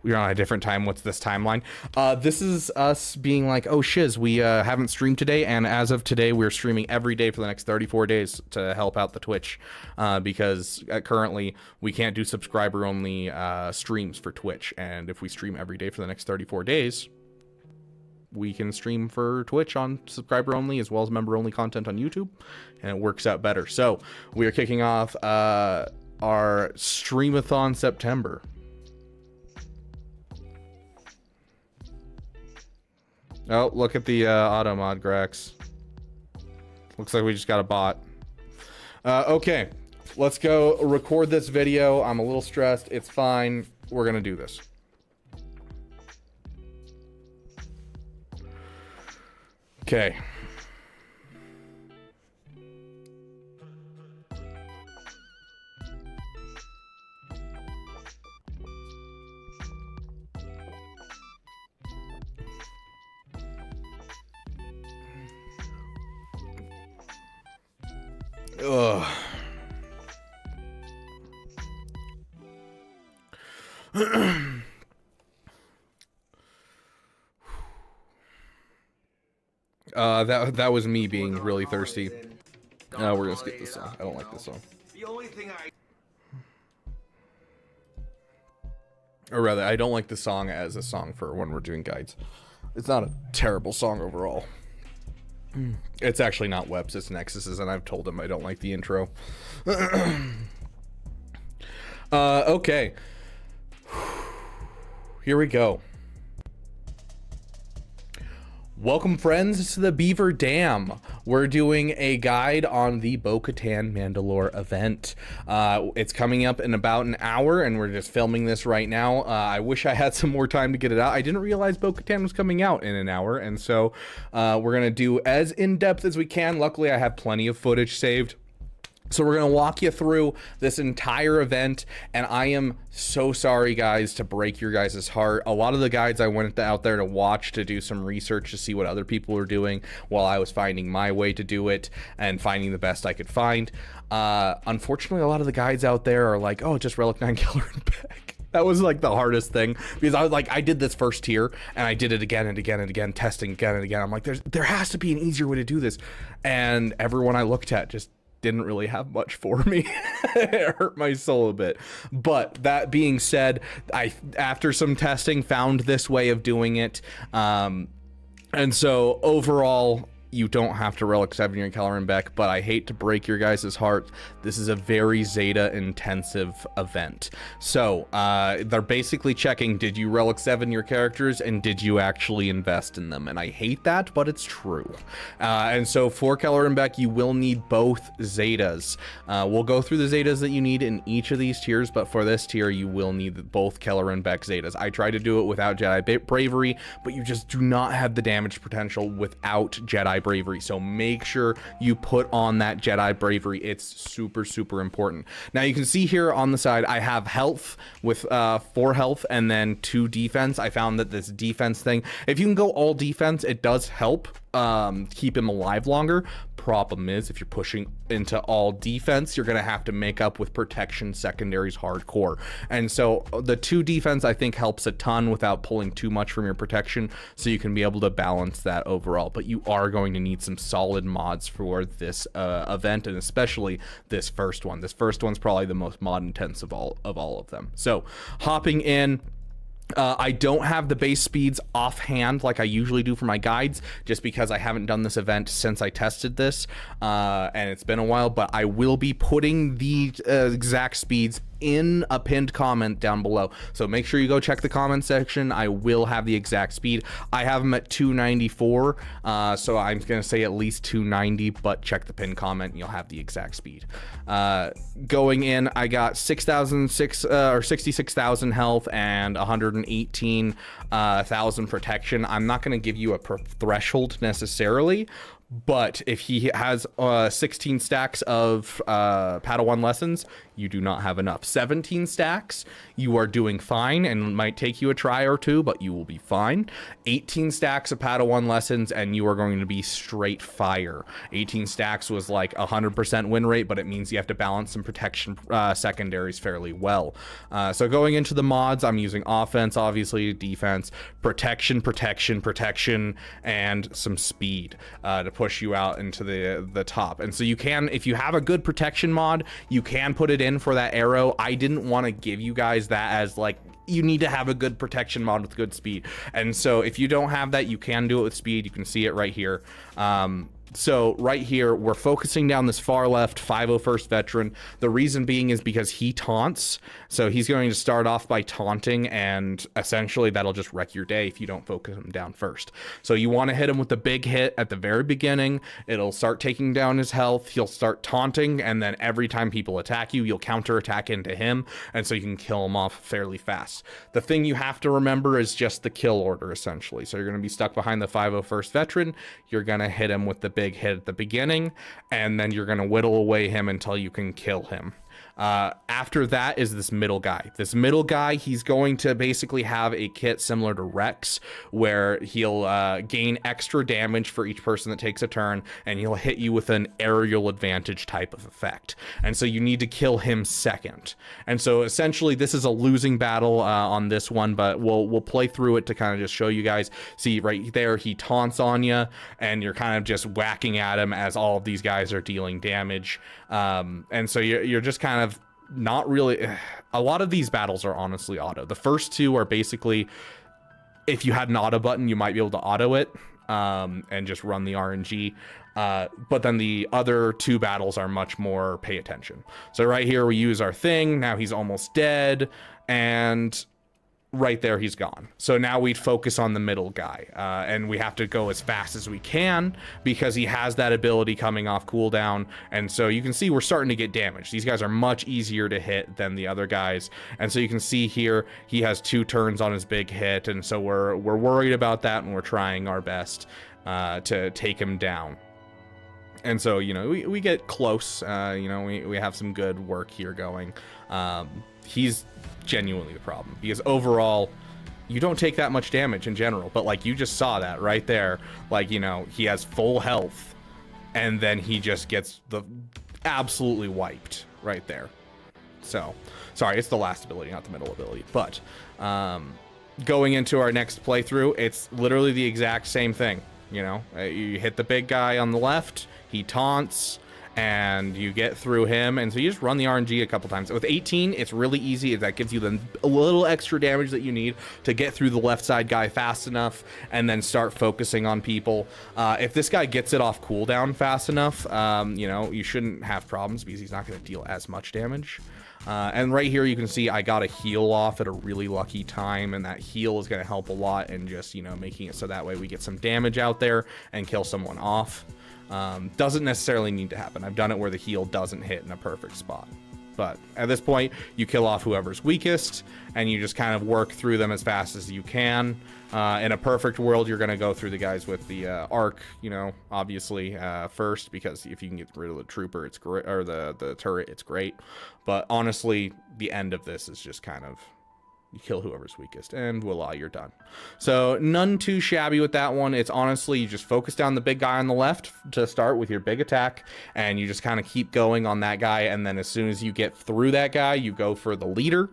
We're on a different time. What's this timeline? This is us being like, oh shiz, we haven't streamed today, and as of today, we're streaming every day for the next 34 days to help out the Twitch, because currently we can't do subscriber-only streams for Twitch, and if we stream every day for the next 34 days, we can stream for Twitch on subscriber-only as well as member-only content on YouTube, and it works out better. So we are kicking off our Streamathon September. Oh, look at the auto mod, Grax. Looks like we just got a bot. Okay, let's go record this video. I'm a little stressed. It's fine. We're gonna do this. Okay. Ugh. That was me being really thirsty. We're gonna skip this song. I don't like this song. The only thing Or rather, I don't like the song as a song for when we're doing guides. It's not a terrible song overall. It's actually not Wep's, it's Nexus's, and I've told him I don't like the intro. Okay. Here we go. Welcome, friends, to the Beaver Dam. We're doing a guide on the Bo-Katan Mandalore event. It's coming up in about an hour, and we're just filming this right now. I wish I had some more time to get it out. I didn't realize Bo-Katan was coming out in an hour, and so we're going to do as in-depth as we can. Luckily, I have plenty of footage saved. So we're going to walk you through this entire event, and I am so sorry, guys, to break your guys' heart. A lot of the guides I went out there to watch, to do some research to see what other people were doing while I was finding my way to do it and finding the best I could find. Unfortunately, a lot of the guides out there are like, oh, just Relic 9 Killer and Beck. That was like the hardest thing, because I was like, I did this first tier and I did it again and again and again, testing again and again. I'm like, there has to be an easier way to do this. And everyone I looked at just didn't really have much for me. It hurt my soul a bit. But that being said, I, after some testing, found this way of doing it. And so overall, you don't have to Relic 7 your Kelleran Beck, but I hate to break your guys' heart. This is a very Zeta intensive event. So they're basically checking, did you Relic 7 your characters and did you actually invest in them? And I hate that, but it's true. And so for Kelleran Beck, you will need both Zetas. We'll go through the Zetas that you need in each of these tiers, but for this tier, you will need both Kelleran Beck Zetas. I tried to do it without Jedi Bravery, but you just do not have the damage potential without Jedi Bravery. So make sure you put on that Jedi Bravery. It's super, super important. Now you can see here on the side, I have health with 4 health and then 2 defense. I found that this defense thing, if you can go all defense, it does help. keep him alive longer. Problem is, if you're pushing into all defense, you're gonna have to make up with protection secondaries hardcore. And so the 2 defense I think helps a ton without pulling too much from your protection, so you can be able to balance that overall. But you are going to need some solid mods for this event, and especially this first one. This first one's probably the most mod intense of all of them. So hopping in, I don't have the base speeds offhand like I usually do for my guides, just because I haven't done this event since I tested this, and it's been a while, but I will be putting the exact speeds in a pinned comment down below, so make sure you go check the comment section. I will have the exact speed. I have them at 294, so I'm gonna say at least 290, but check the pinned comment and you'll have the exact speed. Going in, I got 66,000 health and 118,000 protection. I'm not gonna give you a threshold necessarily, but if he has 16 stacks of Padawan lessons, you do not have enough. 17 stacks, you are doing fine, and it might take you a try or two, but you will be fine. 18 stacks of Padawan lessons, and you are going to be straight fire. 18 stacks was like 100% win rate, but it means you have to balance some protection secondaries fairly well. So going into the mods, I'm using offense, obviously, defense, protection, and some speed to push you out into the top. And so you can, if you have a good protection mod, you can put it in for that arrow. I didn't want to give you guys that as like, you need to have a good protection mod with good speed. And so if you don't have that, you can do it with speed. You can see it right here. So right here, we're focusing down this far left 501st veteran. The reason being is because he taunts. So he's going to start off by taunting, and essentially that'll just wreck your day if you don't focus him down first. So you want to hit him with the big hit at the very beginning. It'll start taking down his health. He'll start taunting, and then every time people attack you, you'll counter attack into him, and so you can kill him off fairly fast. The thing you have to remember is just the kill order, essentially. So you're going to be stuck behind the 501st veteran. You're going to hit him with the big hit at the beginning, and then you're going to whittle away him until you can kill him. After that is this middle guy. This middle guy, he's going to basically have a kit similar to Rex, where he'll gain extra damage for each person that takes a turn, and he'll hit you with an aerial advantage type of effect. And so you need to kill him second. And so essentially this is a losing battle on this one, but we'll play through it to kind of just show you guys. See right there, he taunts on you, and you're kind of just whacking at him as all of these guys are dealing damage. And so you're just kind of not really, a lot of these battles are honestly auto. The first two are basically, if you had an auto button, you might be able to auto it and just run the RNG. But then the other two battles are much more pay attention. So right here we use our thing. Now he's almost dead, and right there he's gone. So now we'd focus on the middle guy, and we have to go as fast as we can because he has that ability coming off cooldown. And so you can see we're starting to get damage. These guys are much easier to hit than the other guys, and so you can see here he has 2 turns on his big hit, and so we're worried about that, and we're trying our best to take him down. And so, you know, we get close. You know, we have some good work here going. He's genuinely the problem, because overall you don't take that much damage in general, but like you just saw that right there, like, you know, he has full health and then he just gets the absolutely wiped right there. So sorry, it's the last ability, not the middle ability. But going into our next playthrough, it's literally the exact same thing. You know, you hit the big guy on the left, he taunts, and you get through him, and so you just run the RNG a couple times. With 18, it's really easy. That gives you a little extra damage that you need to get through the left side guy fast enough, and then start focusing on people. If this guy gets it off cooldown fast enough, you know, you shouldn't have problems because he's not going to deal as much damage. And right here you can see I got a heal off at a really lucky time, and that heal is going to help a lot in just, you know, making it so that way we get some damage out there and kill someone off. Doesn't necessarily need to happen. I've done it where the heal doesn't hit in a perfect spot. But at this point, you kill off whoever's weakest, and you just kind of work through them as fast as you can. In a perfect world, you're going to go through the guys with the arc, you know, obviously, first, because if you can get rid of the trooper, it's great, or the turret, it's great. But honestly, the end of this is just kind of You kill whoever's weakest, and voila, you're done. So none too shabby with that one. It's honestly, you just focus down the big guy on the left to start with your big attack, and you just kind of keep going on that guy, and then as soon as you get through that guy, you go for the leader.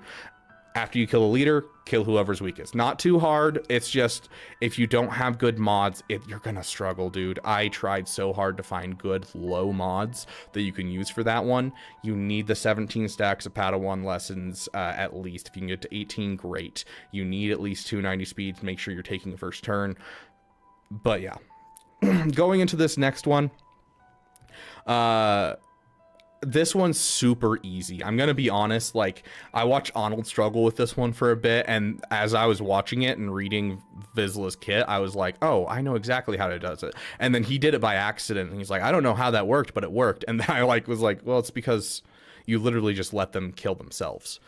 After you kill the leader, kill whoever's weakest. Not too hard. It's just, if you don't have good mods, you're gonna struggle, dude. I tried so hard to find good low mods that you can use for that one. You need the 17 stacks of Padawan lessons at least. If you can get to 18, great. You need at least 290 speed to make sure you're taking the first turn. But yeah, going into this next one, this one's super easy. I'm gonna be honest, like, I watched Arnold struggle with this one for a bit, and as I was watching it and reading Vizsla's kit, I was like, oh, I know exactly how to do it. And then he did it by accident, and he's like, I don't know how that worked, but it worked. And then I was like, well, it's because you literally just let them kill themselves.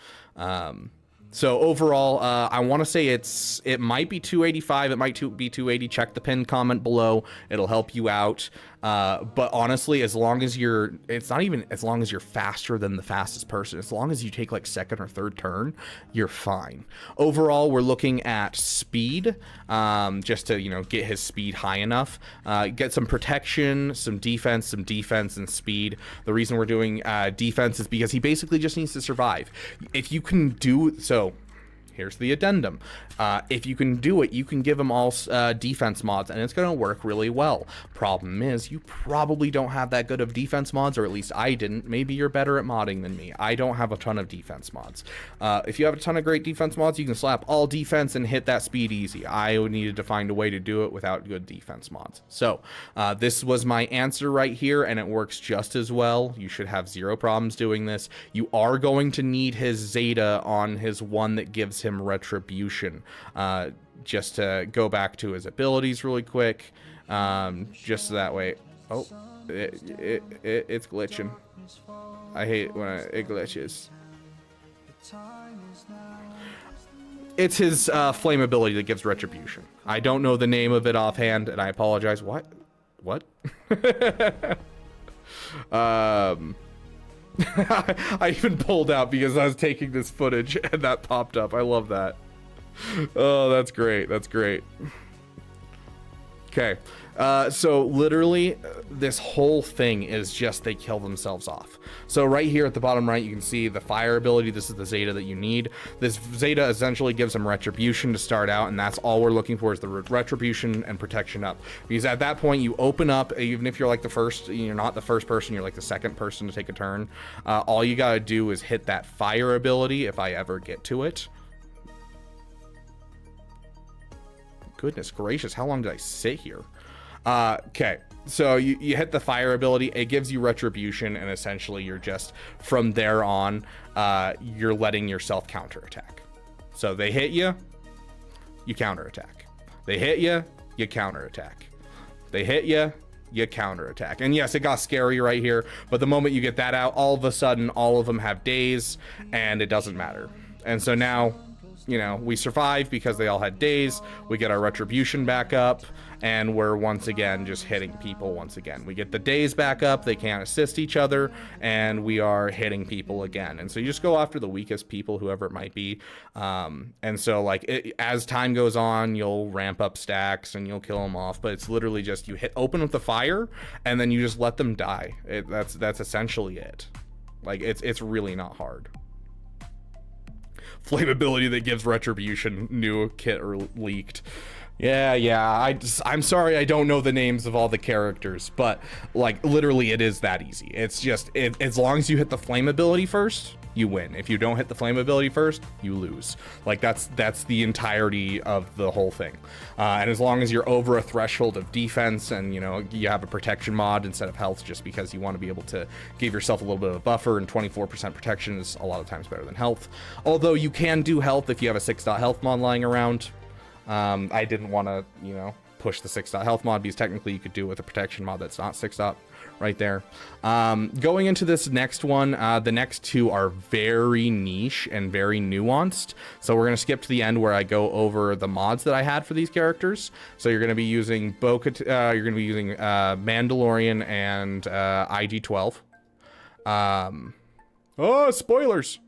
So overall, I want to say it might be 285, it might be 280. Check the pinned comment below, it'll help you out. But honestly, as long as it's not even as long as you're faster than the fastest person, as long as you take like second or third turn, you're fine. Overall, we're looking at speed, just to, you know, get his speed high enough, get some protection, some defense, and speed. The reason we're doing defense is because he basically just needs to survive. If you can do so, here's the addendum. If you can do it, you can give them all defense mods, and it's going to work really well. Problem is, you probably don't have that good of defense mods, or at least I didn't. Maybe you're better at modding than me. I don't have a ton of defense mods. If you have a ton of great defense mods, you can slap all defense and hit that speed easy. I needed to find a way to do it without good defense mods. So this was my answer right here, and it works just as well. You should have zero problems doing this. You are going to need his Zeta on his one that gives him retribution. Just to go back to his abilities really quick, just so that way. Oh, it's glitching. I hate when it glitches. It's his flame ability that gives retribution. I don't know the name of it offhand, and I apologize. What? I even pulled out because I was taking this footage and that popped up. I love that. Oh, that's great. That's great. Okay. So literally this whole thing is just they kill themselves off. So right here at the bottom right, you can see the fire ability. This is the Zeta that you need. This Zeta essentially gives them retribution to start out, and that's all we're looking for is the retribution and protection up. Because at that point you open up, even if you're like the first, you're not the first person, you're like the second person to take a turn. All you gotta do is hit that fire ability if I ever get to it. Goodness gracious, how long did I sit here? Okay, so you hit the fire ability, it gives you retribution, and essentially you're just, from there on, you're letting yourself counterattack. So they hit you, you counterattack. They hit you, you counterattack. They hit you, you counterattack. And yes, it got scary right here, but the moment you get that out, all of a sudden, all of them have days, and it doesn't matter. And so now, you know, we survive because they all had days, we get our retribution back up, and we're once again just hitting people once again. We get the days back up, they can't assist each other, and we are hitting people again. And so you just go after the weakest people, whoever it might be. And so like as time goes on, you'll ramp up stacks and you'll kill them off, but it's literally just you open with the fire and then you just let them die. That's essentially it. Like it's really not hard. Flame ability that gives retribution, new kit or leaked. Yeah, I'm sorry I don't know the names of all the characters, but like literally it is that easy. It's just as long as you hit the flame ability first, you win. If you don't hit the flame ability first, you lose. Like that's the entirety of the whole thing. And as long as you're over a threshold of defense and you know you have a protection mod instead of health, just because you want to be able to give yourself a little bit of a buffer, and 24% protection is a lot of times better than health. Although you can do health if you have a 6 health mod lying around. I didn't want to, you know, push the 6 health mod because technically you could do it with a protection mod that's not 6 right there. Going into this next one, the next two are very niche and very nuanced. So we're going to skip to the end where I go over the mods that I had for these characters. So you're going to be using you're going to be using Mandalorian and IG-12. Oh, spoilers.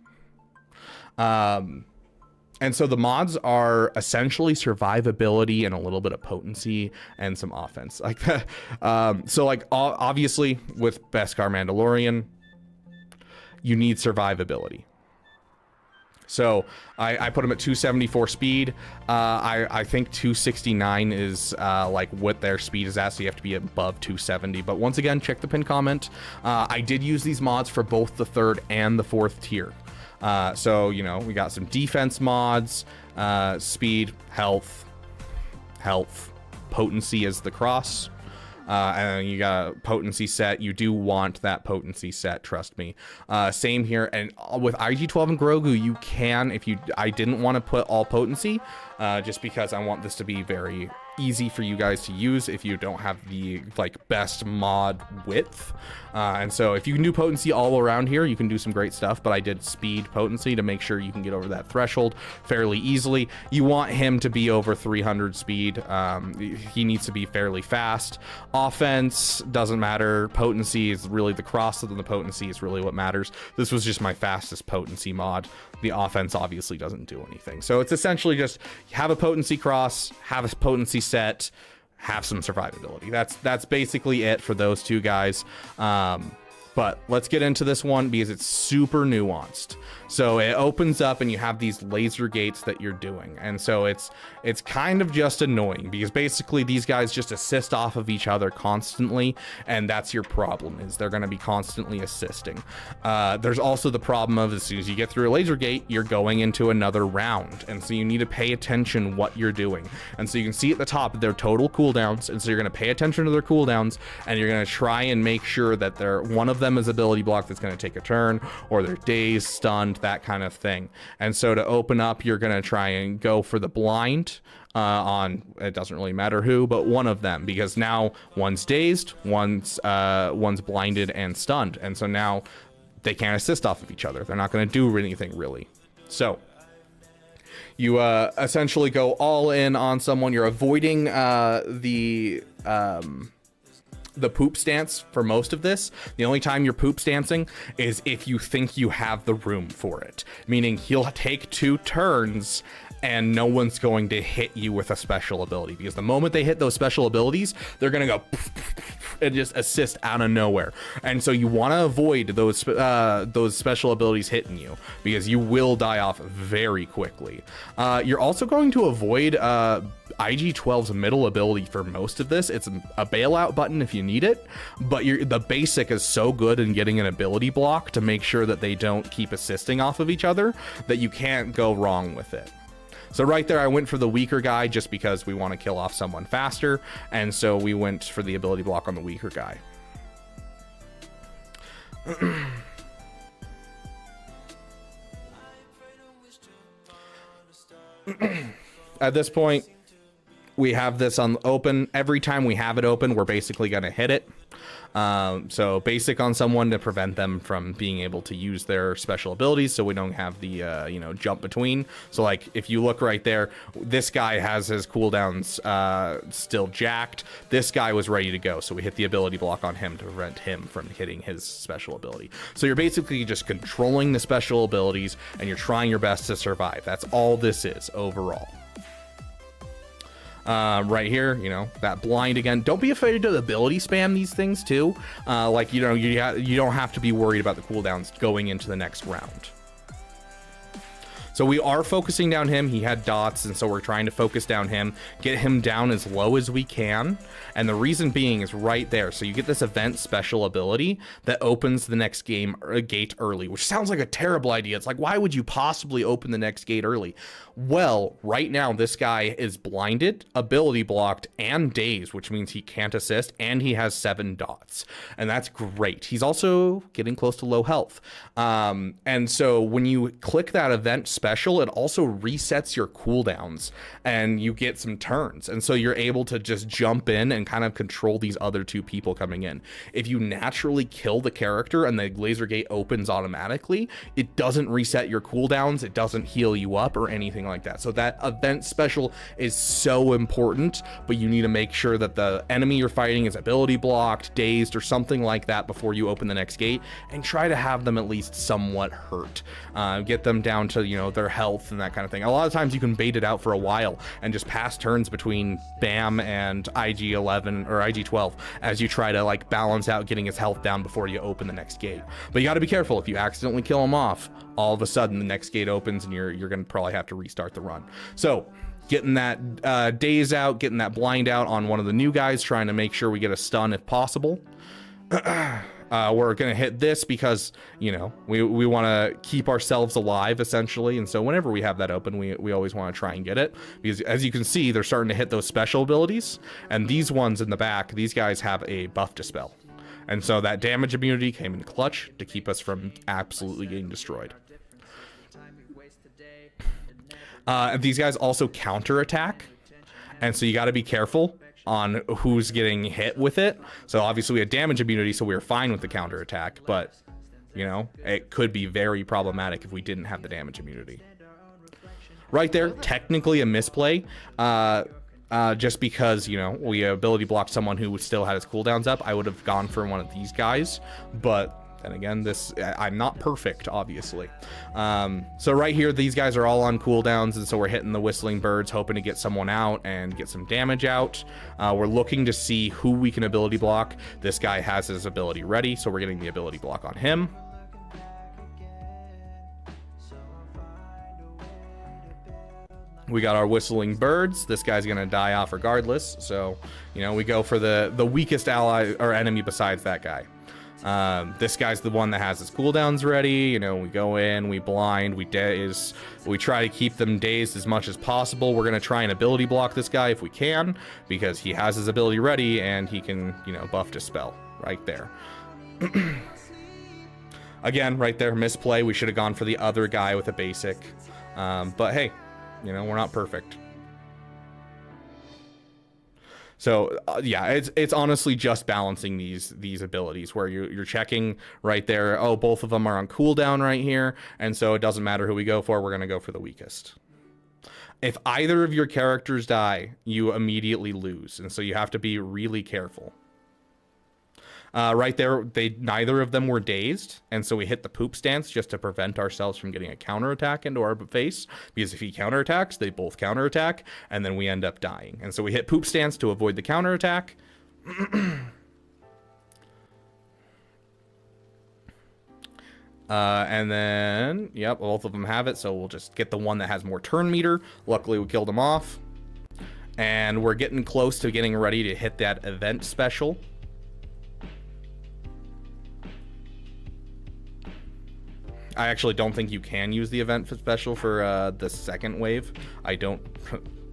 And so the mods are essentially survivability and a little bit of potency and some offense like that. So like obviously with Beskar Mandalorian, you need survivability. So I put him at 274 speed. I think 269 is like what their speed is at, so you have to be above 270. But once again, check the pinned comment. I did use these mods for both the 3rd and the 4th tier. So, you know, we got some defense mods, speed, health, potency is the cross. And you got a potency set. You do want that potency set, trust me. Same here. And with IG-12 and Grogu, you can, I didn't want to put all potency, just because I want this to be very easy for you guys to use if you don't have the like best mod width. And so if you can do potency all around here, you can do some great stuff, but I did speed potency to make sure you can get over that threshold fairly easily. You want him to be over 300 speed. He needs to be fairly fast. Offense doesn't matter. Potency is really the cross, and the potency is really what matters. This was just my fastest potency mod. The offense obviously doesn't do anything. So it's essentially just have a potency cross, have a potency set, have some survivability. That's basically it for those two guys. But let's get into this one because it's super nuanced. So it opens up and you have these laser gates that you're doing. And so it's kind of just annoying because basically these guys just assist off of each other constantly. And that's your problem, is they're going to be constantly assisting. There's also the problem of as soon as you get through a laser gate, you're going into another round. And so you need to pay attention what you're doing. And so you can see at the top their total cooldowns. And so you're going to pay attention to their cooldowns and you're going to try and make sure that one of them is ability block that's going to take a turn, or they're dazed, stunned, that kind of thing. And so to open up, you're going to try and go for the blind on, it doesn't really matter who, but one of them, because now one's dazed, one's blinded and stunned. And so now they can't assist off of each other. They're not going to do anything really. So you essentially go all in on someone. You're avoiding the poop stance for most of this. The only time you're poop stancing is if you think you have the room for it, meaning he'll take 2 turns and no one's going to hit you with a special ability, because the moment they hit those special abilities, they're going to go and just assist out of nowhere. And so you want to avoid those special abilities hitting you, because you will die off very quickly. You're also going to avoid IG-12's middle ability for most of this. It's a bailout button if you need it, but the basic is so good in getting an ability block to make sure that they don't keep assisting off of each other that you can't go wrong with it. So right there, I went for the weaker guy just because we want to kill off someone faster, and so we went for the ability block on the weaker guy. At this point, we have this on open. Every time we have it open, we're basically going to hit it. So basic on someone to prevent them from being able to use their special abilities, so we don't have the jump between. So like if you look right there, this guy has his cooldowns still jacked. This guy was ready to go, so we hit the ability block on him to prevent him from hitting his special ability. So you're basically just controlling the special abilities and you're trying your best to survive. That's all this is overall. Right here, that blind again. Don't be afraid to ability spam these things too. You don't have to be worried about the cooldowns going into the next round. So we are focusing down him. He had dots, and so we're trying to focus down him, get him down as low as we can. And the reason being is right there. So you get this event special ability that opens the next gate early, which sounds like a terrible idea. It's like, why would you possibly open the next gate early? Well, right now this guy is blinded, ability blocked, and dazed, which means he can't assist, and he has 7 dots. And that's great. He's also getting close to low health. And so when you click that event special, it also resets your cooldowns and you get some turns. And so you're able to just jump in and kind of control these other 2 people coming in. If you naturally kill the character and the laser gate opens automatically, it doesn't reset your cooldowns. It doesn't heal you up or anything like that. So that event special is so important, but you need to make sure that the enemy you're fighting is ability blocked, dazed, or something like that before you open the next gate, and try to have them at least somewhat hurt. Get them down to, their health and that kind of thing. A lot of times you can bait it out for a while and just pass turns between Bam and IG-11 or IG-12 as you try to like balance out getting his health down before you open the next gate. But you got to be careful. If you accidentally kill him off, all of a sudden the next gate opens and you're going to probably have to restart the run. So getting that daze out, getting that blind out on one of the new guys, trying to make sure we get a stun if possible. We're gonna hit this because, you know, we want to keep ourselves alive essentially, and so whenever we have that open, we always want to try and get it, because as you can see, they're starting to hit those special abilities, and these ones in the back, these guys have a buff dispel, and so that damage immunity came in clutch to keep us from absolutely getting destroyed. These guys also counterattack, and so you got to be careful on who's getting hit with it. So obviously we had damage immunity, so we were fine with the counterattack, but you know, it could be very problematic if we didn't have the damage immunity. Right there, technically a misplay, just because, you know, we ability blocked someone who still had his cooldowns up. I would have gone for one of these guys, but then again, I'm not perfect, obviously. So right here, these guys are all on cooldowns, and so we're hitting the Whistling Birds, hoping to get someone out and get some damage out. We're looking to see who we can ability block. This guy has his ability ready, so we're getting the ability block on him. We got our Whistling Birds. This guy's gonna die off regardless, so you know, we go for the weakest ally or enemy besides that guy. This guy's the one that has his cooldowns ready. You know, we go in, we blind, we daze, we try to keep them dazed as much as possible. We're gonna try and ability block this guy if we can, because he has his ability ready and he can, you know, buff dispel right there. Again, right there, misplay. We should have gone for the other guy with a basic, but hey, you know, we're not perfect. So yeah, it's honestly just balancing these abilities where you're checking right there. Oh, both of them are on cooldown right here, and so it doesn't matter who we go for. We're gonna go for the weakest. If either of your characters die, you immediately lose, and so you have to be really careful. Right there, neither of them were dazed, and so we hit the poop stance just to prevent ourselves from getting a counterattack into our face, because if he counterattacks, they both counterattack, and then we end up dying. And so we hit poop stance to avoid the counterattack. And then, yep, both of them have it, so we'll just get the one that has more turn meter. Luckily, we killed him off. And we're getting close to getting ready to hit that event special. I actually don't think you can use the event special for the second wave. I don't.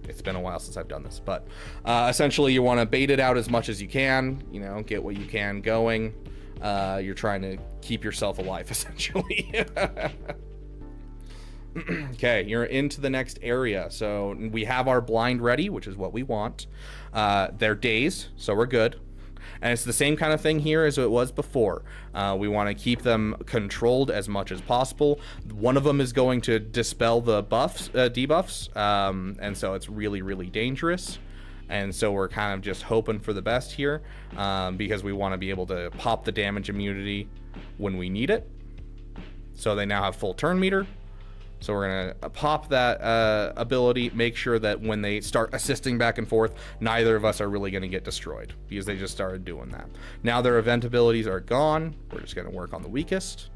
It's been a while since I've done this, but essentially you want to bait it out as much as you can. You know, get what you can going. You're trying to keep yourself alive, essentially. Okay, you're into the next area. So we have our blind ready, which is what we want. They're dazed, so we're good. And it's the same kind of thing here as it was before. We want to keep them controlled as much as possible. One of them is going to dispel the debuffs, and so it's really, really dangerous. And so we're kind of just hoping for the best here, because we want to be able to pop the damage immunity when we need it. So they now have full turn meter. So we're going to pop that ability, make sure that when they start assisting back and forth, neither of us are really going to get destroyed, because they just started doing that. Now their event abilities are gone. We're just going to work on the weakest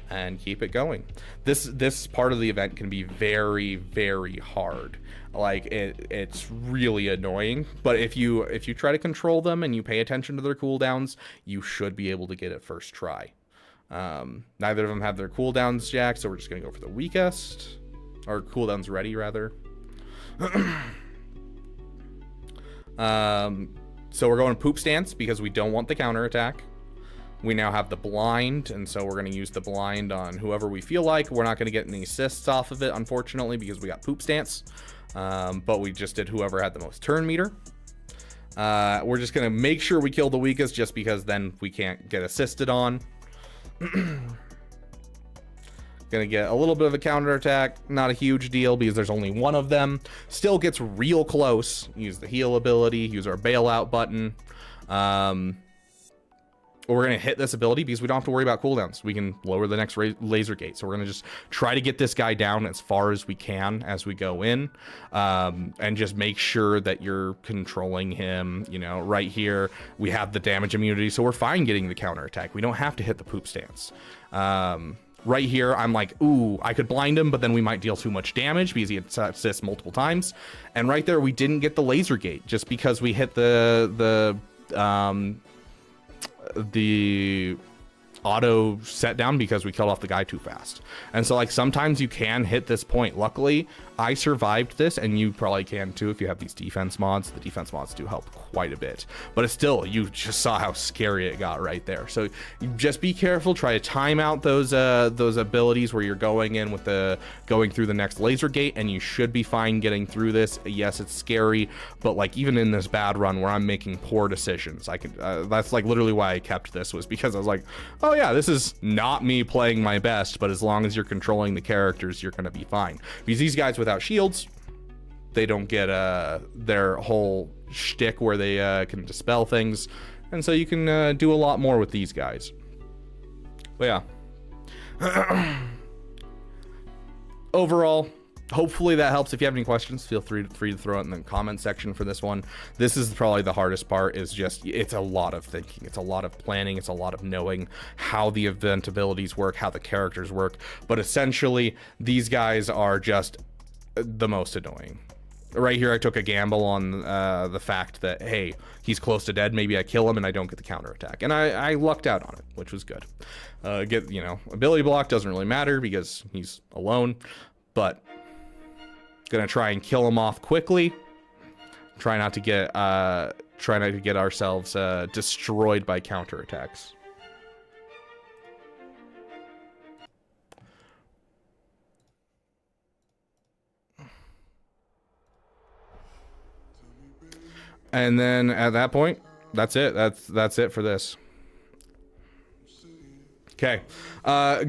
and keep it going. This part of the event can be very, very hard. Like it's really annoying, but if you try to control them and you pay attention to their cooldowns, you should be able to get it first try. Neither of them have their cooldowns jacked, so we're just gonna go for the weakest, or cooldowns ready rather. So we're going poop stance because we don't want the counterattack. We now have the blind, and so we're going to use the blind on whoever we feel like. We're not going to get any assists off of it, unfortunately, because we got poop stance. But we just did whoever had the most turn meter. We're just going to make sure we kill the weakest, just because then we can't get assisted on. Gonna get a little bit of a counterattack, not a huge deal because there's only one of them. Still gets real close. Use the heal ability, use our bailout button. we're going to hit this ability because we don't have to worry about cooldowns. We can lower the next laser gate. So we're going to just try to get this guy down as far as we can as we go in, and just make sure that you're controlling him. You know, right here, we have the damage immunity, so we're fine getting the counterattack. We don't have to hit the poop stance. Right here, I'm like, ooh, I could blind him, but then we might deal too much damage because he had assists multiple times. And right there, we didn't get the laser gate just because we hit the auto set down because we killed off the guy too fast. And so like sometimes you can hit this point. Luckily I survived this, and you probably can too if you have these defense mods. The defense mods do help quite a bit, but it's still, you just saw how scary it got right there. So you just be careful, try to time out those abilities where you're going in with going through the next laser gate, and you should be fine getting through this. Yes, it's scary, but like even in this bad run where I'm making poor decisions, I could that's like literally why I kept this, was because I was like, oh yeah, this is not me playing my best, but as long as you're controlling the characters, you're gonna be fine. Because these guys without shields, they don't get their whole shtick where they can dispel things, and so you can do a lot more with these guys. But yeah, overall, hopefully that helps. If you have any questions, feel free to throw it in the comment section for this one. This is probably the hardest part, is just, it's a lot of thinking, it's a lot of planning, it's a lot of knowing how the event abilities work, how the characters work. But essentially these guys are just the most annoying. Right here I took a gamble on the fact that, hey, he's close to dead, maybe I kill him and I don't get the counterattack, and I lucked out on it, which was good. You know, ability block doesn't really matter because he's alone, but gonna try and kill him off quickly. Try not to get ourselves destroyed by counterattacks. And then at that point, that's it. That's it for this. Okay,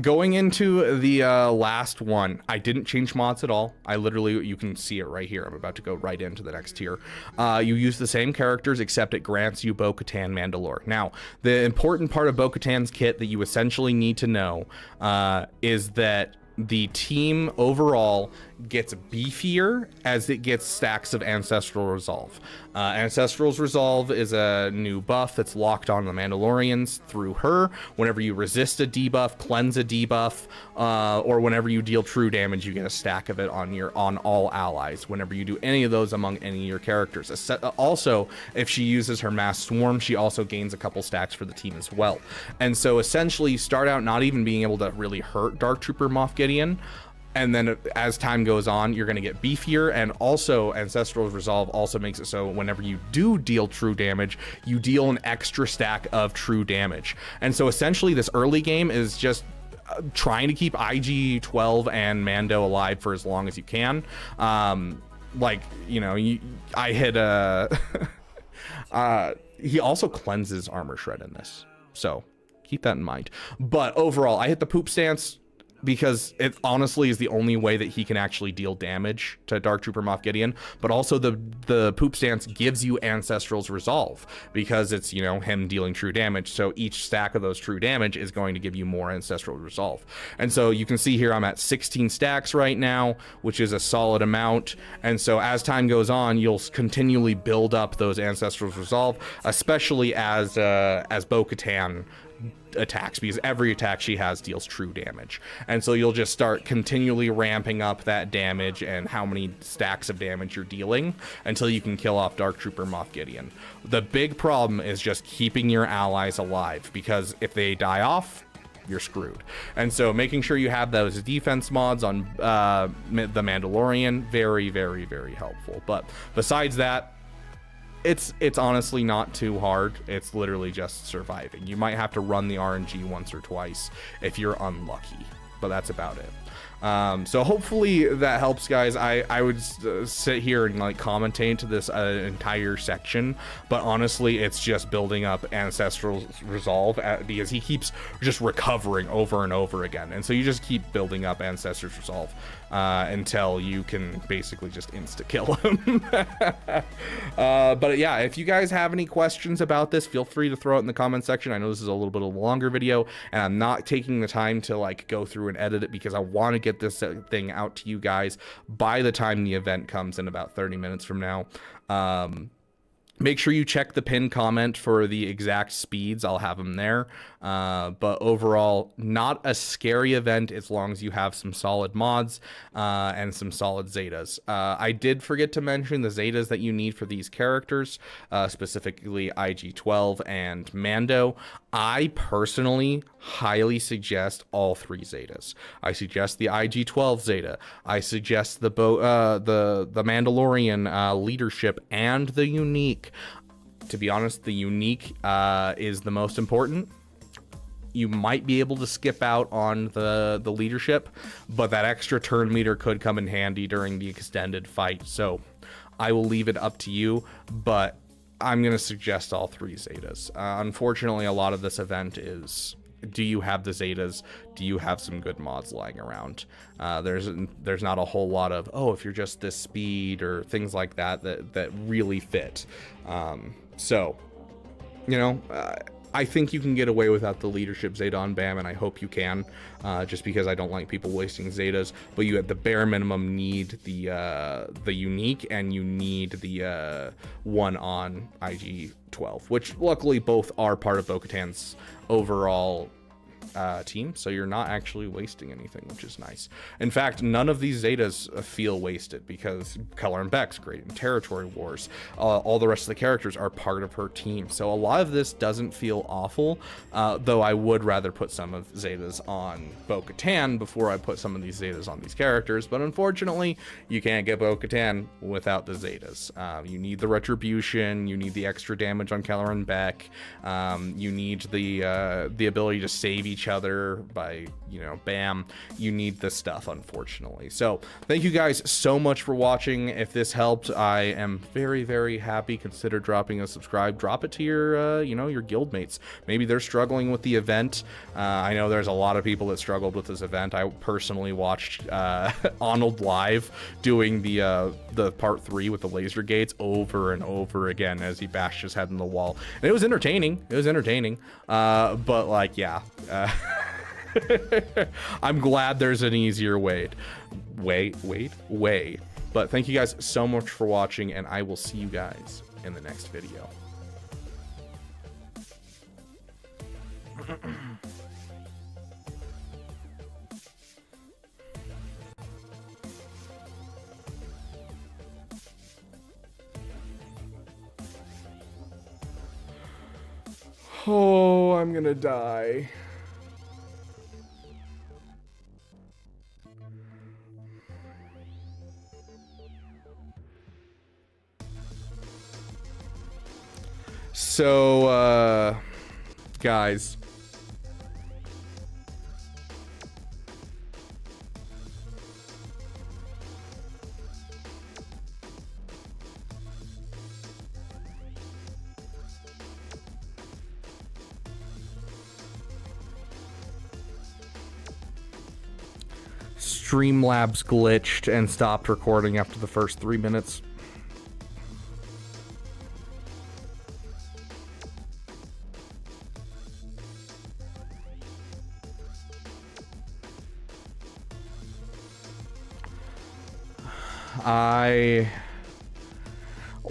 going into the last one, I didn't change mods at all. I literally, you can see it right here. I'm about to go right into the next tier. You use the same characters, except it grants you Bo-Katan Mandalore. Now, the important part of Bo-Katan's kit that you essentially need to know is that the team overall gets beefier as it gets stacks of Ancestral Resolve. Ancestral Resolve is a new buff that's locked on the Mandalorians through her. Whenever you resist a debuff, cleanse a debuff, or whenever you deal true damage, you get a stack of it on all allies. Whenever you do any of those among any of your characters. Also, if she uses her Mass Swarm, she also gains a couple stacks for the team as well. And so essentially, you start out not even being able to really hurt Dark Trooper Moff Gideon. And then as time goes on, you're going to get beefier, and also Ancestral Resolve also makes it so whenever you do deal true damage, you deal an extra stack of true damage. And so essentially this early game is just trying to keep IG-12 and Mando alive for as long as you can. Like, you know, I hit he also cleanses Armor Shred in this, so keep that in mind. But overall, I hit the poop stance because it honestly is the only way that he can actually deal damage to Dark Trooper Moff Gideon. But also the poop stance gives you Ancestral's Resolve because it's, you know, him dealing true damage. So each stack of those true damage is going to give you more Ancestral Resolve. And so you can see here I'm at 16 stacks right now, which is a solid amount. And so as time goes on, you'll continually build up those Ancestral's Resolve, especially as Bo-Katan attacks, because every attack she has deals true damage. And so you'll just start continually ramping up that damage and how many stacks of damage you're dealing until you can kill off Dark Trooper Moff Gideon. The big problem is just keeping your allies alive, because if they die off, you're screwed. And so making sure you have those defense mods on the Mandalorian, very, very, very helpful. But besides that, it's honestly not too hard. It's literally just surviving. You might have to run the RNG once or twice if you're unlucky, but that's about it. So hopefully that helps, guys. I would sit here and like commentate this entire section, but honestly it's just building up Ancestral Resolve because he keeps just recovering over and over again, and so you just keep building up Ancestral Resolve until you can basically just insta kill him. But yeah, if you guys have any questions about this, feel free to throw it in the comment section. I know this is a little bit of a longer video, and I'm not taking the time to like go through and edit it because I want to get this thing out to you guys by the time the event comes in about 30 minutes from now. Make sure you check the pinned comment for the exact speeds. I'll have them there. But overall, not a scary event as long as you have some solid mods and some solid Zetas. I did forget to mention the Zetas that you need for these characters, specifically IG-12 and Mando. I personally highly suggest all 3 Zetas. I suggest the IG-12 Zeta. I suggest the Mandalorian leadership and the unique. To be honest, the unique is the most important. You might be able to skip out on the leadership, but that extra turn meter could come in handy during the extended fight. So I will leave it up to you, but I'm going to suggest all 3 Zetas. Unfortunately, a lot of this event is, do you have the Zetas? Do you have some good mods lying around? There's not a whole lot of, oh, if you're just this speed or things like that really fit. So, you know, I think you can get away without the leadership Zeta on BAM, and I hope you can, just because I don't like people wasting Zetas. But you at the bare minimum need the unique, and you need the one on IG-12, which luckily both are part of Bo-Katan's overall team, so you're not actually wasting anything, which is nice. In fact, none of these Zetas feel wasted because Color and Beck's great in Territory Wars. All the rest of the characters are part of her team, so a lot of this doesn't feel awful, though I would rather put some of Zetas on Bo-Katan before I put some of these Zetas on these characters, but unfortunately you can't get Bo-Katan without the Zetas. You need the retribution, you need the extra damage on Color and Beck, you need the ability to save each other by, you know, bam, you need this stuff, unfortunately. So thank you guys so much for watching. If this helped, I am very, very happy. Consider dropping a subscribe. Drop it to your you know, your guild mates. Maybe they're struggling with the event. I know there's a lot of people that struggled with this event. I personally watched Arnold live doing the part 3 with the laser gates over and over again as he bashed his head in the wall, and it was entertaining. But like, yeah, I'm glad there's an easier way. But thank you guys so much for watching, and I will see you guys in the next video. Oh, I'm gonna die. So, guys, Streamlabs glitched and stopped recording after the first 3 minutes.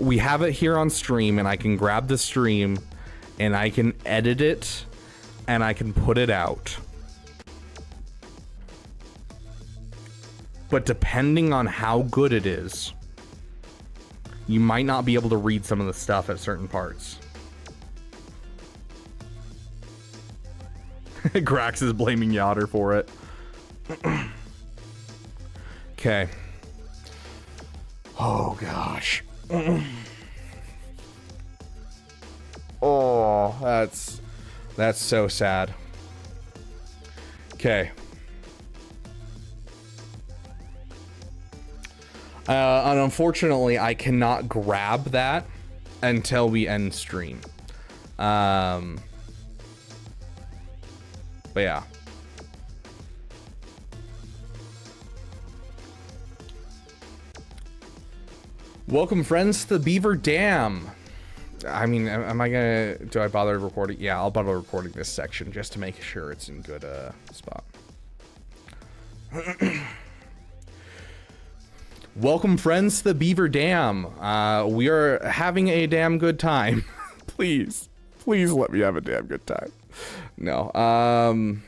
We have it here on stream, and I can grab the stream and I can edit it and I can put it out. But depending on how good it is, you might not be able to read some of the stuff at certain parts. Grax is blaming Yoder for it. Okay. Oh gosh. Oh, that's so sad. Okay. And unfortunately, I cannot grab that until we end stream. But yeah. Welcome, friends, to the Beaver Dam. I mean, am I gonna... Do I bother recording? Yeah, I'll bother recording this section just to make sure it's in good spot. Welcome, friends, to the Beaver Dam. We are having a damn good time. Please let me have a damn good time. No.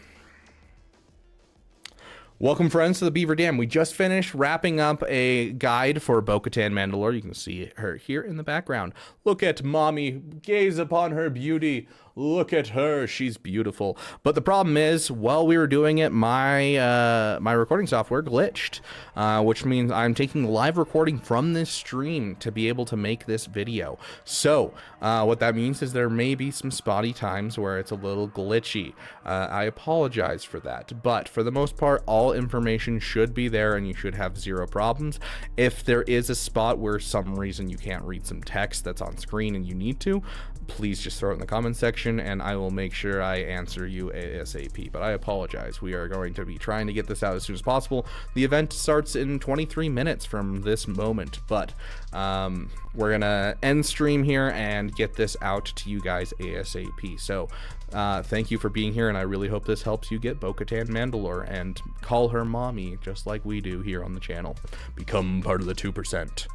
Welcome, friends, to the Beaver Dam. We just finished wrapping up a guide for Bo-Katan Mandalore. You can see her here in the background. Look at mommy. Gaze upon her beauty. Look at her. She's beautiful. But the problem is, while we were doing it, my my recording software glitched, which means I'm taking live recording from this stream to be able to make this video. So what that means is there may be some spotty times where it's a little glitchy. I apologize for that. But for the most part, all information should be there and you should have zero problems. If there is a spot where some reason you can't read some text that's on screen and you need to, please just throw it in the comment section and I will make sure I answer you ASAP. But I apologize. We are going to be trying to get this out as soon as possible. The event starts in 23 minutes from this moment, but we're gonna end stream here and get this out to you guys ASAP. So thank you for being here, and I really hope this helps you get Bo-Katan Mandalore and call her mommy just like we do here on the channel. Become part of the 2%.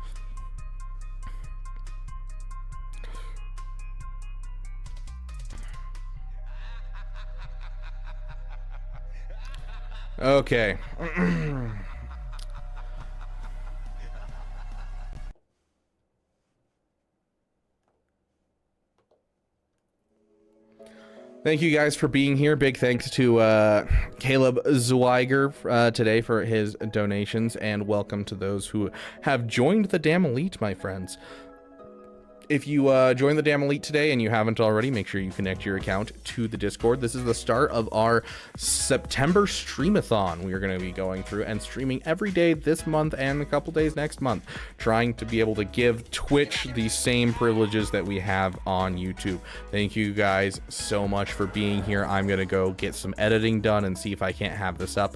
Okay. Thank you guys for being here. Big thanks to Caleb Zweiger today for his donations, and welcome to those who have joined the Damn Elite, my friends. If you join the Damn Elite today and you haven't already, make sure you connect your account to the Discord. This is the start of our September streamathon. We are going to be going through and streaming every day this month and a couple days next month, trying to be able to give Twitch the same privileges that we have on YouTube. Thank you guys so much for being here. I'm going to go get some editing done and see if I can't have this up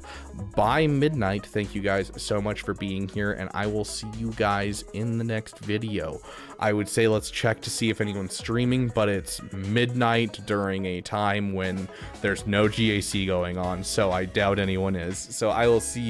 by midnight. Thank you guys so much for being here, and I will see you guys in the next video. I would say let's check to see if anyone's streaming, but it's midnight during a time when there's no GAC going on, so I doubt anyone is. So I will see you